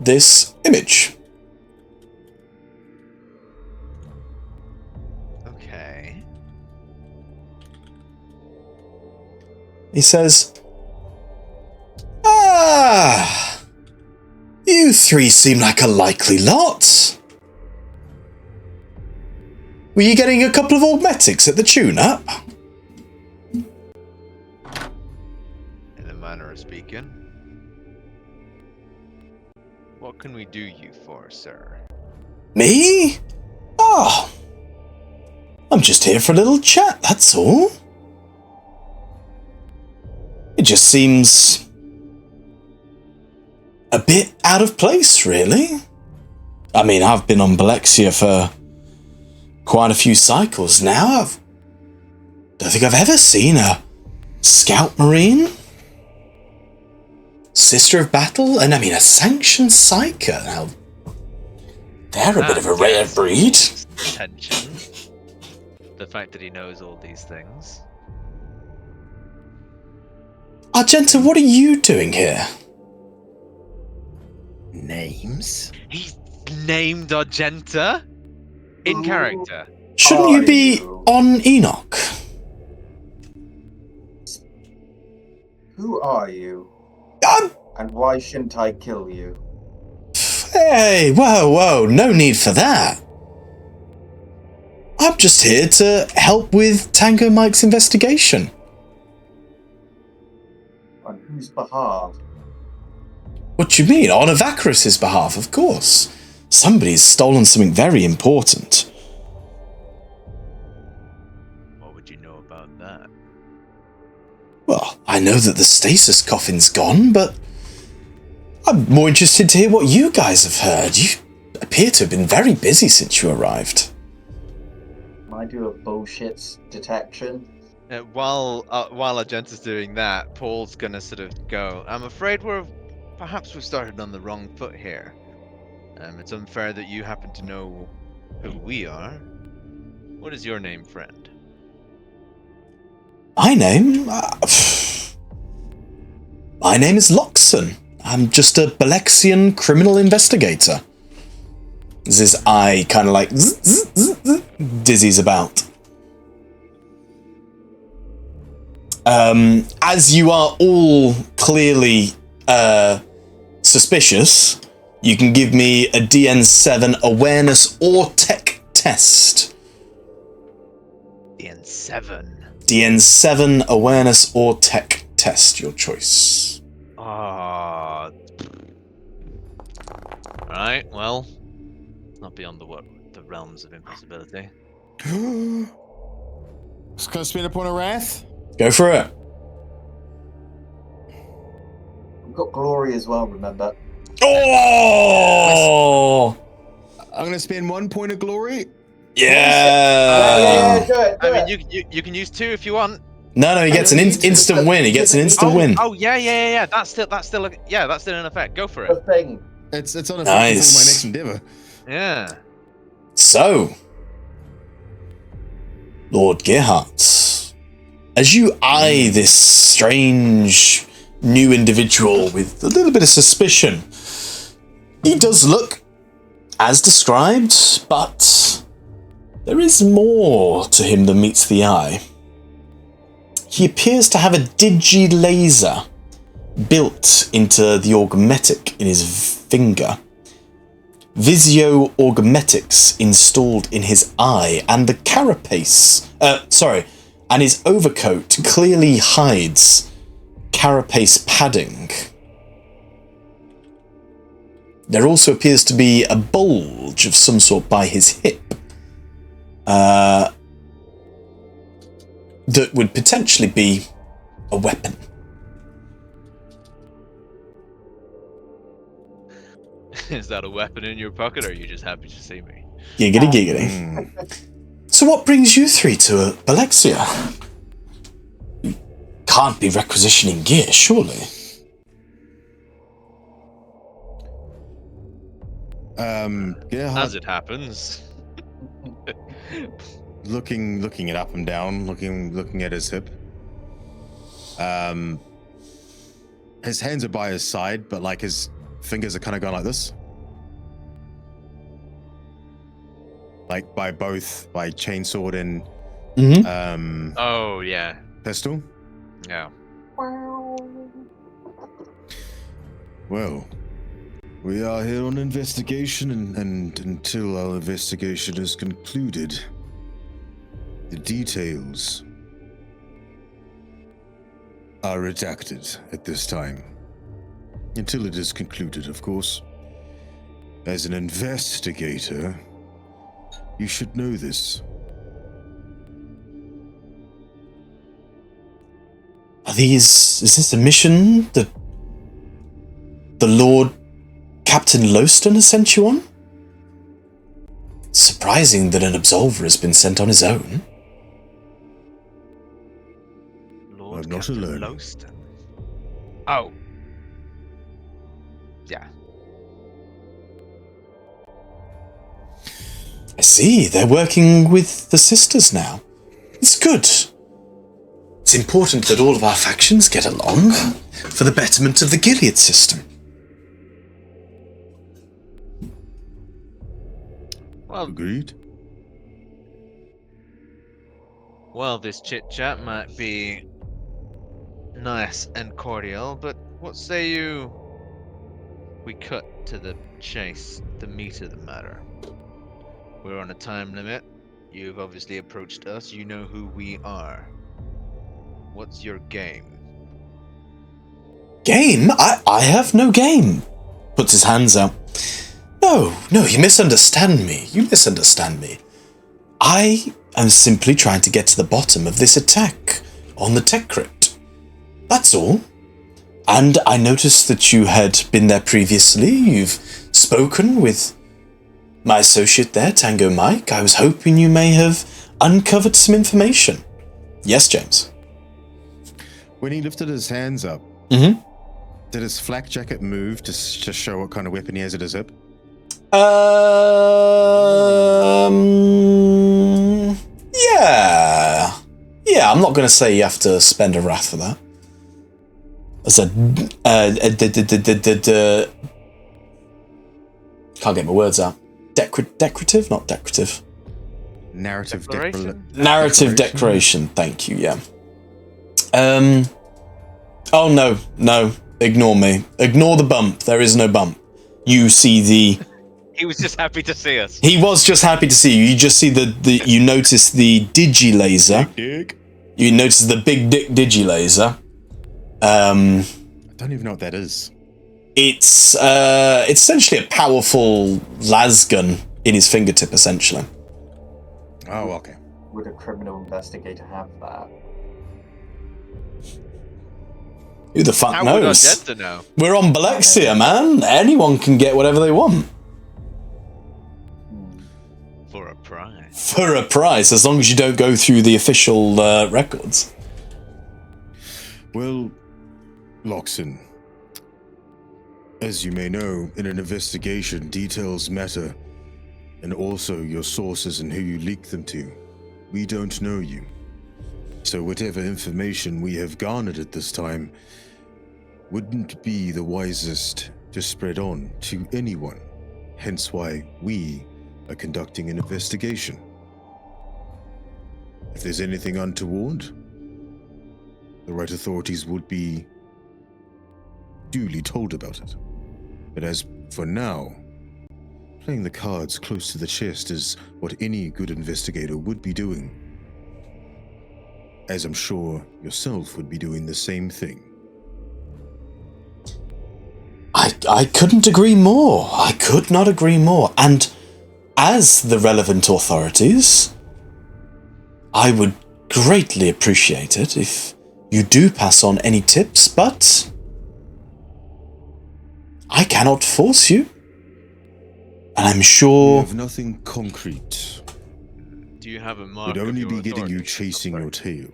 this image. Okay. He says, you three seem like a likely lot. Were you getting a couple of augmetics at the tune-up? In a manner of speaking. What can we do you for, sir? Me? Oh, I'm just here for a little chat, that's all. It just seems a bit out of place, really. I mean, I've been on Belexia for quite a few cycles now. I don't think I've ever seen a scout marine, sister of battle, and I mean a sanctioned psyker. Now, they're a bit of a rare breed. Attention. The fact that he knows all these things. Argenta, what are you doing here? Names? He's named Argenta? In character. Shouldn't you be on Enoch? Who are you? And why shouldn't I kill you? Hey, whoa, no need for that. I'm just here to help with Tango Mike's investigation. On whose behalf? What do you mean? On Avacaris's behalf, of course. Somebody's stolen something very important. What would you know about that? Well, I know that the stasis coffin's gone, but I'm more interested to hear what you guys have heard. You appear to have been very busy since you arrived. Can I do a bullshit detection? While Argenta's doing that, Paul's gonna sort of go, I'm afraid perhaps we've started on the wrong foot here. It's unfair that you happen to know who we are. What is your name, friend? My name? My name is Loxon. I'm just a Belexian criminal investigator. As his eye kind of like dizzies about. As you are all clearly suspicious, you can give me a DN7 awareness or tech test. DN7. DN7 awareness or tech test, your choice. Alright, well, it's not beyond the realms of impossibility. It's gonna spin a point of wrath? Go for it. We've got glory as well, remember? Oh! I'm gonna spend 1 point of glory. Yeah! Do it. I mean, you can use 2 if you want. No, he gets an instant win. He gets an instant win. Oh yeah. That's still in effect. Go for The it. thing. It's on a Nice. for my next endeavor. Yeah. So, Lord Gerhardt, as you eye this strange new individual with a little bit of suspicion, he does look as described, but there is more to him than meets the eye. He appears to have a digi-laser built into the augmetic in his finger. Visio augmetics installed in his eye, and the carapace, and his overcoat clearly hides carapace padding. There also appears to be a bulge of some sort by his hip that would potentially be a weapon. Is that a weapon in your pocket, or are you just happy to see me? Giggity giggity. So what brings you three to Belexia? You can't be requisitioning gear, surely. Yeah. As it happens. Looking it up and down, looking at his hip. His hands are by his side, but like his fingers are kind of going like this. Like by chainsword and Oh yeah. pistol. Yeah. Well, we are here on investigation, and until our investigation is concluded, the details are redacted at this time. Until it is concluded, of course. As an investigator, you should know this. Is this a mission that the Lord Captain Lowston has sent you on? Surprising that an absolver has been sent on his own. Lord I'm not Captain alone. Lowston. Oh. Yeah. I see, they're working with the sisters now. It's good. It's important that all of our factions get along for the betterment of the Gilead system. Well, Agreed? well, this chit-chat might be nice and cordial, but what say you we cut to the chase, the meat of the matter? We're on a time limit. You've obviously approached us. You know who we are. What's your game? Game? I have no game. Puts his hands out. No, you misunderstand me. You misunderstand me. I am simply trying to get to the bottom of this attack on the tech crypt. That's all. And I noticed that you had been there previously. You've spoken with my associate there, Tango Mike. I was hoping you may have uncovered some information. Yes, James. When he lifted his hands up, Mm-hmm. did his flak jacket move to show what kind of weapon he has at his hip? Yeah. Yeah, I'm not going to say you have to spend a wrath for that. I said, can't get my words out. Decorative? Not decorative. Narrative Declaration? Narrative decoration, thank you, yeah. Oh, no. Ignore me. Ignore the bump. There is no bump. You see the... He was just happy to see us. He was just happy to see you. You just see you notice the digi-laser. Dick. You notice the big dick digi-laser. I don't even know what that is. It's essentially a powerful las gun in his fingertip, essentially. Oh, okay. Would a criminal investigator have that? Who the fuck How would our knows? dead to know? We're on Belexia, man. Anyone can get whatever they want. For a prize. For a price, as long as you don't go through the official records. Well, Loxon, as you may know, in an investigation, details matter, and also your sources and who you leak them to. We don't know you. So whatever information we have garnered at this time wouldn't be the wisest to spread on to anyone, hence why we are conducting an investigation. If there's anything untoward, the right authorities would be duly told about it. But as for now, playing the cards close to the chest is what any good investigator would be doing. As I'm sure yourself would be doing the same thing. I couldn't agree more. I could not agree more. And as the relevant authorities, I would greatly appreciate it if you do pass on any tips, but I cannot force you. And I'm We sure... have nothing concrete. Do you have a mark We'd of only your be getting you authority? chasing Oh, your sorry. tail.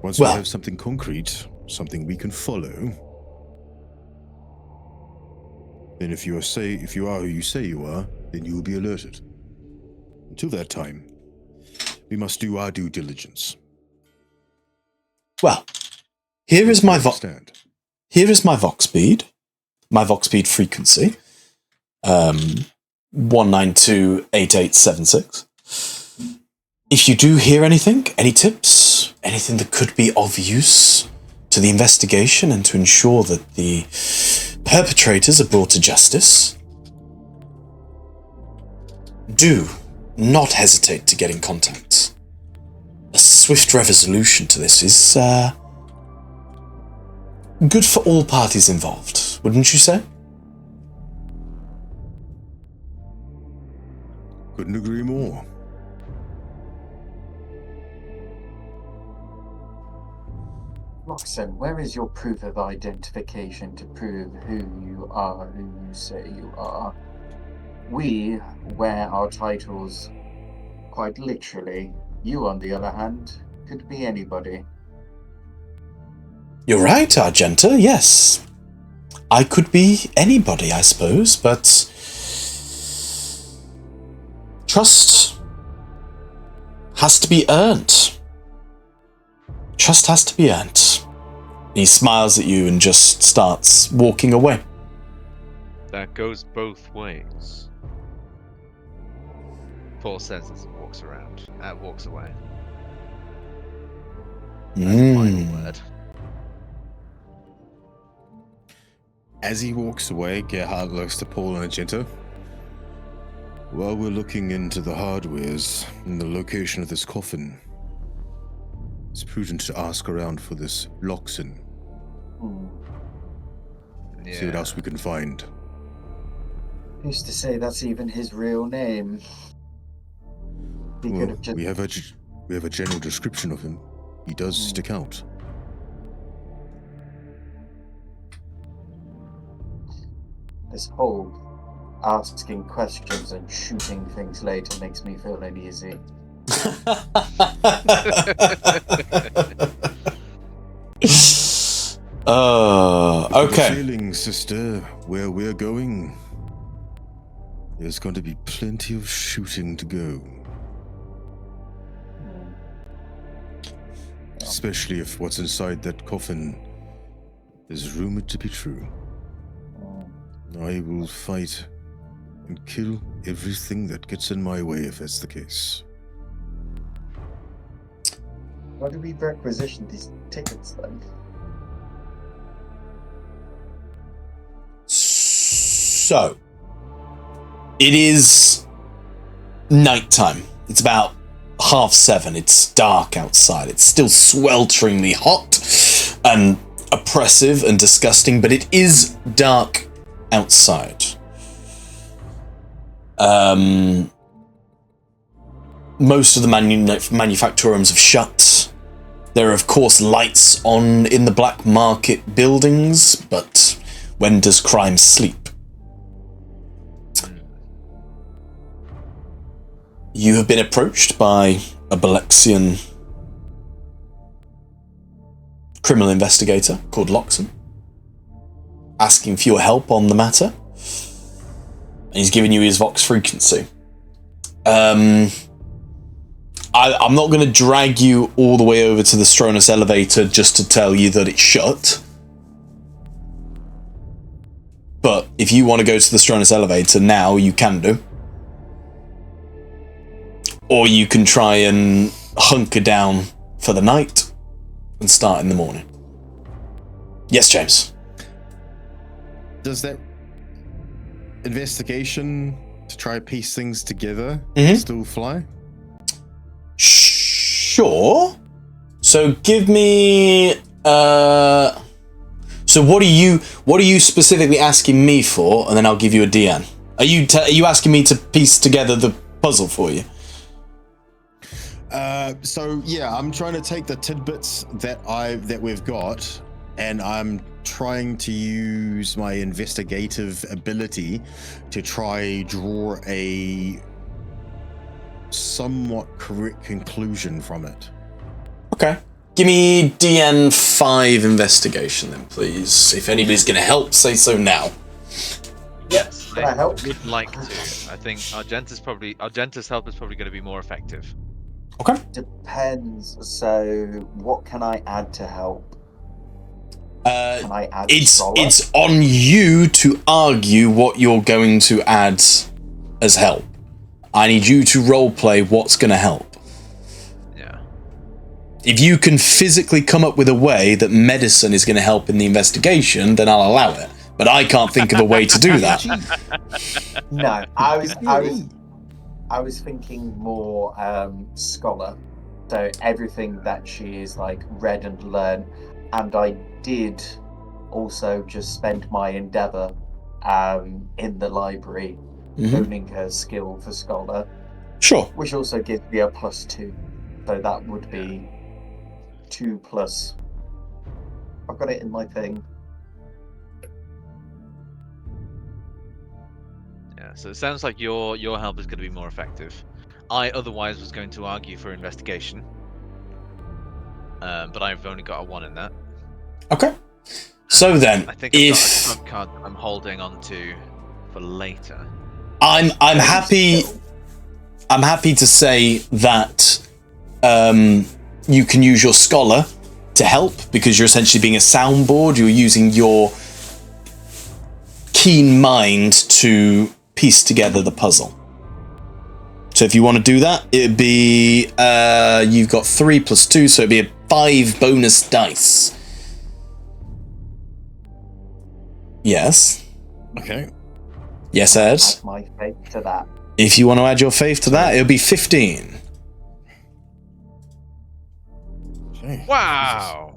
Once Well- we have something concrete, something we can follow, then if you are who you say you are, then you will be alerted. Until that time, we must do our due diligence. Well, here is my Understand? here is my vox speed frequency, 1928876. If you do hear anything, any tips, anything that could be of use to the investigation and to ensure that the perpetrators are brought to justice, do not hesitate to get in contact. A swift resolution to this is good for all parties involved, wouldn't you say? Couldn't agree more. Roxanne, where is your proof of identification to prove who you are, who you say you are? We wear our titles quite literally. You, on the other hand, could be anybody. You're right, Argenta, yes. I could be anybody, I suppose, but trust has to be earned. Trust has to be earned. He smiles at you and just starts walking away. That goes both ways. Paul says as he walks away. Final word. As he walks away, Gerhard looks to Poul and Argenta. While we're looking into the hardwares and the location of this coffin, it's prudent to ask around for this Loxin. See what else we can find. Who's to say that's even his real name? He could Well, have just... we have a general description of him. He does stick out. This whole asking questions and shooting things later makes me feel uneasy. If you have a Okay. feeling, sister, where we're going, there's going to be plenty of shooting to go. Especially if what's inside that coffin is rumored to be true. I will fight and kill everything that gets in my way if that's the case. Why do we requisition these tickets then? So, it is nighttime. It's about 7:30. It's dark outside. It's still swelteringly hot and oppressive and disgusting, but it is dark outside. Most of the manufactorums have shut. There are, of course, lights on in the black market buildings, but when does crime sleep? You have been approached by a Belexian criminal investigator called Loxin, asking for your help on the matter. And he's giving you his vox frequency. I'm not going to drag you all the way over to the Stronus elevator just to tell you that it's shut. But if you want to go to the Stronus elevator now, you can do. Or you can try and hunker down for the night and start in the morning. Yes, James. Does that investigation to try to piece things together still fly? Sure. So give me. So what are you specifically asking me for? And then I'll give you a DN. Are you asking me to piece together the puzzle for you? So yeah, I'm trying to take the tidbits that we've got, and I'm trying to use my investigative ability to try draw a somewhat correct conclusion from it. Okay. Give me DN 5 investigation then, please. If anybody's going to help, say so now. Yes, can I help? Would like to. I think Argenta's help is probably going to be more effective. Okay. Depends. So, what can I add to help? Can I add scholar? It's on you to argue what you're going to add as help. I need you to roleplay what's going to help. Yeah. If you can physically come up with a way that medicine is going to help in the investigation, then I'll allow it. But I can't think of a way to do that. No, I was thinking more scholar. So everything that she is like read and learn, and I did also just spend my endeavor in the library honing her skill for scholar. Sure. Which also gives me a +2. So that would be 2+. I've got it in my thing. Yeah. So it sounds like your help is going to be more effective. I otherwise was going to argue for investigation, but I've only got a 1 in that. Okay. So then, I think I've got a trump card that I'm holding on to for later. I'm happy to say that you can use your scholar to help, because you're essentially being a soundboard. You're using your keen mind to piece together the puzzle. So if you want to do that, it'd be you've got 3 + 2, so it'd be a 5 bonus dice. Yes. Okay. Yes, Ed. Add my faith to that. If you want to add your faith to that, it'll be 15. Okay. Wow.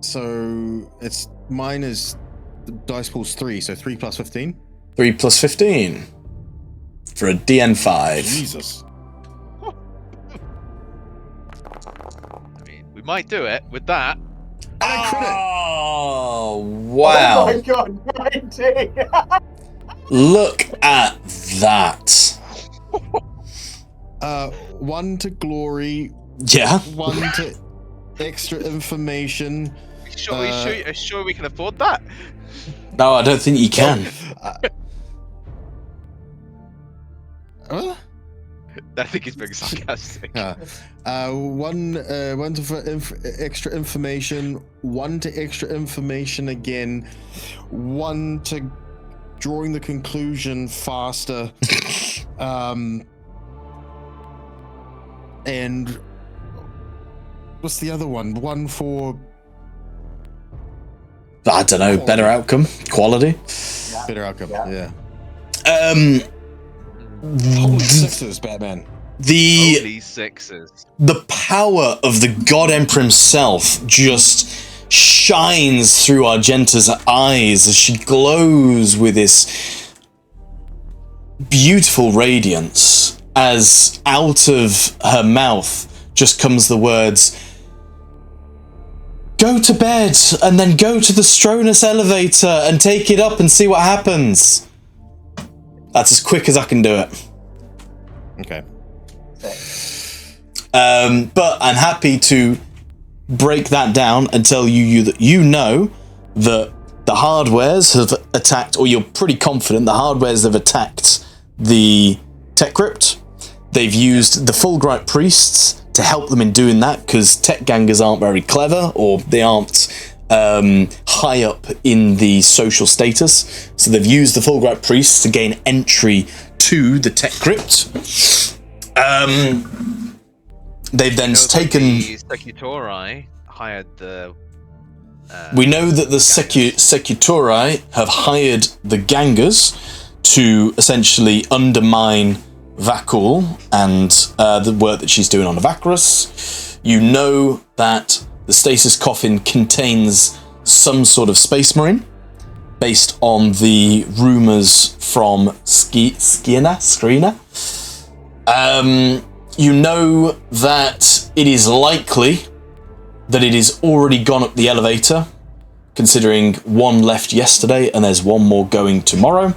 So it's mine is the dice pool's 3, so 3 + 15. 3 + 15 for a DN 5. Jesus. I mean, we might do it with that. Oh, wow. Oh my god, 19! Look at that. 1 to glory, Yeah. 1 to extra information. Sure we can afford that? No, I don't think you can. I think he's being sarcastic. 1 to extra information, 1 to extra information again, 1 to drawing the conclusion faster, and what's the other one? 1 for I don't know, better outcome, quality. better outcome. Yeah. Holy sixes, Batman. Holy sixes. The power of the God Emperor himself just shines through Argenta's eyes as she glows with this beautiful radiance, as out of her mouth just comes the words, "Go to bed and then go to the Stronus elevator and take it up and see what happens." That's as quick as I can do it. Okay. But I'm happy to break that down and tell you that you know that the hardwares have attacked, or you're pretty confident the hardwares have attacked the tech crypt. They've used the Fulgurite Priests to help them in doing that, because tech gangers aren't very clever, or they aren't high up in the social status. So they've used the Fulgurite Priests to gain entry to the tech crypt. They've then taken... The Secutori hired the We know that the Secutori have hired the gangers to essentially undermine Vakul and the work that she's doing on Avacrus. You know that the stasis coffin contains some sort of space marine, based on the rumours from Skrina. You know that it is likely that it is already gone up the elevator, considering one left yesterday and there's one more going tomorrow.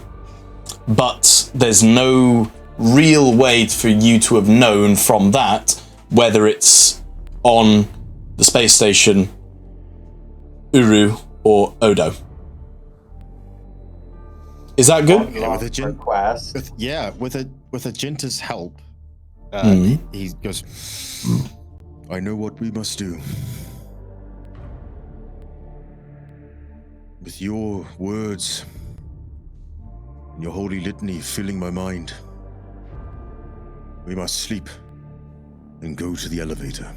But there's no real way for you to have known from that whether it's on the space station, Uru, or Odo. Is that good? Yeah, with a request. With Agenta's help, he goes, I know what we must do. With your words and your holy litany filling my mind, we must sleep and go to the elevator.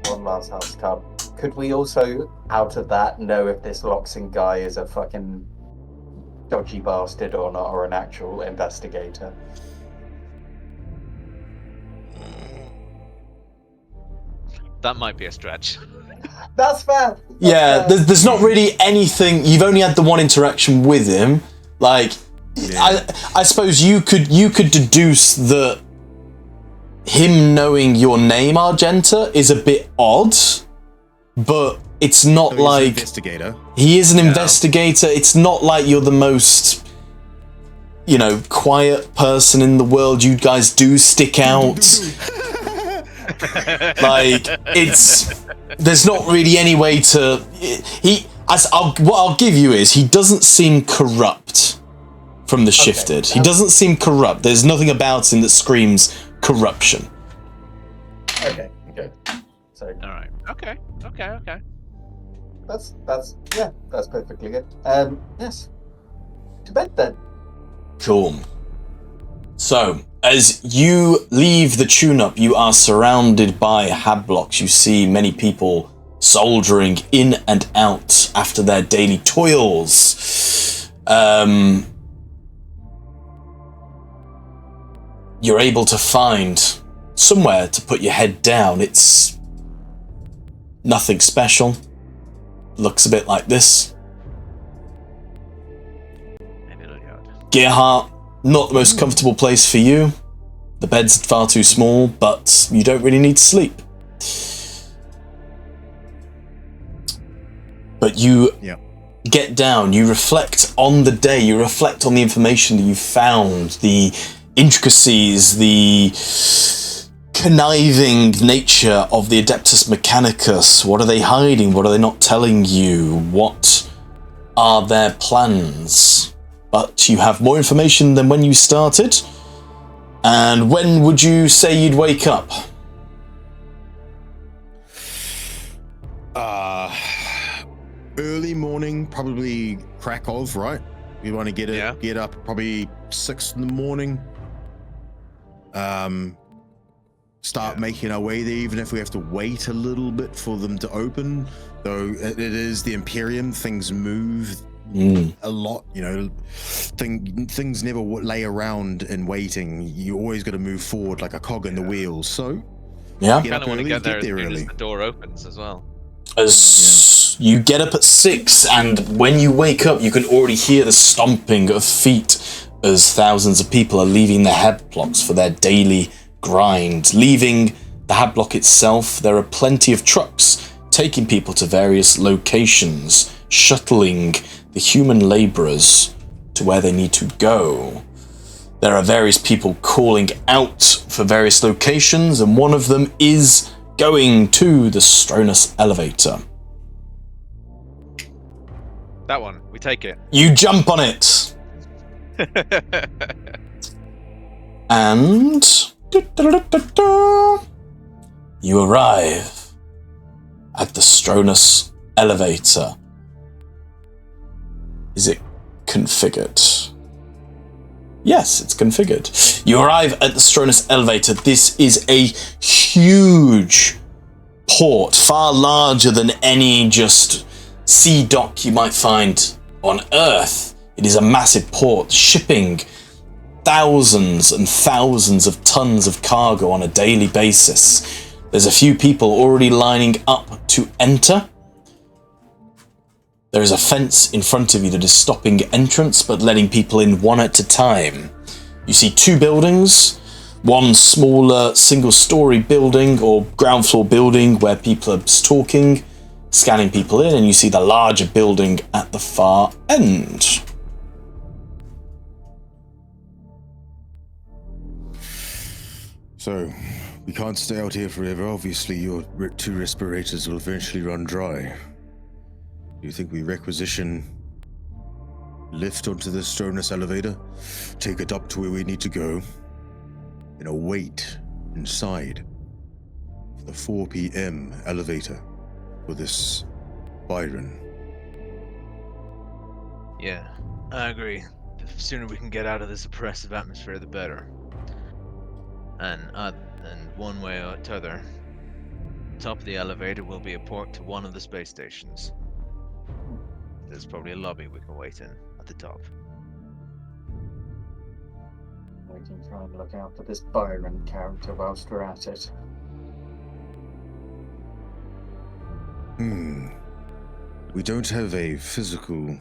One last house cub. Could we also, out of that, know if this Loxing guy is a fucking dodgy bastard or not, or an actual investigator? That might be a stretch. That's fair. There's not really anything. You've only had the one interaction with him. Like, I suppose you could deduce that him knowing your name, Argenta, is a bit odd, but it's not like an investigator. He is an investigator. It's not like you're the most, quiet person in the world. You guys do stick out. Like, there's not really any way to. What I'll give you is he doesn't seem corrupt from the shifted. He doesn't seem corrupt. There's nothing about him that screams corruption. Okay, good. So, all right. Okay. That's perfectly good. Yes. To bed then. Cool. So, as you leave the tune-up, you are surrounded by hab blocks. You see many people soldiering in and out after their daily toils. You're able to find somewhere to put your head down. It's nothing special. Looks a bit like this. Gerhardt, not the most comfortable place for you. The bed's far too small, but you don't really need to sleep. But you get down, you reflect on the day, you reflect on the information that you found, the intricacies, the conniving nature of the Adeptus Mechanicus. What are they hiding? What are they not telling you? What are their plans? But you have more information than when you started. And when would you say you'd wake up? Early morning, probably crack of, right? We want to get up probably 6 in the morning. Start making our way there, even if we have to wait a little bit for them to open. Though it is the Imperium, things move a lot, things never lay around and waiting. You always got to move forward like a cog in the wheel. So I kind of want to get there as soon as the door opens as well. You get up at 6, and when you wake up, you can already hear the stomping of feet as thousands of people are leaving the head blocks for their daily grind. Leaving the hab block itself, there are plenty of trucks taking people to various locations, shuttling the human labourers to where they need to go. There are various people calling out for various locations, and one of them is going to the Stronus elevator. That one, we take it. You jump on it. And you arrive at the Stronus elevator. Is it configured? Yes, it's configured. You arrive at the Stronus elevator. This is a huge port, far larger than any just sea dock you might find on Earth. It is a massive port, shipping thousands and thousands of tons of cargo on a daily basis. There's a few people already lining up to enter. There is a fence in front of you that is stopping entrance, but letting people in one at a time. You see two buildings, one smaller single-story building or ground floor building where people are talking, scanning people in, and you see the larger building at the far end. So, we can't stay out here forever. Obviously, your two respirators will eventually run dry. Do you think we requisition lift onto the Stronus elevator, take it up to where we need to go, and await inside for the 4 p.m. elevator for this Byron? Yeah, I agree. The sooner we can get out of this oppressive atmosphere, the better. And one way or t'other, top of the elevator will be a port to one of the space stations. There's probably a lobby we can wait in at the top. We can try and look out for this Byron character whilst we're at it. We don't have a physical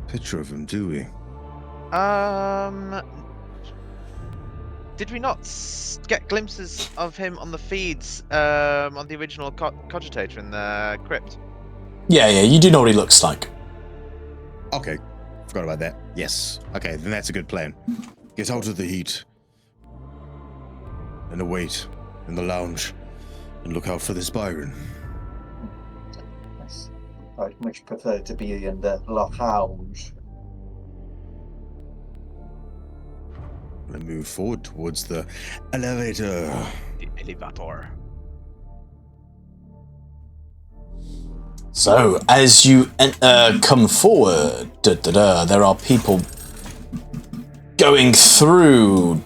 picture of him, do we? Did we not get glimpses of him on the feeds on the original cogitator in the crypt? Yeah, you do know what he looks like. Okay, forgot about that. Yes. Okay, then that's a good plan. Get out of the heat and await in the lounge and look out for this Byron. Yes. I'd much prefer to be in the lounge. And move forward towards the elevator. The elevator. So, as you come forward, there are people going through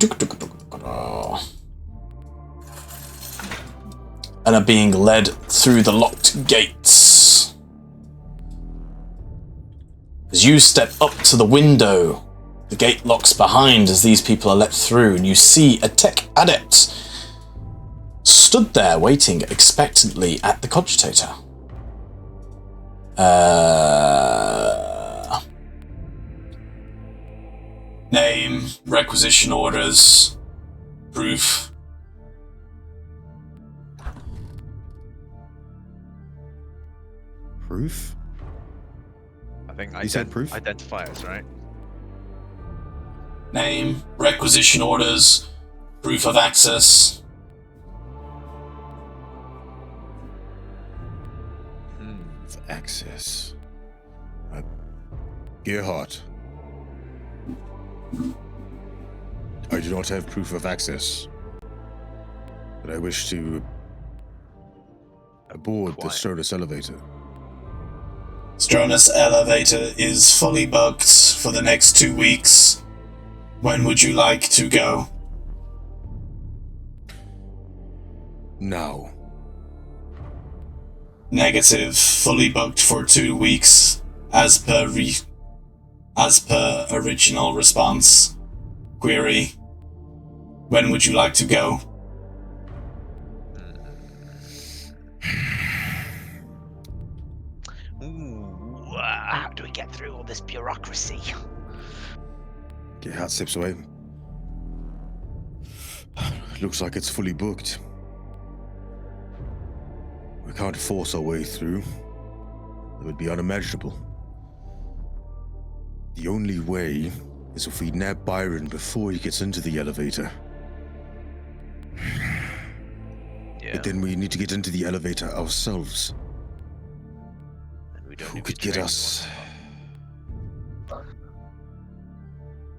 and are being led through the locked gates. As you step up to the window, the gate locks behind as these people are let through, and you see a tech adept stood there waiting expectantly at the cogitator. Name, requisition orders, proof. Proof? I think You said proof? Identifiers, right? Name, requisition orders, proof of access. Access. Gerhardt. I do not have proof of access, but I wish to aboard the Stronus elevator. Stronus elevator is fully booked for the next 2 weeks. When would you like to go? Now. Negative, fully booked for 2 weeks, as per original response. Query: when would you like to go? Ooh, how do we get through all this bureaucracy? Gerhardt steps away. Looks like it's fully booked. We can't force our way through. It would be unimaginable. The only way is if we nab Byron before he gets into the elevator. Yeah. But then we need to get into the elevator ourselves. And we don't Who need could to get train us?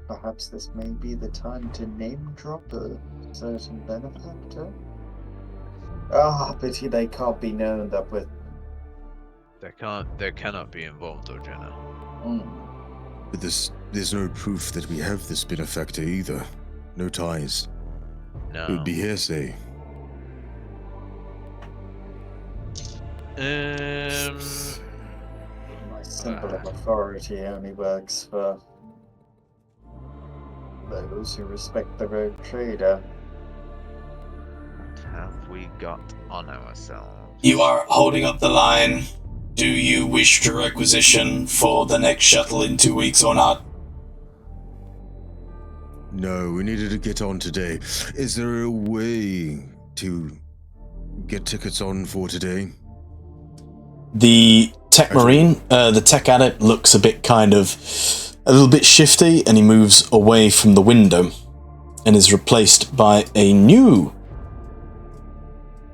Perhaps this may be the time to name drop a certain benefactor? But they can't be known that with... There cannot be involved, Orgena. But there's no proof that we have this benefactor either. No ties. No. It would be hearsay. My symbol of authority only works for those who respect the rogue trader. What have we got on ourselves? You are holding up the line. Do you wish to requisition for the next shuttle in 2 weeks or not? No, we needed to get on today. Is there a way to get tickets on for today? The tech marine, the tech adept looks a little bit shifty, and he moves away from the window and is replaced by a new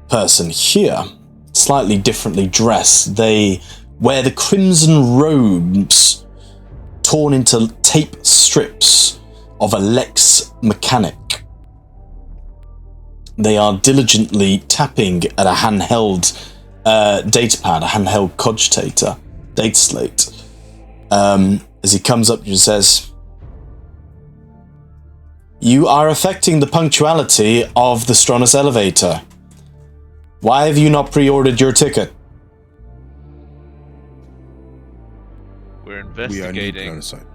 person here, slightly differently dressed. They wear the crimson robes torn into tape strips of a Lex mechanic. They are diligently tapping at a handheld data pad, a handheld cogitator, data slate. As he comes up and says, "You are affecting the punctuality of the Stronus elevator. Why have you not pre-ordered your ticket?" We're We are investigating. on the side.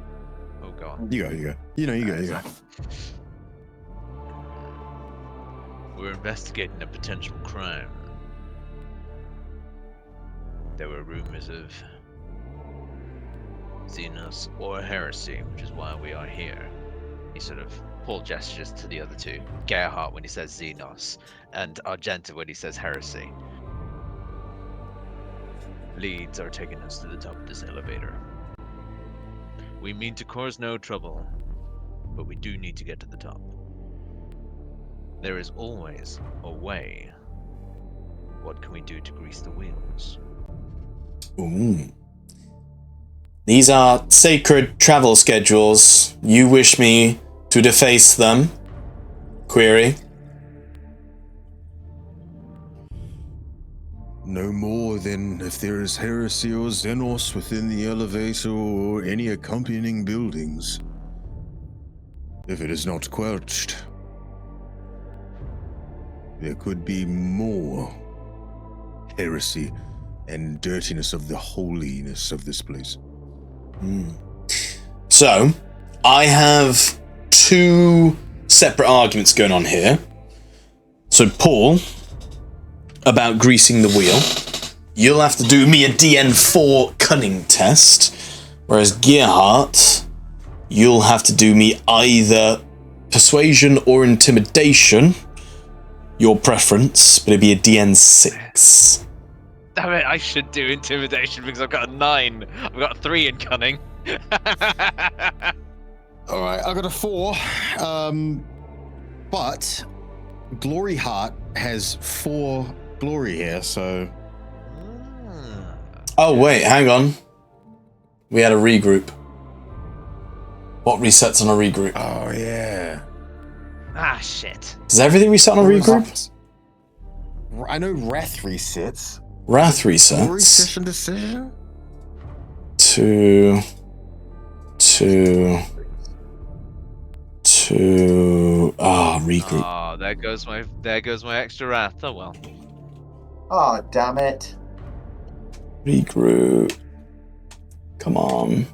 Oh god. You go. You go. We're investigating a potential crime. There were rumors of Xenos or heresy, which is why we are here. He sort of Paul gestures to the other two. Gerhardt when he says Xenos, and Argenta when he says heresy. Leads are taking us to the top of this elevator. We mean to cause no trouble, but we do need to get to the top. There is always a way. What can we do to grease the wheels? Ooh. These are sacred travel schedules. You wish me to deface them? Query. No more than if there is heresy or Xenos within the elevator or any accompanying buildings. If it is not quenched, there could be more heresy and dirtiness of the holiness of this place. So, I have two separate arguments going on here. So, Paul, about greasing the wheel, you'll have to do me a DN4 cunning test, whereas Gerhardt, you'll have to do me either persuasion or intimidation, your preference, but it'd be a DN6. Damn it, I should do intimidation because I've got a 9. I've got a 3 in cunning. Alright, I got a 4. But Glory Heart has 4 glory here, so. Oh, wait, hang on. We had a regroup. What resets on a regroup? Oh, yeah. Ah, shit. Does everything reset on a regroup? I know Wrath resets. Wrath Glory resets session decision? to regroup. Oh, there goes my extra wrath. Oh well. Oh, damn it. Regroup. Come on.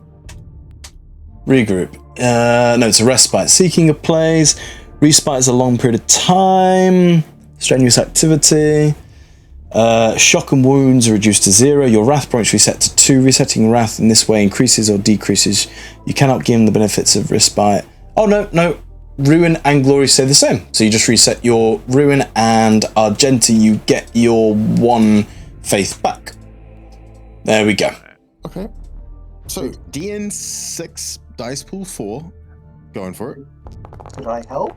Regroup. No, it's a respite. Seeking a place. Respite is a long period of time. Strenuous activity. Shock and wounds are reduced to 0. Your wrath points reset to 2. Resetting wrath in this way increases or decreases. You cannot gain the benefits of respite. Oh, no. Ruin and glory stay the same. So you just reset your ruin, and Argenta, you get your 1 faith back. There we go. Okay. So, DN6 dice pool 4. Going for it. Could I help?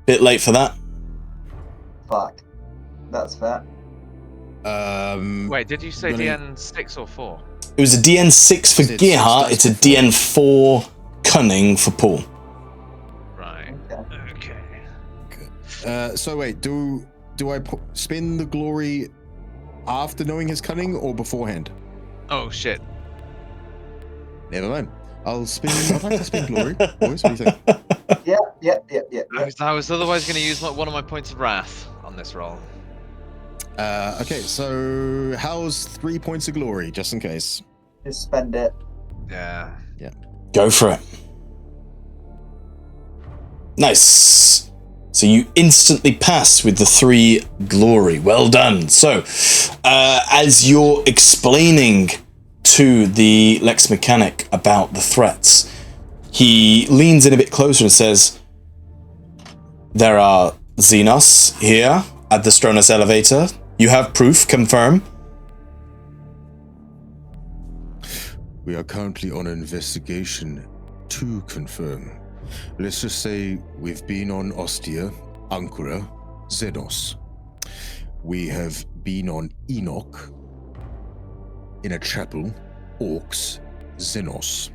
Bit late for that. Fuck. That's fair. Wait, did you say Gonna- DN6 or 4? It was a DN6 for It's Gerhardt. It's a dice for DN4 cunning for Paul. Right. Okay. Okay. So wait, do I spin the glory after knowing his cunning or beforehand? Oh shit. Never mind. I'd like to spin glory. Boys, what do you think? Yeah. I was otherwise going to use one of my points of wrath on this roll. Okay, so how's 3 points of glory, just in case? Just spend it. Yeah. Go for it. Nice. So you instantly pass with the 3 glory. Well done. So, as you're explaining to the Lex Mechanic about the threats, he leans in a bit closer and says, there are Xenos here at the Stronus elevator. You have proof, confirm. We are currently on an investigation to confirm. Let's just say we've been on Ostia, Ankara, Xenos. We have been on Enoch, in a chapel, Orcs, Xenos.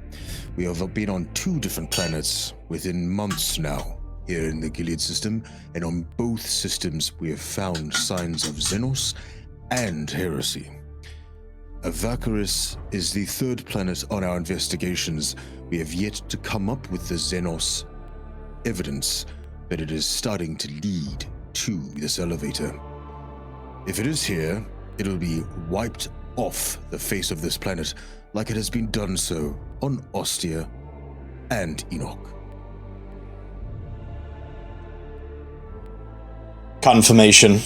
We have been on 2 different planets within months now here in the Gilead system, and on both systems we have found signs of Xenos and heresy. Avacaris is the 3rd planet on our investigations. We have yet to come up with the Xenos evidence, but it is starting to lead to this elevator. If it is here, it'll be wiped off the face of this planet like it has been done so on Ostia and Enoch. Confirmation.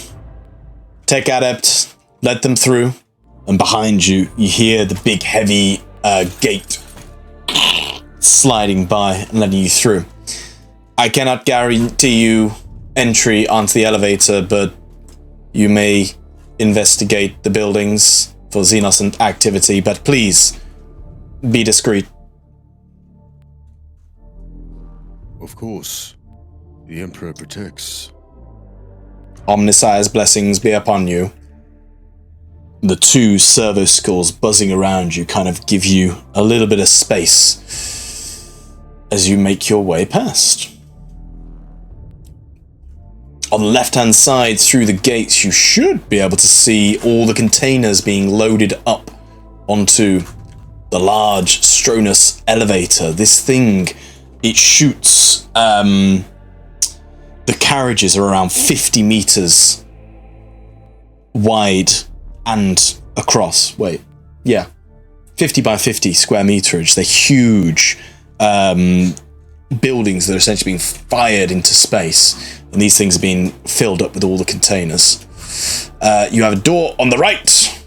Tech adept, let them through. And behind you, you hear the big heavy gate sliding by and letting you through. I cannot guarantee you entry onto the elevator, but you may investigate the buildings for Xenos activity, but please be discreet. Of course, the Emperor protects. Omnissiah's blessings be upon you. The 2 servo skulls buzzing around you kind of give you a little bit of space as you make your way past. On the left-hand side, through the gates, you should be able to see all the containers being loaded up onto the large Stronus elevator. This thing, it shoots. The carriages are around 50 meters wide and across. 50 by 50 square meterage. They're huge buildings that are essentially being fired into space. And these things are being filled up with all the containers. You have a door on the right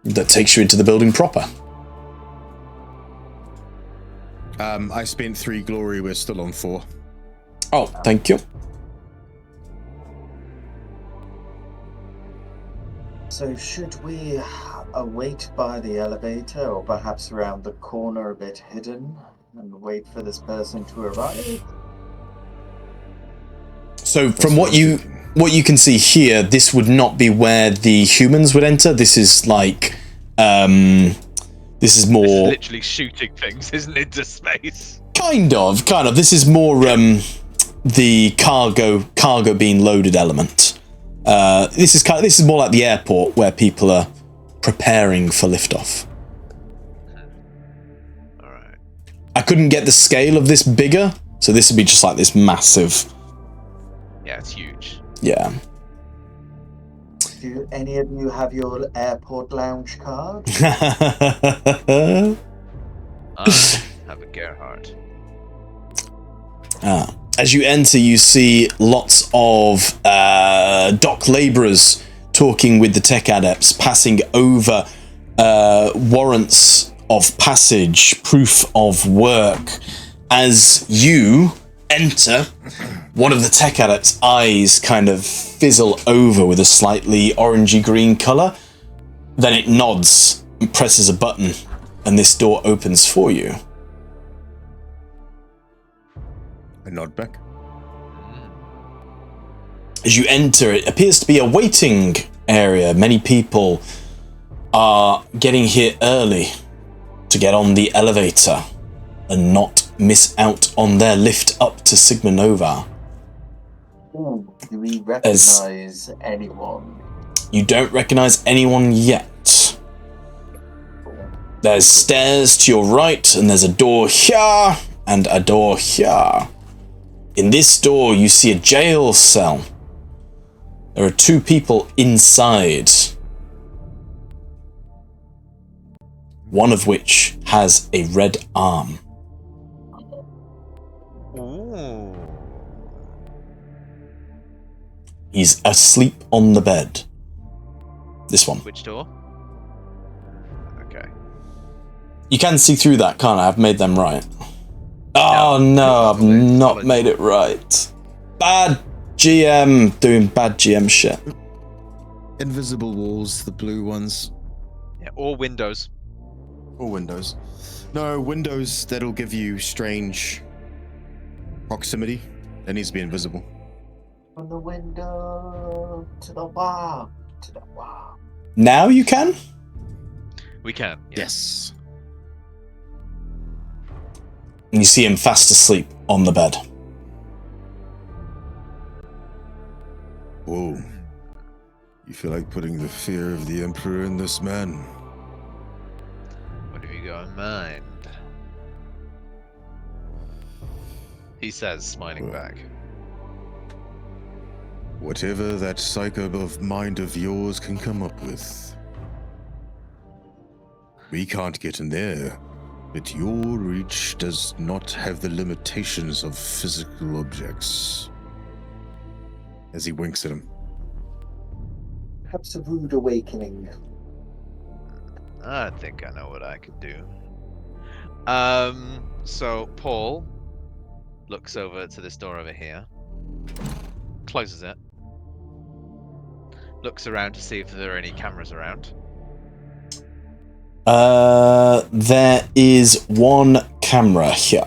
that takes you into the building proper. I spent 3 glory, we're still on 4. Oh, thank you. So should we await by the elevator, or perhaps around the corner a bit hidden, and wait for this person to arrive? So from what you can see here, this would not be where the humans would enter. This is like, this is more... It's literally shooting things, isn't it, into space? Kind of. This is more the cargo being loaded element. This is more like the airport where people are preparing for liftoff. All right. I couldn't get the scale of this bigger, so this would be just like this massive. Yeah, it's huge. Yeah. Do any of you have your airport lounge card? I have a Gerhardt. As you enter, you see lots of dock labourers talking with the tech adepts, passing over warrants of passage, proof of work. As you enter, one of the tech adepts' eyes kind of fizzle over with a slightly orangey green colour. Then it nods and presses a button, and this door opens for you. I nod back. As you enter, it appears to be a waiting area. Many people are getting here early to get on the elevator and not miss out on their lift up to Sigma Nova. Ooh, do we recognize anyone? You don't recognize anyone yet. There's stairs to your right, and there's a door here, and a door here. In this door, you see a jail cell. There are 2 people inside. One of which has a red arm. Ooh. He's asleep on the bed. This one. Which door? Okay. You can see through that, can't I? I've made them right. Oh no, I've not made it right. Bad GM, doing bad GM shit. Invisible walls, the blue ones. Yeah, or windows. Or windows. No, windows that'll give you strange proximity. That needs to be invisible. From the window to the wall, to the wall. Now you can? We can. Yeah. Yes. And you see him fast asleep on the bed. Whoa. You feel like putting the fear of the Emperor in this man? What have you got in mind? He says, smiling back. Whatever that psycho of mind of yours can come up with. We can't get in there, but your reach does not have the limitations of physical objects. As he winks at him. Perhaps a rude awakening. I think I know what I could do. So Paul looks over to this door over here, closes it, looks around to see if there are any cameras around. There is one camera here.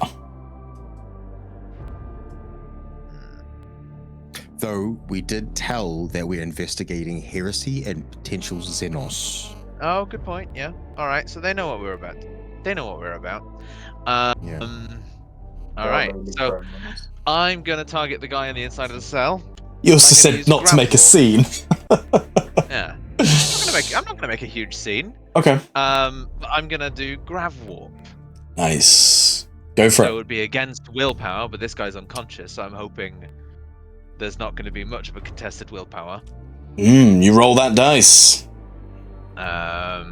Though we did tell that we're investigating heresy and potential Xenos. Oh, good point. Yeah. All right. So they know what we're about. They know what we're about. Yeah. All right. So I'm gonna target the guy on the inside of the cell. You also I'm gonna said use not to make a grapple. scene. Yeah. I'm not gonna make a huge scene. Okay. But I'm gonna do grav warp. Nice. Go for So it it. would be against willpower, but this guy's unconscious, so I'm hoping there's not going to be much of a contested willpower. You roll that dice. I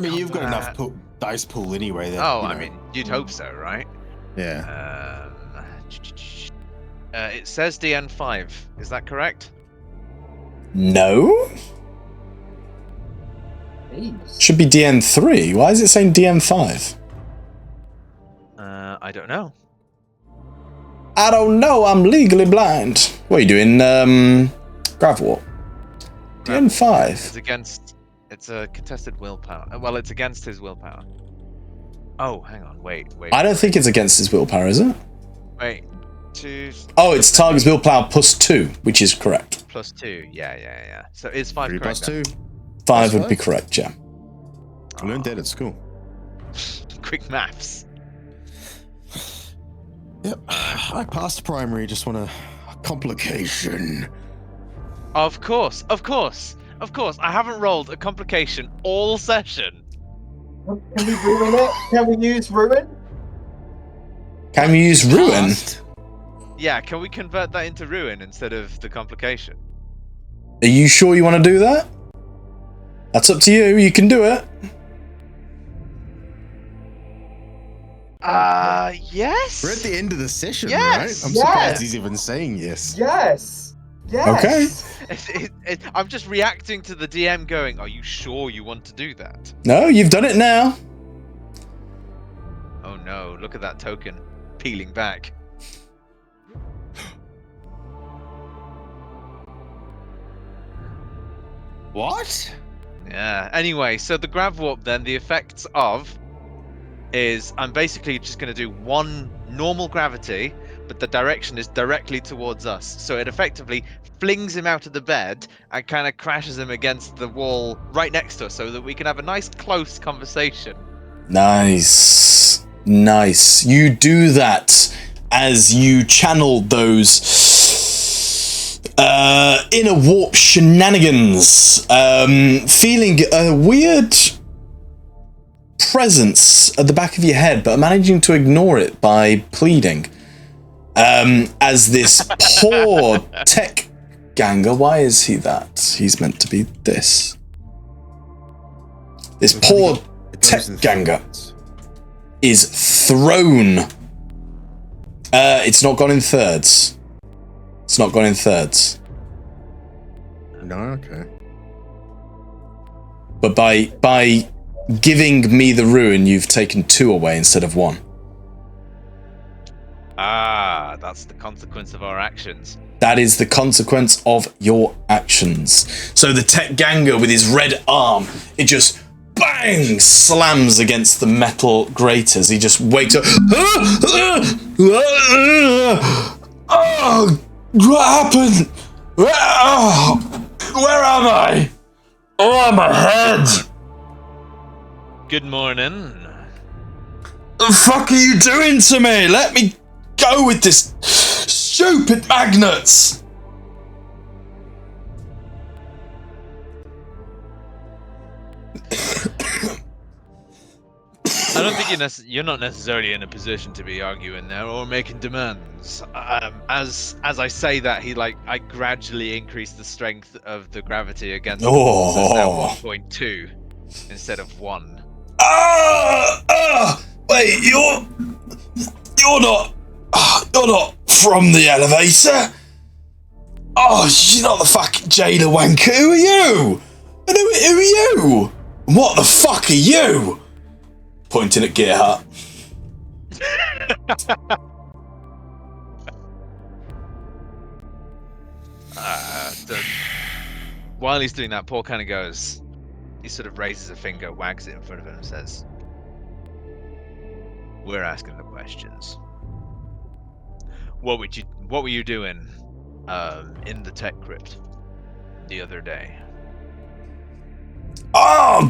mean, you've got enough dice pool anyway. That, Oh, I mean, you'd hope so, right? Yeah. It says DN5. Is that correct? No? Jeez. Should be DN3. Why is it saying DN5? I don't know. I don't know, I'm legally blind. What are you doing? Grav warp. DN5. It's against. It's a contested willpower. Well, it's against his willpower. Oh, hang on. Wait. I don't think it's against his willpower, is it? Wait. 2. Oh, it's target's willpower plus 2, which is correct. Plus 2. Yeah. So is 5 3 correct? plus 2. 5 would Plus be 5? correct, yeah. I learned that at school. Quick maths. Yep. I passed primary, just want a complication. Of course. I haven't rolled a complication all session. Can we ruin it? Can we use ruin? Can we use ruin? Yeah, can we convert that into ruin instead of the complication? Are you sure you want to do that? That's up to you. You can do it. Yes. We're at the end of the session, Yes! right? I'm Yes! surprised he's even saying yes. Yes. Okay. I'm just reacting to the DM going, "Are you sure you want to do that?" No, you've done it now. Oh no! Look at that token peeling back. What? Yeah. Anyway, so the grav warp then, the effects of is I'm basically just going to do one normal gravity, but the direction is directly towards us. So it effectively flings him out of the bed and kind of crashes him against the wall right next to us so that we can have a nice close conversation. Nice. You do that as you channel those inner warp shenanigans. Feeling a weird presence at the back of your head, but managing to ignore it by pleading. As this poor tech ganger, why is he that? He's meant to be this. This poor tech ganger is thrown. It's not gone in thirds. It's not gone in thirds. No, okay. But by giving me the ruin, you've taken 2 away instead of 1. Ah, that's the consequence of our actions. That is the consequence of your actions. So the tech ganger with his red arm, it just bang slams against the metal grate as he just wakes up. Oh, what happened? Where am I? Oh, my head. Good morning. The fuck are you doing to me? Let me go with this stupid magnets. I don't think you're not necessarily in a position to be arguing there or making demands. As I say that, I gradually increase the strength of the gravity against the wall, so it's now 1.2 instead of 1. Wait, you're not from the elevator. Oh, you're not the fucking jailer wanker. Who are you? And who are you? What the fuck are you? Pointing at Gearhart. While he's doing that, Paul kind of goes. He sort of raises a finger, wags it in front of him, and says, "We're asking the questions. What were you doing in the tech crypt the other day?" Oh,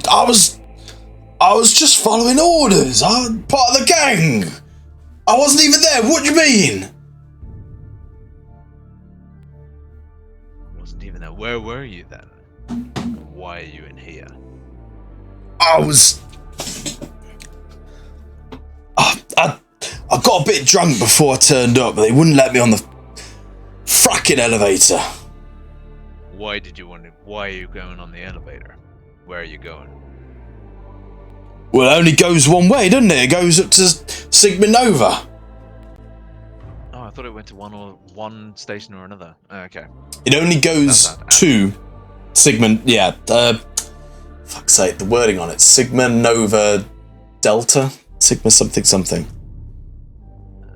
I was just following orders. I'm part of the gang. I wasn't even there. What do you mean? Wasn't even there. Where were you then? Why are you in here? I got a bit drunk before I turned up, but they wouldn't let me on the fracking elevator. Why are you going on the elevator? Where are you going? Well, it only goes one way, doesn't it? It goes up to Sigma Nova. Oh, I thought it went to one station or another. Okay. It only goes to Sigma. Yeah. Fuck's sake, the wording on it. Sigma Nova Delta. Sigma something.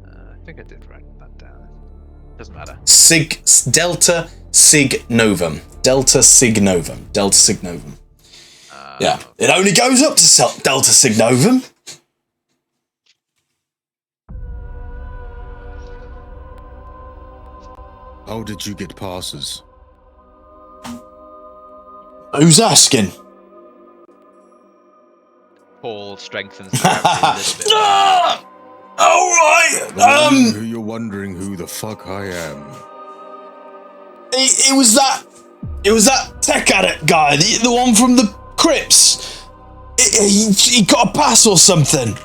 I think I did write that down. Doesn't matter. Delta Sig Novum. Delta Sig Novum. Delta Sig Novum. Yeah, it only goes up to Delta Sig Novum. How did you get passes? Who's asking? Paul strengthens the gravity a little bit. Alright, You're wondering who the fuck I am. It was that tech addict guy, the one from the crypts. He got a pass or something.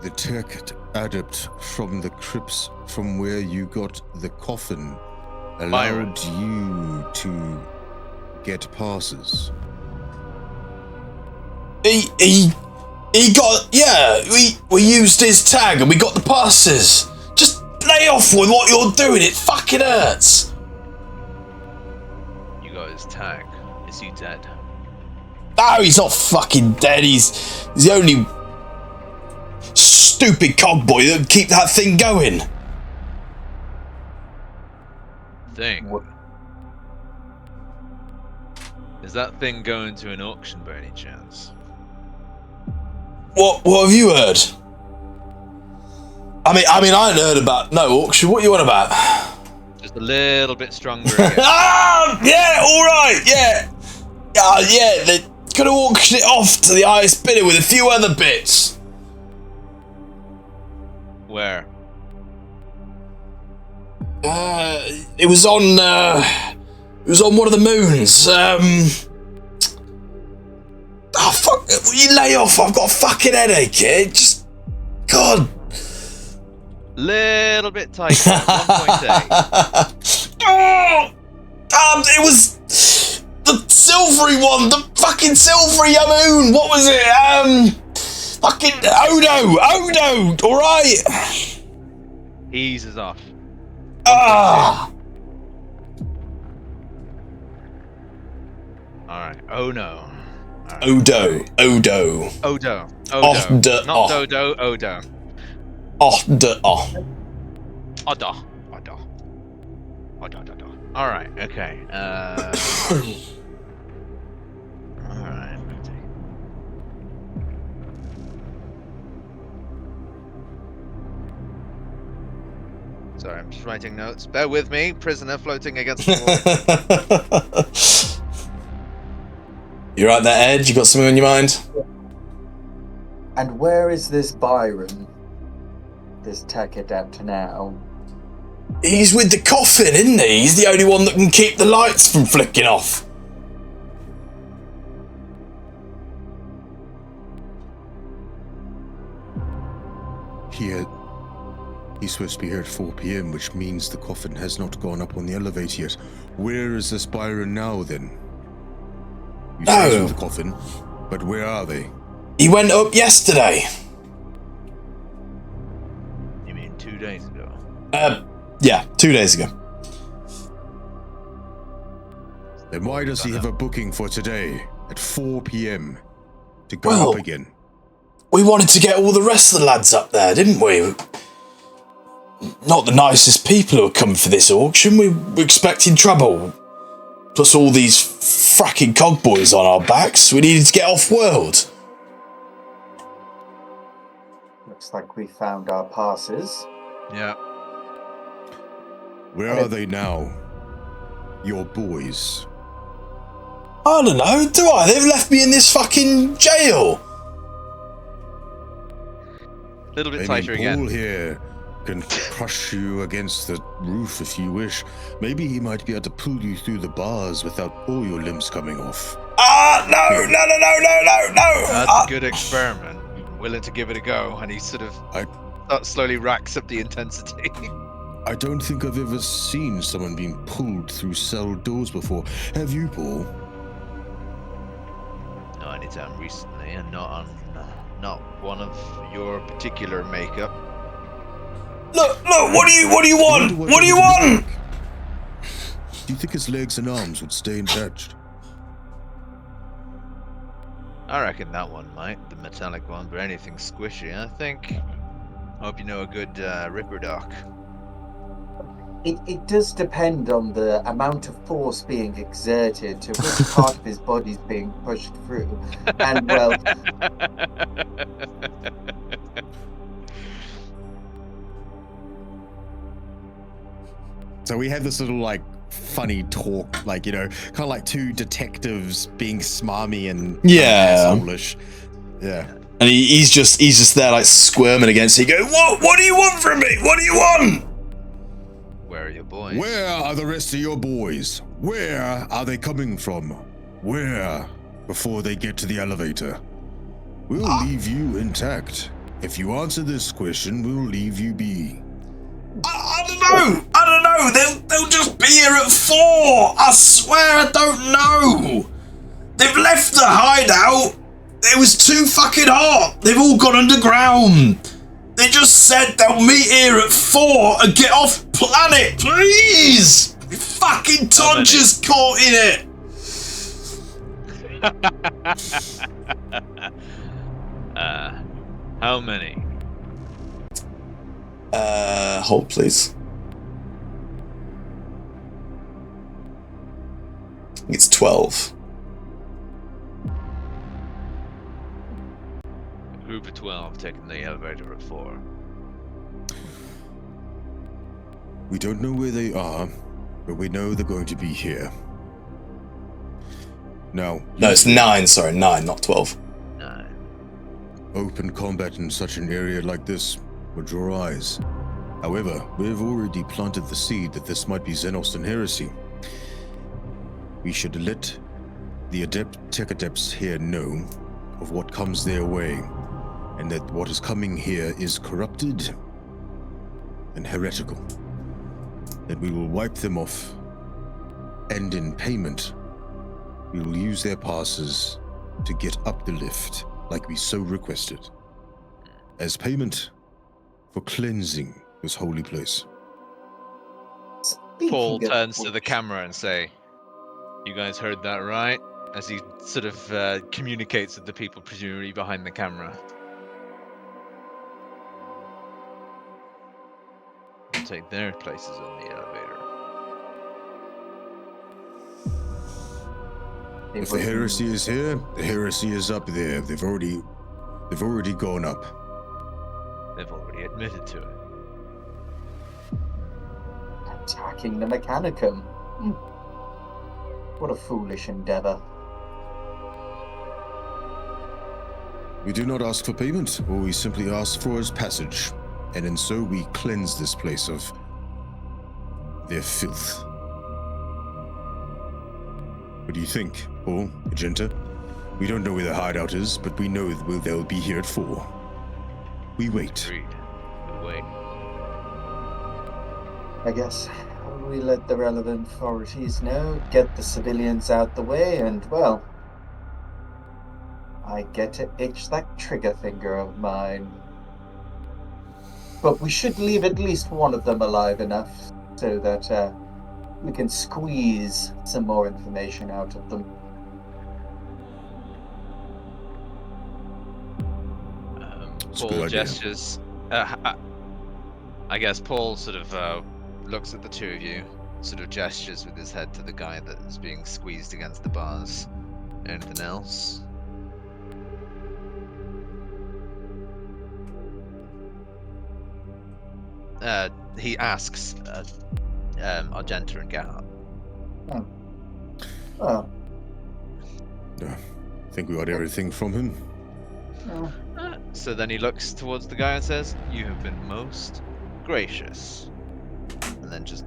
The tech adept from the crypts from where you got the coffin allowed you to get passes. He got, yeah, we used his tag and we got the passes. Just lay off with what you're doing, it fucking hurts. You got his tag. Is he dead? No, he's not fucking dead. He's the only stupid cogboy that would keep that thing going. Thing? What? Is that thing going to an auction by any chance? What have you heard? I mean, I hadn't heard about no auction. What you on about? Just a little bit stronger again. Yeah, all right, yeah. Yeah, they're gonna auction it off to the highest bidder with a few other bits. Where? It was on one of the moons. Oh fuck! Will you lay off? I've got a fucking headache here. Just, God. Little bit tighter. 1.8. Oh, it was the silvery one, the fucking silvery moon. What was it? Fucking Odo. All right. Eases off. Ah. All right. Oh no. Right. Odo. Not Dodo. Odo. Odo. All right. Okay. All right. Sorry, I'm just writing notes. Bear with me. Prisoner floating against the wall. You right there, Ed? You got something on your mind? And where is this Byron? This tech adept now? He's with the coffin, isn't he? He's the only one that can keep the lights from flicking off. He's supposed to be here at 4 p.m., which means the coffin has not gone up on the elevator yet. Where is this Byron now, then? You say he's with the coffin, but where are they? He went up yesterday. You mean 2 days ago? Yeah, 2 days ago. Then why does he have a booking for today at 4 p.m. to go up again? We wanted to get all the rest of the lads up there, didn't we? Not the nicest people who are coming for this auction. We were expecting trouble. Plus all these fracking cogboys on our backs. We needed to get off-world. Looks like we found our passes. Yeah. Where are they now? Your boys? I don't know, do I? They've left me in this fucking jail. A little bit tighter again. Poul here can crush you against the roof if you wish. Maybe he might be able to pull you through the bars without all your limbs coming off. No. That's a good experiment. I'm willing to give it a go. And he sort of slowly racks up the intensity. I don't think I've ever seen someone being pulled through cell doors before. Have you, Poul? No, anytime recently, and not one of your particular makeup. Look, what do you want? What do you want? Do you think his legs and arms would stay attached? I reckon that one might, the metallic one, but anything squishy, I think. Hope you know a good ripper doc. It does depend on the amount of force being exerted to which part of his body's being pushed through. And, well... So we had this little, like, funny talk, like, you know, kind of like two detectives being smarmy and asshole-ish. Yeah. And he's just there, like, squirming against it. He goes, What do you want from me? What do you want? Where are your boys? Where are the rest of your boys? Where are they coming from? Where? Before they get to the elevator. We'll leave you intact. If you answer this question, we'll leave you be. I don't know. They'll just be here at 4. I swear I don't know. They've left the hideout. It was too fucking hot. They've all gone underground. They just said they'll meet here at 4 and get off planet, please. Fucking Todger's caught in it. How many? Hold please. It's 12. A group of 12 taking the elevator at 4. We don't know where they are, but we know they're going to be here. Now... No, it's 9, sorry, 9, not 12. 9. Open combat in such an area like this would draw eyes. However, we've already planted the seed that this might be Xenos and heresy. We should let the tech adepts here know of what comes their way, and that what is coming here is corrupted and heretical. That we will wipe them off, and in payment, we will use their passes to get up the lift like we so requested, as payment for cleansing this holy place. Paul turns to the camera and say, "You guys heard that right?" As he sort of communicates with the people presumably behind the camera. We'll take their places on the elevator. If the heresy is here, the heresy is up there. They've already gone up. They've already admitted to it. Attacking the Mechanicum. What a foolish endeavor. We do not ask for payment, all we simply ask for is passage, and in so we cleanse this place of their filth. What do you think, Paul, Magenta? We don't know where the hideout is, but we know they'll be here at 4. We wait. Agreed. We wait. I guess we let the relevant authorities know, get the civilians out the way, and, well, I get to itch that trigger finger of mine. But we should leave at least one of them alive enough so that we can squeeze some more information out of them. Paul gestures. I guess Paul sort of looks at the two of you, sort of gestures with his head to the guy that is being squeezed against the bars. Anything else? He asks Argenta and Gerhardt. Oh. I think we got everything from him. So then he looks towards the guy and says, "You have been most gracious," and then just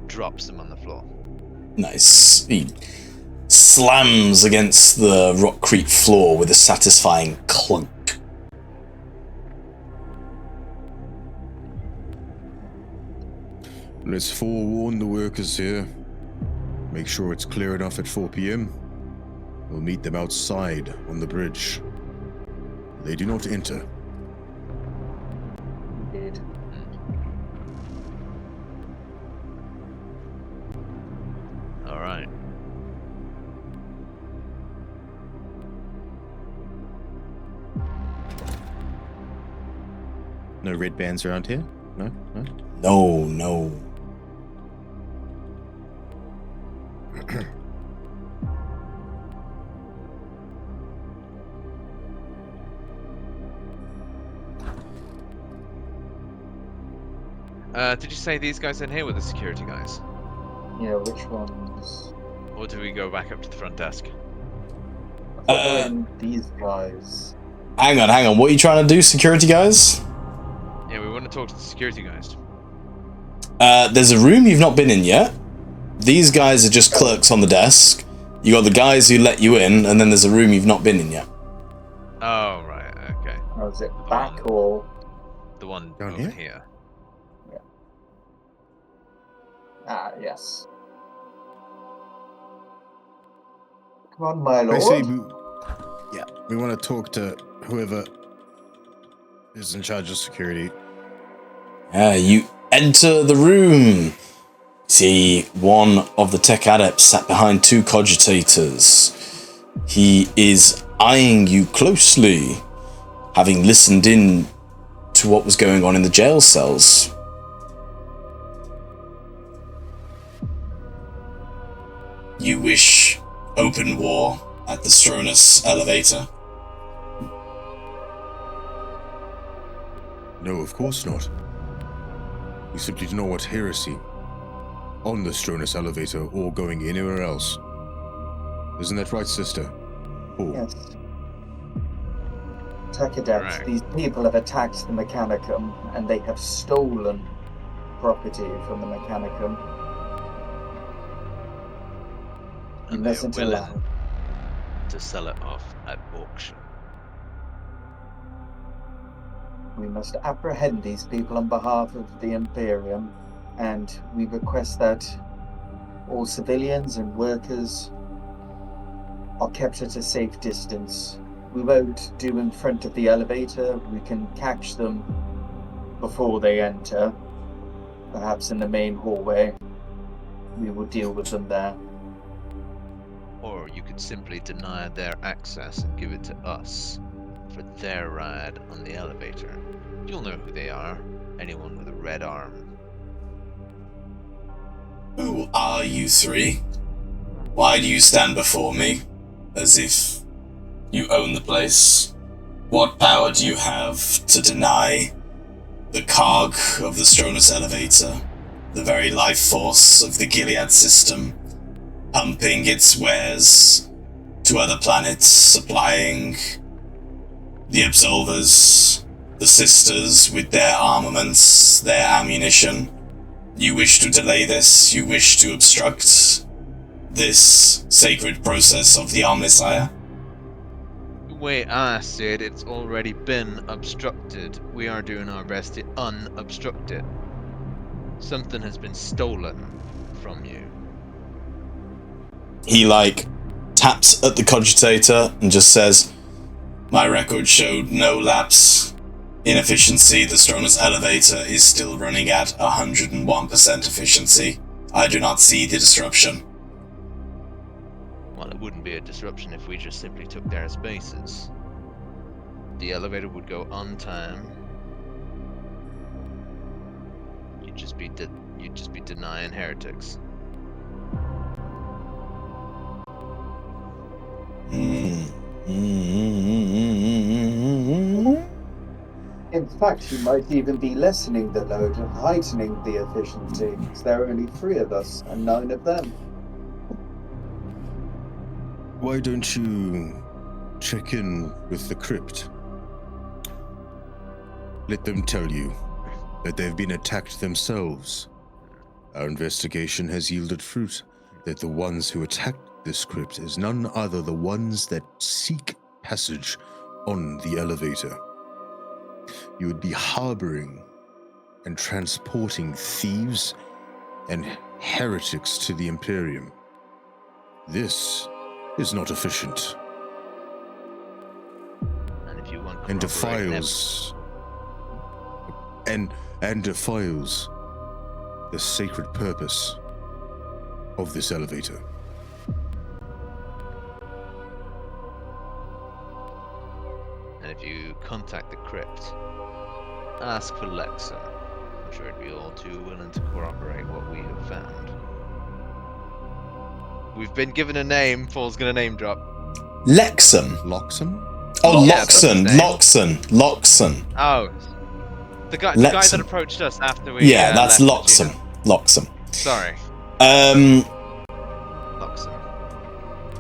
drops him on the floor. Nice. He slams against the rockcrete floor with a satisfying clunk. Let's forewarn the workers here. Make sure it's clear enough at 4 p.m. We'll meet them outside on the bridge. They do not enter. Indeed. All right. No red bands around here? No? No. Did you say these guys in here were the security guys? Yeah, which ones? Or do we go back up to the front desk? These guys. Hang on. What are you trying to do, security guys? Yeah, we want to talk to the security guys. There's a room you've not been in yet. These guys are just clerks on the desk. You got the guys who let you in, and then there's a room you've not been in yet. Oh, right, okay. Or is it back or? The one Down over here? here. Ah, yes. Come on, my I lord. say we want to talk to whoever is in charge of security. You enter the room. See one of the tech adepts sat behind two cogitators. He is eyeing you closely, having listened in to what was going on in the jail cells. You wish open war at the Stronus elevator? No, of course not. We simply do not want heresy on the Stronus elevator or going anywhere else. Isn't that right, sister? Oh. Yes. Tech adepts, Right. these people have attacked the Mechanicum, and they have stolen property from the Mechanicum. You And they're mustn't willing allow. to sell it off at auction. We must apprehend these people on behalf of the Imperium, and we request that all civilians and workers are kept at a safe distance. We won't do in front of the elevator. We can catch them before they enter, perhaps in the main hallway. We will deal with them there. Or you could simply deny their access and give it to us for their ride on the elevator. You'll know who they are. Anyone with a red arm. Who are you three? Why do you stand before me as if you own the place? What power do you have to deny the cog of the Stronus elevator, the very life force of the Gilead system, pumping its wares to other planets, supplying the Absolvers, the Sisters with their armaments, their ammunition? You wish to delay this, you wish to obstruct this sacred process of the Omnisire? The way I see it, it's already been obstructed. We are doing our best to unobstruct it. Something has been stolen from you. He, taps at the cogitator and just says, my record showed no lapse. Inefficiency, the Stronus elevator is still running at 101% efficiency. I do not see the disruption. Well, it wouldn't be a disruption if we just simply took their spaces. The elevator would go on time. You'd just be denying heretics. In fact, you might even be lessening the load and heightening the efficiency, because there are only 3 of us and 9 of them. Why don't you check in with the crypt? Let them tell you that they've been attacked themselves. Our investigation has yielded fruit, that the ones who attacked this crypt is none other the ones that seek passage on the elevator. You would be harboring and transporting thieves and heretics to the Imperium. This is not efficient. And if you want And defiles and defiles the sacred purpose of this elevator. And if you contact the crypt, ask for Lexum. I'm sure he'd be all too willing to corroborate what we have found. We've been given a name. Paul's gonna name drop. Lexum. Loxon? Oh, Yeah, Loxon. that's Loxon. Oh, the guy Lexum. that approached us after we. Yeah, that's left Loxon. Loxon. Sorry, Um, Loxon.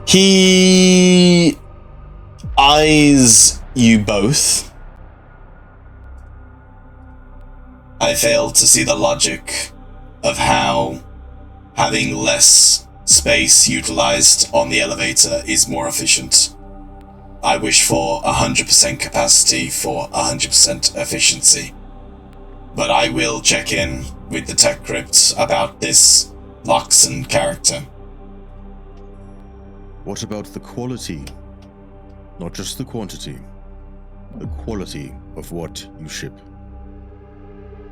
he eyes you both. I fail to see the logic of how having less space utilized on the elevator is more efficient. I wish for 100% capacity for 100% efficiency. But I will check in with the tech crypt about this Loxon character. What about the quality? Not just the quantity. The quality of what you ship.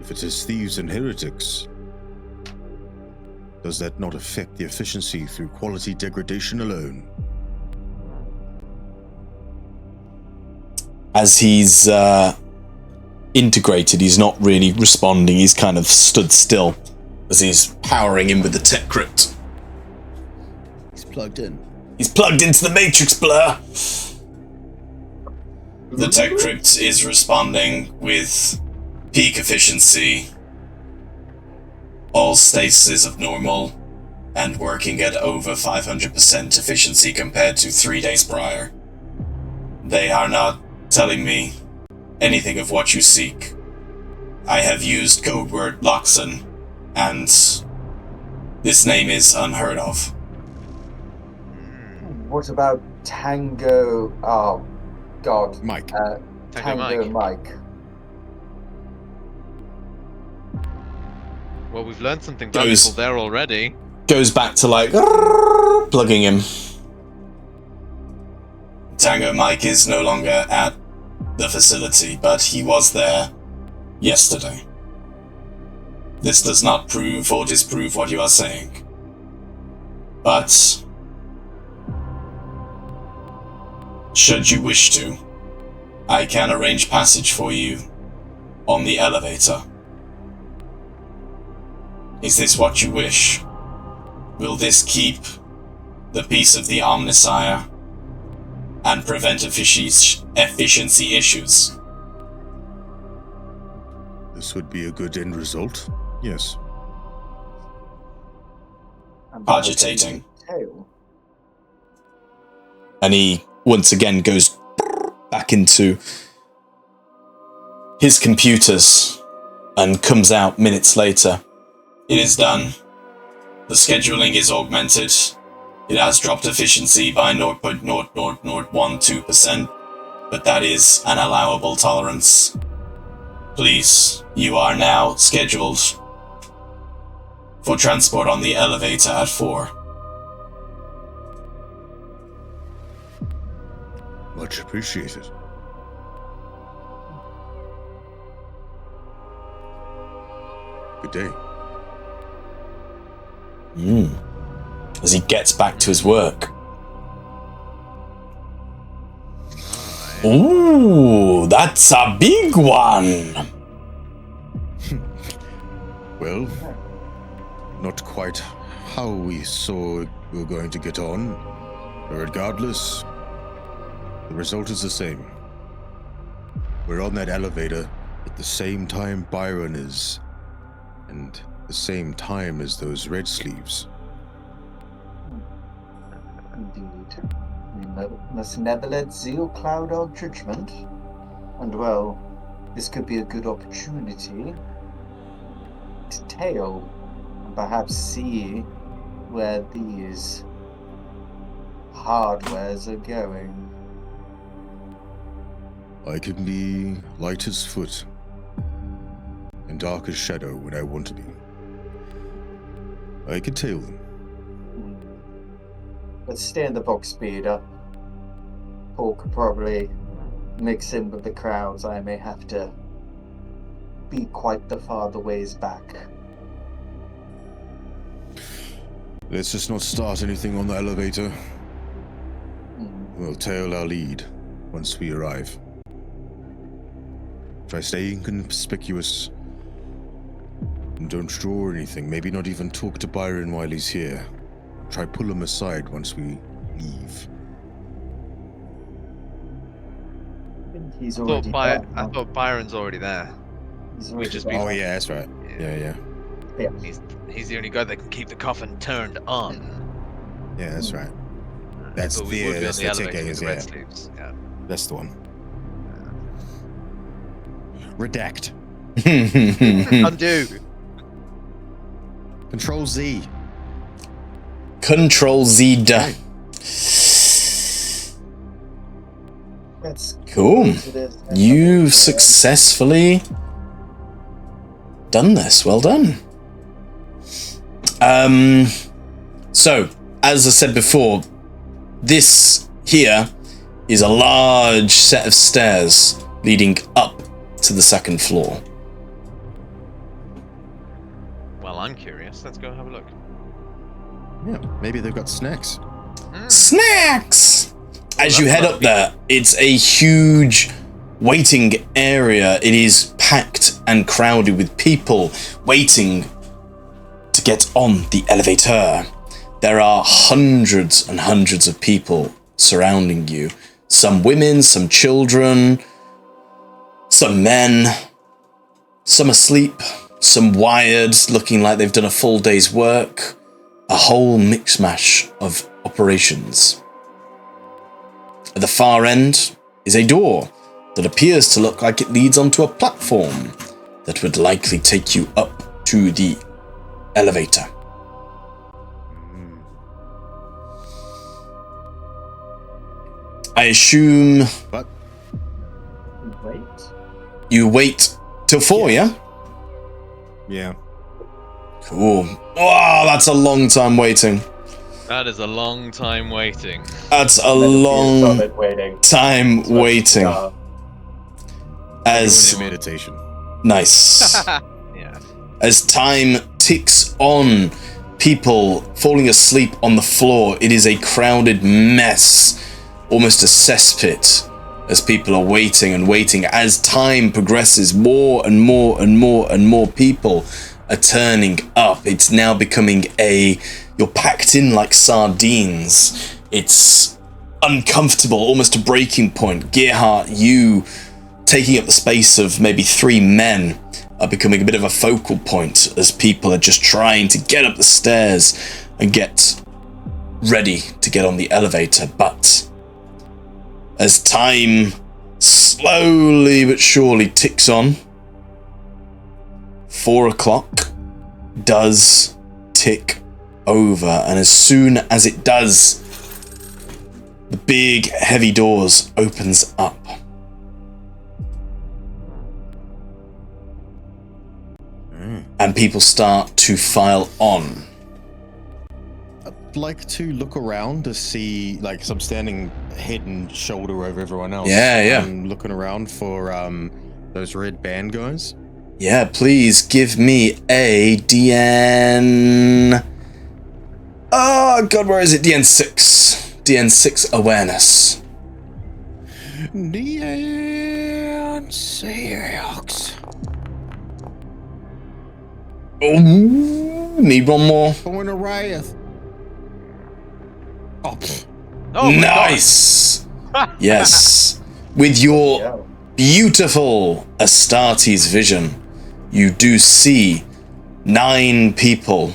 If it is thieves and heretics, does that not affect the efficiency through quality degradation alone? As he's integrated, he's not really responding. He's kind of stood still as he's powering in with the tech crypt. He's plugged in. He's plugged into the matrix, Blur. The tech crypt is responding with peak efficiency, all statuses of normal, and working at over 500% efficiency compared to 3 days prior. They are not telling me anything of what you seek. I have used code word Loxon and this name is unheard of. What about Tango? Oh, God. Mike. Tango Mike. Well, we've learned something valuable there already. Goes back to like plugging him. Tango Mike is no longer at the facility, but he was there yesterday. This does not prove or disprove what you are saying. But should you wish to, I can arrange passage for you on the elevator. Is this what you wish? Will this keep the peace of the Omnissiah and prevent efficiency issues? This would be a good end result. Yes. Cogitating. And he once again goes back into his computers and comes out minutes later. It is done. The scheduling is augmented. It has dropped efficiency by 0.0012%, but that is an allowable tolerance. Please, you are now scheduled for transport on the elevator at 4. Much appreciated. Good day. As he gets back to his work. Ooh, that's a big one. Well, not quite how we saw we were going to get on. But regardless, the result is the same. We're on that elevator at the same time Byron is, and the same time as those red sleeves. Indeed. We must never let zeal cloud our judgment. And well, this could be a good opportunity to tail and perhaps see where these hardwares are going. I can be light as foot and dark as shadow when I want to be. I can tail them. Let's stay in the box speeder. Paul could probably mix in with the crowds. I may have to be quite the farther ways back. Let's just not start anything on the elevator. We'll tail our lead once we arrive. Try staying conspicuous. And don't draw anything. Maybe not even talk to Byron while he's here. Try pull him aside once we leave. He's already I thought Byron's already there. We just Oh yeah, that's right. Yeah. He's the only guy that can keep the coffin turned on. Yeah, that's right. That's But we would be on that's the the elevator ticket, with the yeah. red sleeves. Yeah. That's the one. Redact. Undo. Control Z. Control Z. That's Cool. You've successfully done this. Well done. So, as I said before, this here is a large set of stairs leading up to the second floor. Well, I'm curious. Let's go have a look. Yeah, maybe they've got snacks. Snacks! As you head up there, it's a huge waiting area. It is packed and crowded with people waiting to get on the elevator. There are hundreds and hundreds of people surrounding you. Some women, some children, some men, some asleep, some wired, looking like they've done a full day's work. A whole mix-mash of operations. At the far end is a door that appears to look like it leads onto a platform that would likely take you up to the elevator. I assume What? Wait. you wait till 4, yeah? Yeah. Cool. Wow, that's a long time waiting. That is a long time waiting. That's a Metal Gear long Solid waiting. time It's much waiting. dark. As Meditation. nice. Yeah. As time ticks on, people falling asleep on the floor. It is a crowded mess, almost a cesspit, as people are waiting and waiting. As time progresses, more and more and more and more people are turning up. It's now becoming you're packed in like sardines. It's uncomfortable, almost a breaking point. Gerhardt, you taking up the space of maybe 3 men are becoming a bit of a focal point as people are just trying to get up the stairs and get ready to get on the elevator. But as time slowly but surely ticks on, 4 o'clock does tick over, and as soon as it does, the big heavy doors opens up. And people start to file on. I'd like to look around to see, like, 'cause I'm standing head and shoulder over everyone else. Yeah. I'm looking around for those red band guys. Yeah, please give me a DN... Oh, God, where is it? DN6. DN6 awareness. DN6. Oh, need one more. Going to Wrath. Oh, Oh my Nice. Yes. With your Yeah. beautiful Astartes vision, you do see 9 people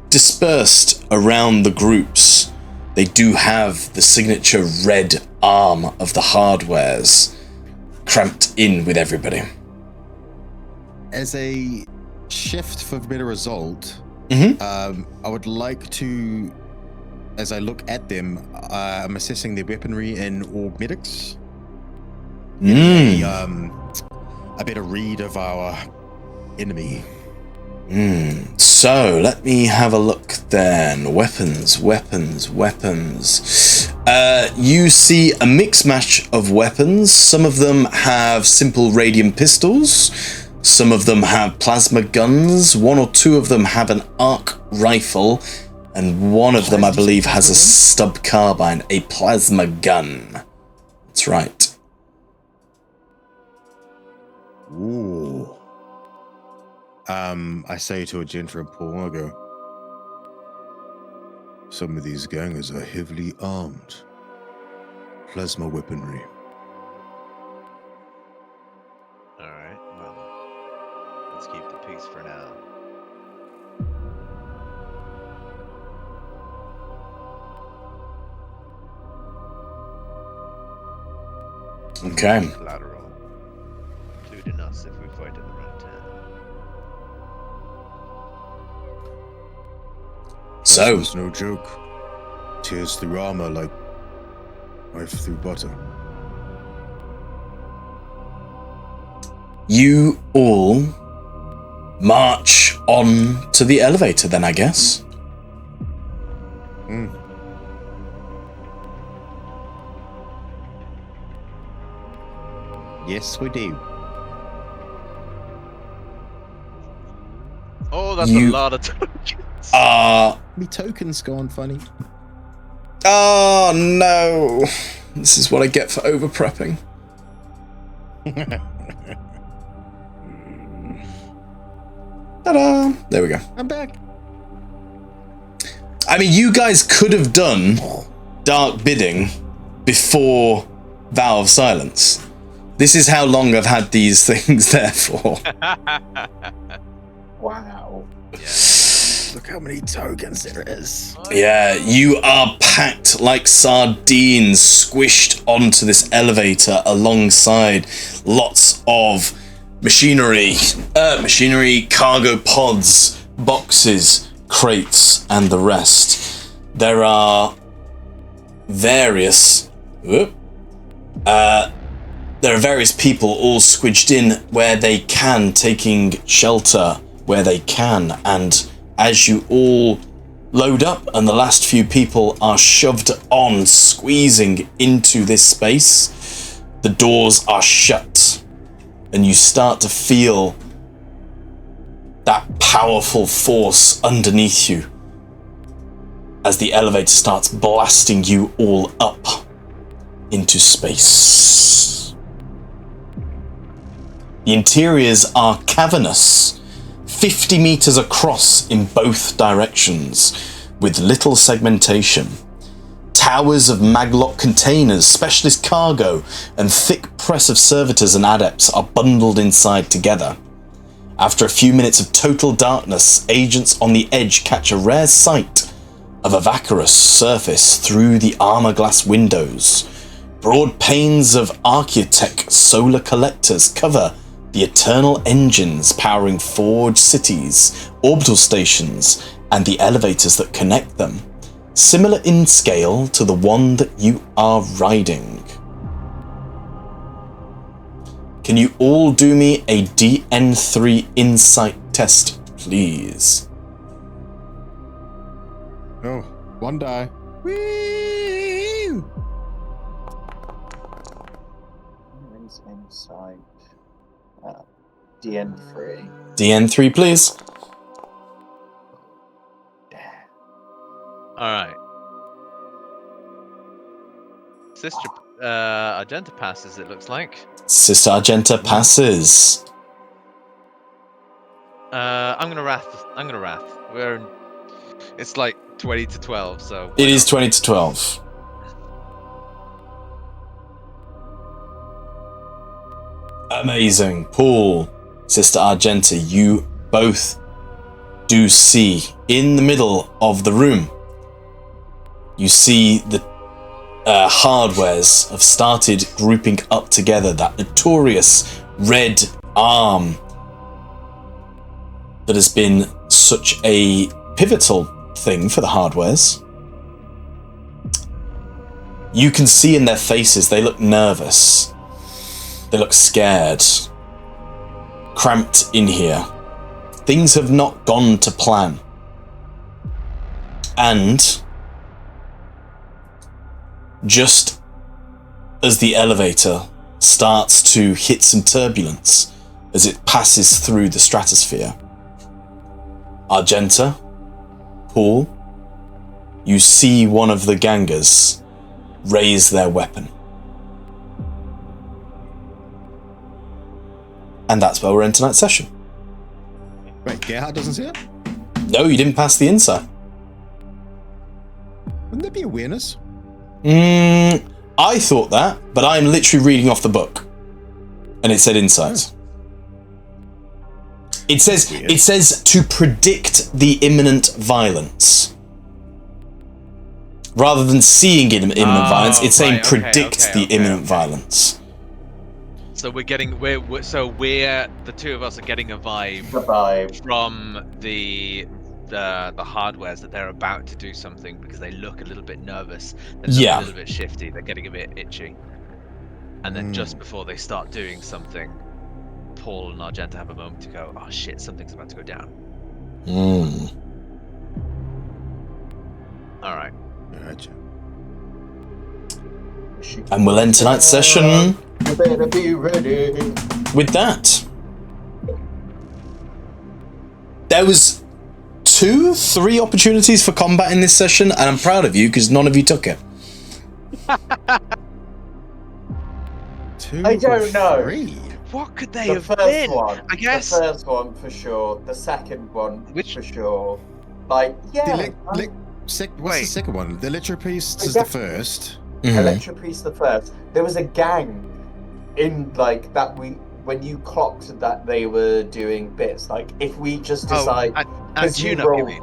dispersed around the groups. They do have the signature red arm of the hardwares cramped in with everybody. as a shift for better result, Mhm. I would like to, as I look at them, I'm assessing their weaponry and augmetics. A better read of our enemy. So let me have a look then. Weapons. You see a mixed match of weapons. Some of them have simple radium pistols. Some of them have plasma guns. 1 or 2 of them have an arc rifle. And one of them, I believe, has a stub carbine, a plasma gun. That's right. Ooh. I say to Agenta and Poul, I go, some of these gangers are heavily armed. Plasma weaponry. Alright, well, let's keep the peace for now. Okay. Collateral, including us if we fight at the right time. So, It's no joke. Tears through armor like knife through butter. you all march on to the elevator then, I guess. Yes, we do. Oh, that's You- a lot of tokens. Me tokens gone funny. Oh no. This is what I get for over prepping. Ta-da! There we go. I'm back. I mean, you guys could have done dark bidding before Vow of Silence. This is how long I've had these things there for. Wow. Look how many tokens there is. Yeah, you are packed like sardines, squished onto this elevator alongside lots of machinery, cargo pods, boxes, crates, and the rest. There are various people all squidged in where they can, taking shelter where they can, and as you all load up and the last few people are shoved on, squeezing into this space, the doors are shut and you start to feel that powerful force underneath you as the elevator starts blasting you all up into space. The interiors are cavernous, 50 meters across in both directions, with little segmentation. Towers of maglock containers, specialist cargo, and thick press of servitors and adepts are bundled inside together. After a few minutes of total darkness, agents on the edge catch a rare sight of a vacuous surface through the armor glass windows. Broad panes of Archaeotech solar collectors cover the eternal engines powering forged cities, orbital stations, and the elevators that connect them, similar in scale to the one that you are riding. Can you all do me a DN3 insight test, please? Oh, one die. Whee! Insight. DN3. DN3, please. Alright. Sister Argenta passes, it looks like. Sister Argenta passes. I'm gonna wrath. It's like 20 to 12, so It is 20 to 12. Amazing. Poul, Sister Argenta, you both do see in the middle of the room. You see the hardwares have started grouping up together, that notorious red arm that has been such a pivotal thing for the hardwares. You can see in their faces, they look nervous. They look scared. Cramped in here. Things have not gone to plan. And just as the elevator starts to hit some turbulence as it passes through the stratosphere, Argenta, Poul, you see one of the gangers raise their weapon. And that's where we're in tonight's session. Wait, Gerhard doesn't see it? No, you didn't pass the insight. Wouldn't there be awareness? I thought that, but I'm literally reading off the book. And it said insight. It says to predict the imminent violence. Rather than seeing imminent violence, it's saying predict the imminent violence. So we're the two of us are getting a vibe from the hardwares that they're about to do something because they look a little bit nervous. They look a little bit shifty. They're getting a bit itchy. And then just before they start doing something, Poul and Argenta have a moment to go, oh shit, something's about to go down. Alright. Gotcha. And we'll end tonight's session You better be ready. with that. There was 2-3 opportunities for combat in this session, and I'm proud of you because none of you took it. I don't know. 3? What could they The have first been? one. I guess. The first one for sure. The second one for sure. Like, yeah. What's the second one? The Electro-Priests is the first. Electro-Priests the first. There was a gang in like that when you clocked that they were doing bits. Like if we just decide, and tune up, you mean?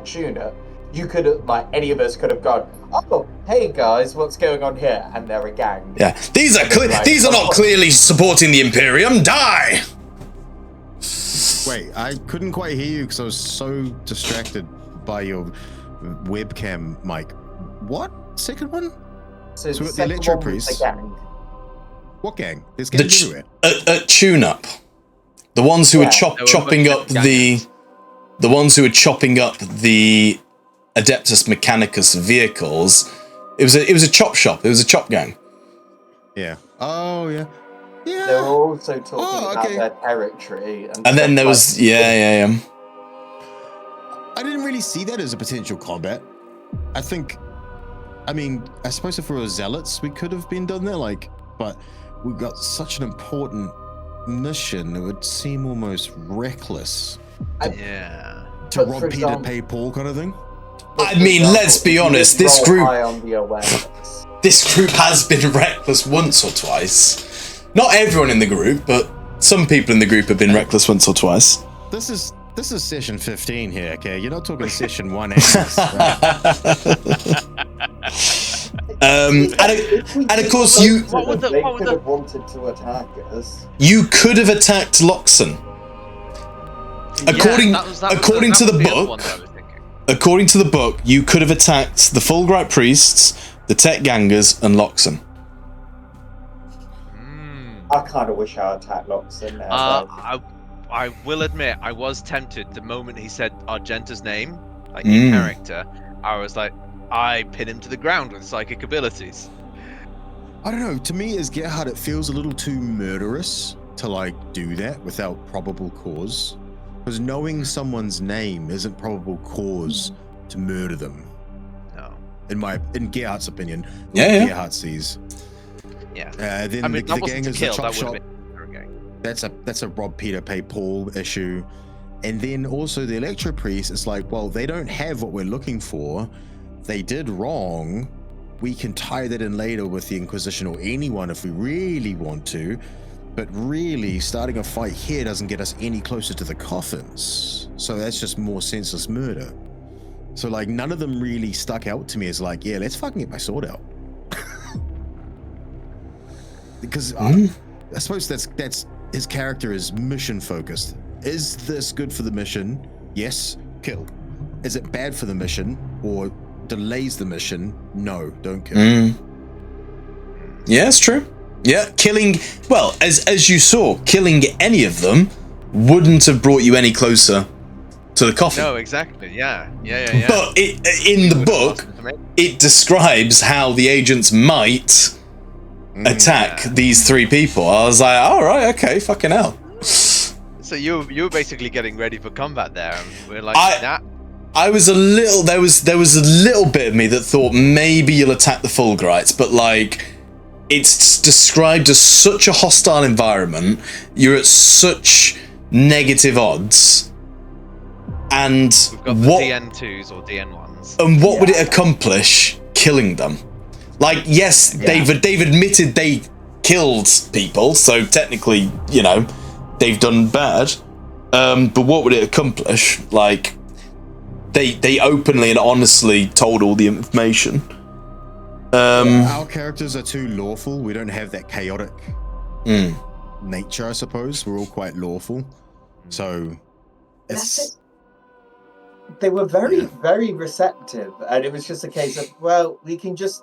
Tuna. You could like any of us could have gone. Oh, hey guys, what's going on here? And they're a gang. Yeah, these are not clearly supporting the Imperium. Die. Wait, I couldn't quite hear you because I was so distracted by your webcam mic. What? Second one? So So the we've got the second electro one was priests. the gang. What gang? There's gangs everywhere. At tune-up. The ones who were chopping up the ones who were chopping up the Adeptus Mechanicus vehicles. It was a chop shop. It was a chop gang. Yeah. Oh yeah. Yeah. They were also talking about okay. their territory. And then there was yeah. I didn't really see that as a potential combat. I suppose if we were zealots, we could have been done there, but we got such an important mission, it would seem almost reckless to rob Peter, example, pay Paul kind of thing. I mean, let's be honest, this group has been reckless once or twice. Not everyone in the group, but some people in the group have been reckless once or twice. This is session 15 here, okay? You're not talking session 1. And of course, they could have wanted to attack us. You could have attacked Loxon. According to the book, you could have attacked the Fulgurite Priests, the Tech Gangers, and Loxon. I kind of wish I attacked Loxon now. I will admit, I was tempted the moment he said Argenta's name, in character. I was like, I pin him to the ground with psychic abilities. I don't know. To me, as Gerhard, it feels a little too murderous to do that without probable cause. Because knowing someone's name isn't probable cause to murder them. No. In Gerhard's opinion, Gerhard sees. Yeah. Then the gang is a chop shop. Okay. That's a rob Peter pay Paul issue. And then also the electro priest is well, they don't have what we're looking for. They did wrong. We can tie that in later with the Inquisition or anyone if we really want to. But really, starting a fight here doesn't get us any closer to the coffins. So that's just more senseless murder. So none of them really stuck out to me as yeah, let's fucking get my sword out. Because I suppose that's his character is mission focused. Is this good for the mission? Yes, kill. Is it bad for the mission or delays the mission? No, don't kill. Yeah, it's true. Yeah, killing, well, as you saw, killing any of them wouldn't have brought you any closer to the coffin. No, exactly. Yeah. But in the book, it describes how the agents might attack these three people. I was like, all right, okay, fucking hell. So you were basically getting ready for combat there, and we're like, nah. I was a little. There was a little bit of me that thought maybe you'll attack the Fulgurites, but it's described as such a hostile environment. You're at such negative odds, and we've got the DN2s or DN1s. And what would it accomplish killing them? Yes, they've admitted they killed people, so technically, they've done bad. But what would it accomplish? They openly and honestly told all the information. Our characters are too lawful. We don't have that chaotic nature, I suppose. We're all quite lawful. So they were very, very receptive, and it was just a case of, well, we can just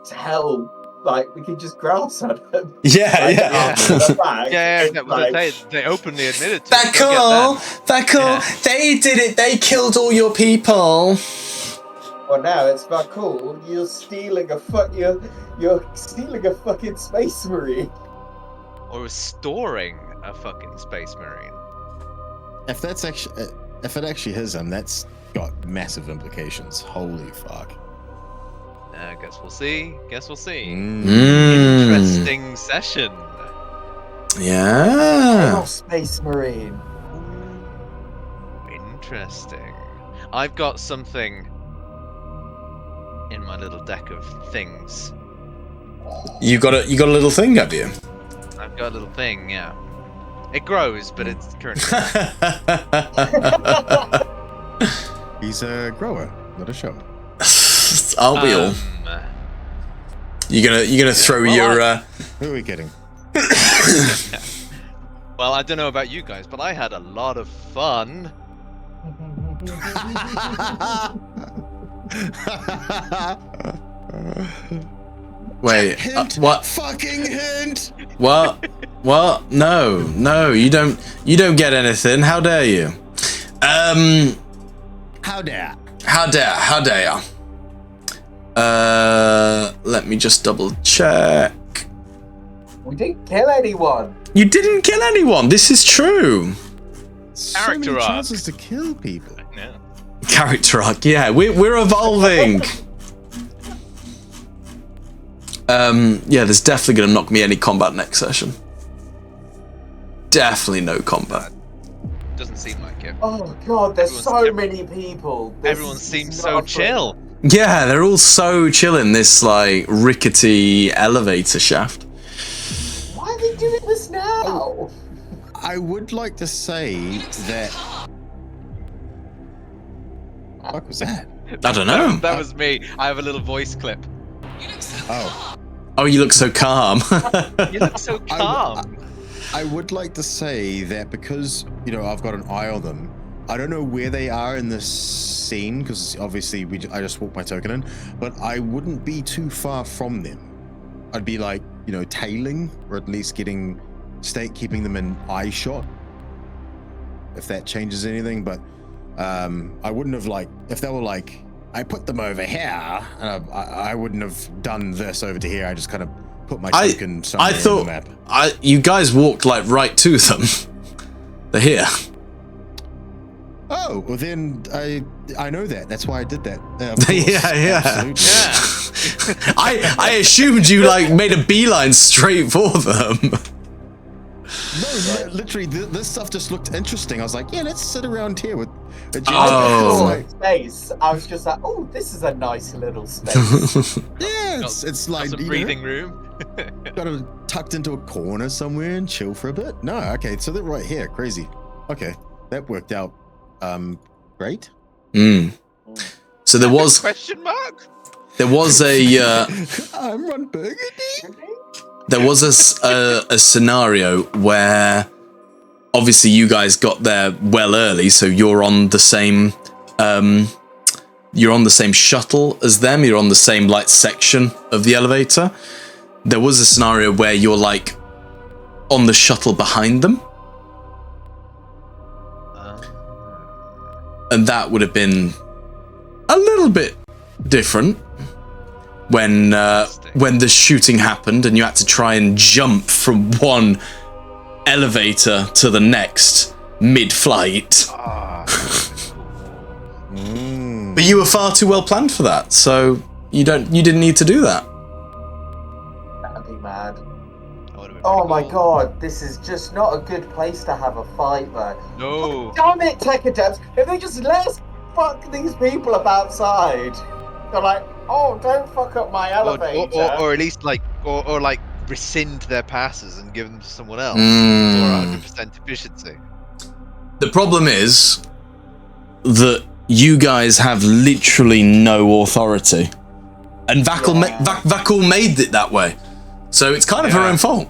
tell, we can just grass at them. They openly admitted to that cool. Yeah. They did it. They killed all your people. Well, now it's not cool. You're stealing a fucking space marine. Or restoring a fucking space marine. If it actually is him, that's got massive implications. Holy fuck. I guess we'll see. Interesting session. Yeah. Space marine. Interesting. I've got something in my little deck of things. You got a little thing, have you? I've got a little thing, yeah. It grows, but it's currently. He's a grower, not a show. Aren't we all? You're gonna throw your. Who are we kidding? Well, Well, I don't know about you guys, but I had a lot of fun. Wait, Hint, what? Fucking hint! What? What? No, you don't get anything. How dare you? How dare? How dare you? Let me just double check. We didn't kill anyone. You didn't kill anyone. This is true. So Character many arc. chances to kill people. Yeah. Character arc. Yeah, we're evolving. Yeah, there's definitely gonna knock me any combat next session. Definitely no combat. Doesn't seem like it. Oh god, there's Everyone's- so many people. This Everyone is seems not so fun. chill. Yeah, they're all so chill in this like rickety elevator shaft. Why are they doing this now? I would like to say that. What was that? I don't know. That was me. I have a little voice clip. Oh, Oh, you look so calm. You look so calm. I would like to say that because I've got an eye on them. I don't know where they are in this scene because obviously I just walked my token in, but I wouldn't be too far from them. I'd be like tailing or at least keeping them in eye shot. If that changes anything, but I wouldn't have if they were I put them over here, and I wouldn't have done this over to here. I just kind of put my token somewhere I thought on the map. you guys walked right to them. They're here. Oh, well then I know that. That's why I did that. Yeah. Absolutely. Yeah. I assumed you made a beeline straight for them. No, literally, this stuff just looked interesting. I was like, yeah, let's sit around here with a Oh. Space. I was just like, oh, this is a nice little space. Yeah, it's like Got some breathing room. got it tucked into a corner somewhere and chill for a bit. No, okay, so they're right here. Crazy. Okay, that worked out. Great. So there was Question mark? a I'm on Burgundy. there was a scenario where obviously you guys got there well early, so you're on the same shuttle as them. You're on the same section of the elevator. There was a scenario where you're on the shuttle behind them, and that would have been a little bit different when the shooting happened and you had to try and jump from one elevator to the next mid-flight. But you were far too well planned for that, so you didn't need to do that. That'd be mad. That would've been Oh pretty my cool. god, this is just not a good place to have a fight, though. No. Damn it, tech adepts! If they just let us fuck these people up outside, they're like, oh, don't fuck up my elevator. Or at least or rescind their passes and give them to someone else for 100% efficiency. The problem is that you guys have literally no authority, and Vakul made it that way, so it's kind of her own fault.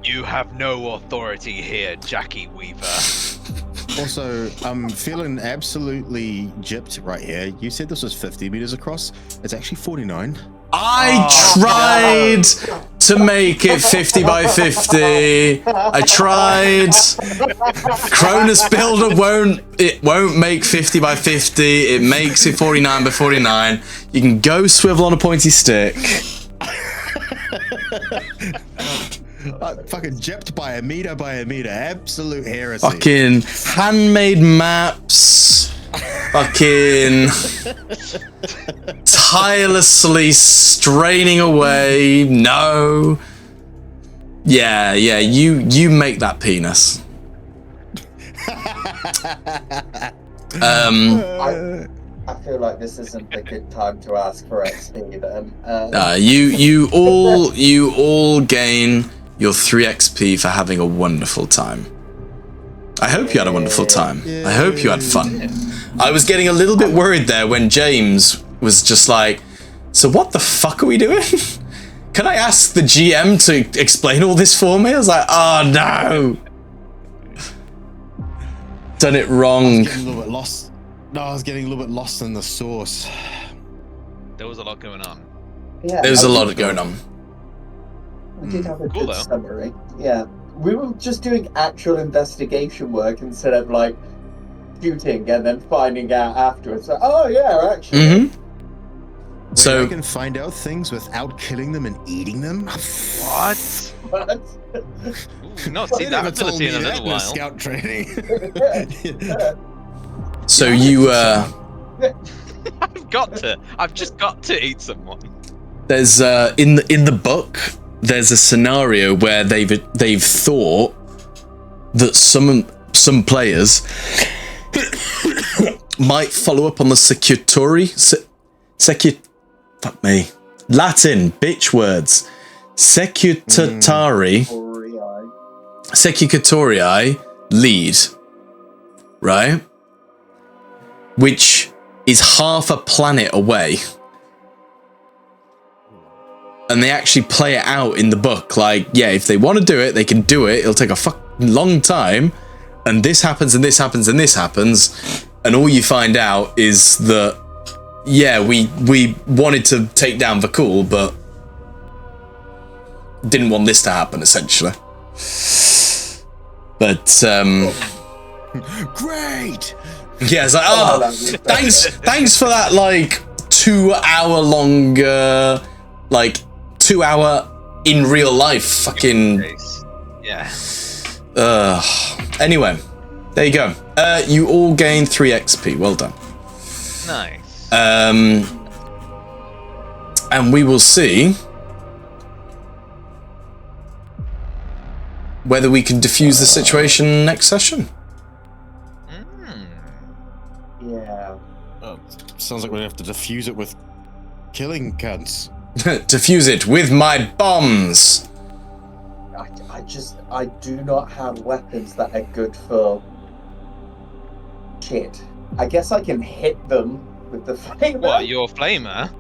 You have no authority here, Jackie Weaver. Also, I'm feeling absolutely gypped right here. You said this was 50 meters across. It's actually 49. I tried to make it 50 by 50. I tried. Cronus Builder won't make 50 by 50. It makes it 49 by 49. You can go swivel on a pointy stick. Fucking gypped by a meter. Absolute heresy. Fucking handmade maps. Fucking tirelessly straining away. No. Yeah, you make that penis. I feel like this isn't a good time to ask for XP then. You all gain your 3 XP for having a wonderful time. I hope you had a wonderful time. I hope you had fun. I was getting a little bit worried there when James was just like, so what the fuck are we doing? Can I ask the GM to explain all this for me? I was like, oh no. Done it I wrong. was getting a little bit lost. No, I was getting a little bit lost in the source. There was a lot going on. Yeah, There was I a did- lot going on. We did have a Cool, good though. summary. Yeah. We were just doing actual investigation work instead of like shooting and then finding out afterwards. Like, oh yeah, actually. Mm-hmm. Wait, So- I can find out things without killing them and eating them? What? But Ooh, not They seen that never told ability me in a that little in while. scout training. So you I've just got to eat someone. there's in the book there's a scenario where they've thought that some players might follow up on the fuck me, Latin bitch words, secutatorii lead, right, which is half a planet away. And they actually play it out in the book. Like, yeah, if they want to do it, they can do it. It'll take a long time. And this happens, and this happens, and this happens. And all you find out is that, yeah, we wanted to take down Vakul, but didn't want this to happen, essentially. But, Great! yeah, it's like, thanks for that, like, 2 hour long, like, 2 hour in real life fucking. Yeah. Anyway, there you go. You all gain 3 XP. Well done. Nice. And we will see whether we can defuse the situation next session. yeah. Oh, sounds like we have to defuse it with killing cunts. Defuse it with my bombs. I do not have weapons that are good for shit. I guess I can hit them with the flamer. What, your flamer?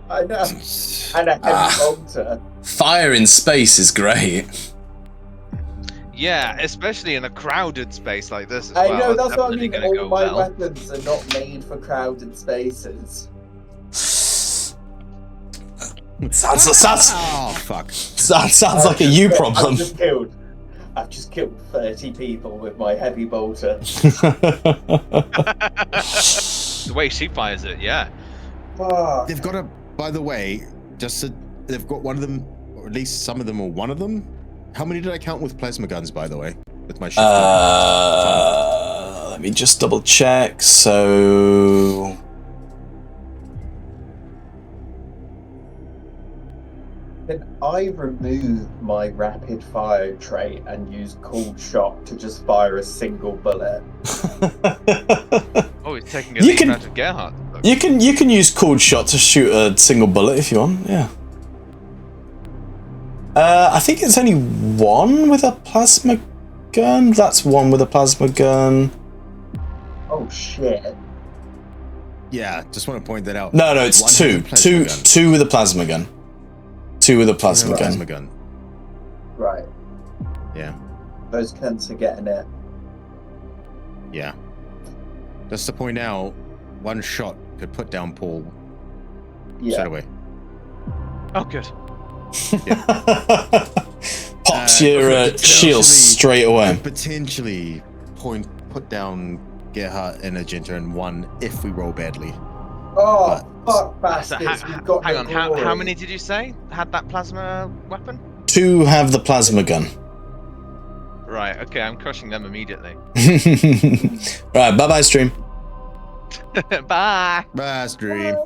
I know. And a heavy bolter. Fire in space is great. Yeah, especially in a crowded space like this as I well. know, that's what I definitely mean. gonna All go my well. weapons are not made for crowded spaces. Sounds Oh, fuck. sounds like a you problem. I've just killed 30 people with my heavy bolter. The way she fires it, yeah. Fuck. They've got a, by the way, they've got one of them, or at least some of them, or one of them. How many did I count with plasma guns, by the way? With my shift let me just double check. So Can I remove my rapid fire trait and use cold shot to just fire a single bullet? Oh, he's taking a You leaf can- out of Gerhardt. you can use cold shot to shoot a single bullet if you want. Yeah. I think it's only one with a plasma gun. That's one with a plasma gun. Oh shit. Yeah, just want to point that out. No, it's One two. with a plasma gun. Two with a plasma gun. Two with a plasma gun. Plasma gun. Right. Yeah, Those cunts are getting it. yeah. Just to point out, one shot could put down Paul Yeah. straight away. Oh, good. Pops your shield straight away. Potentially put down Gerhardt and Agenta in one if we roll badly. Oh, fuck So, bastards. We've got hang the on, how glory. many did you say had that plasma weapon? Two have the plasma gun. Right, okay, I'm crushing them immediately. Right, bye bye stream. Bye! Bye, stream.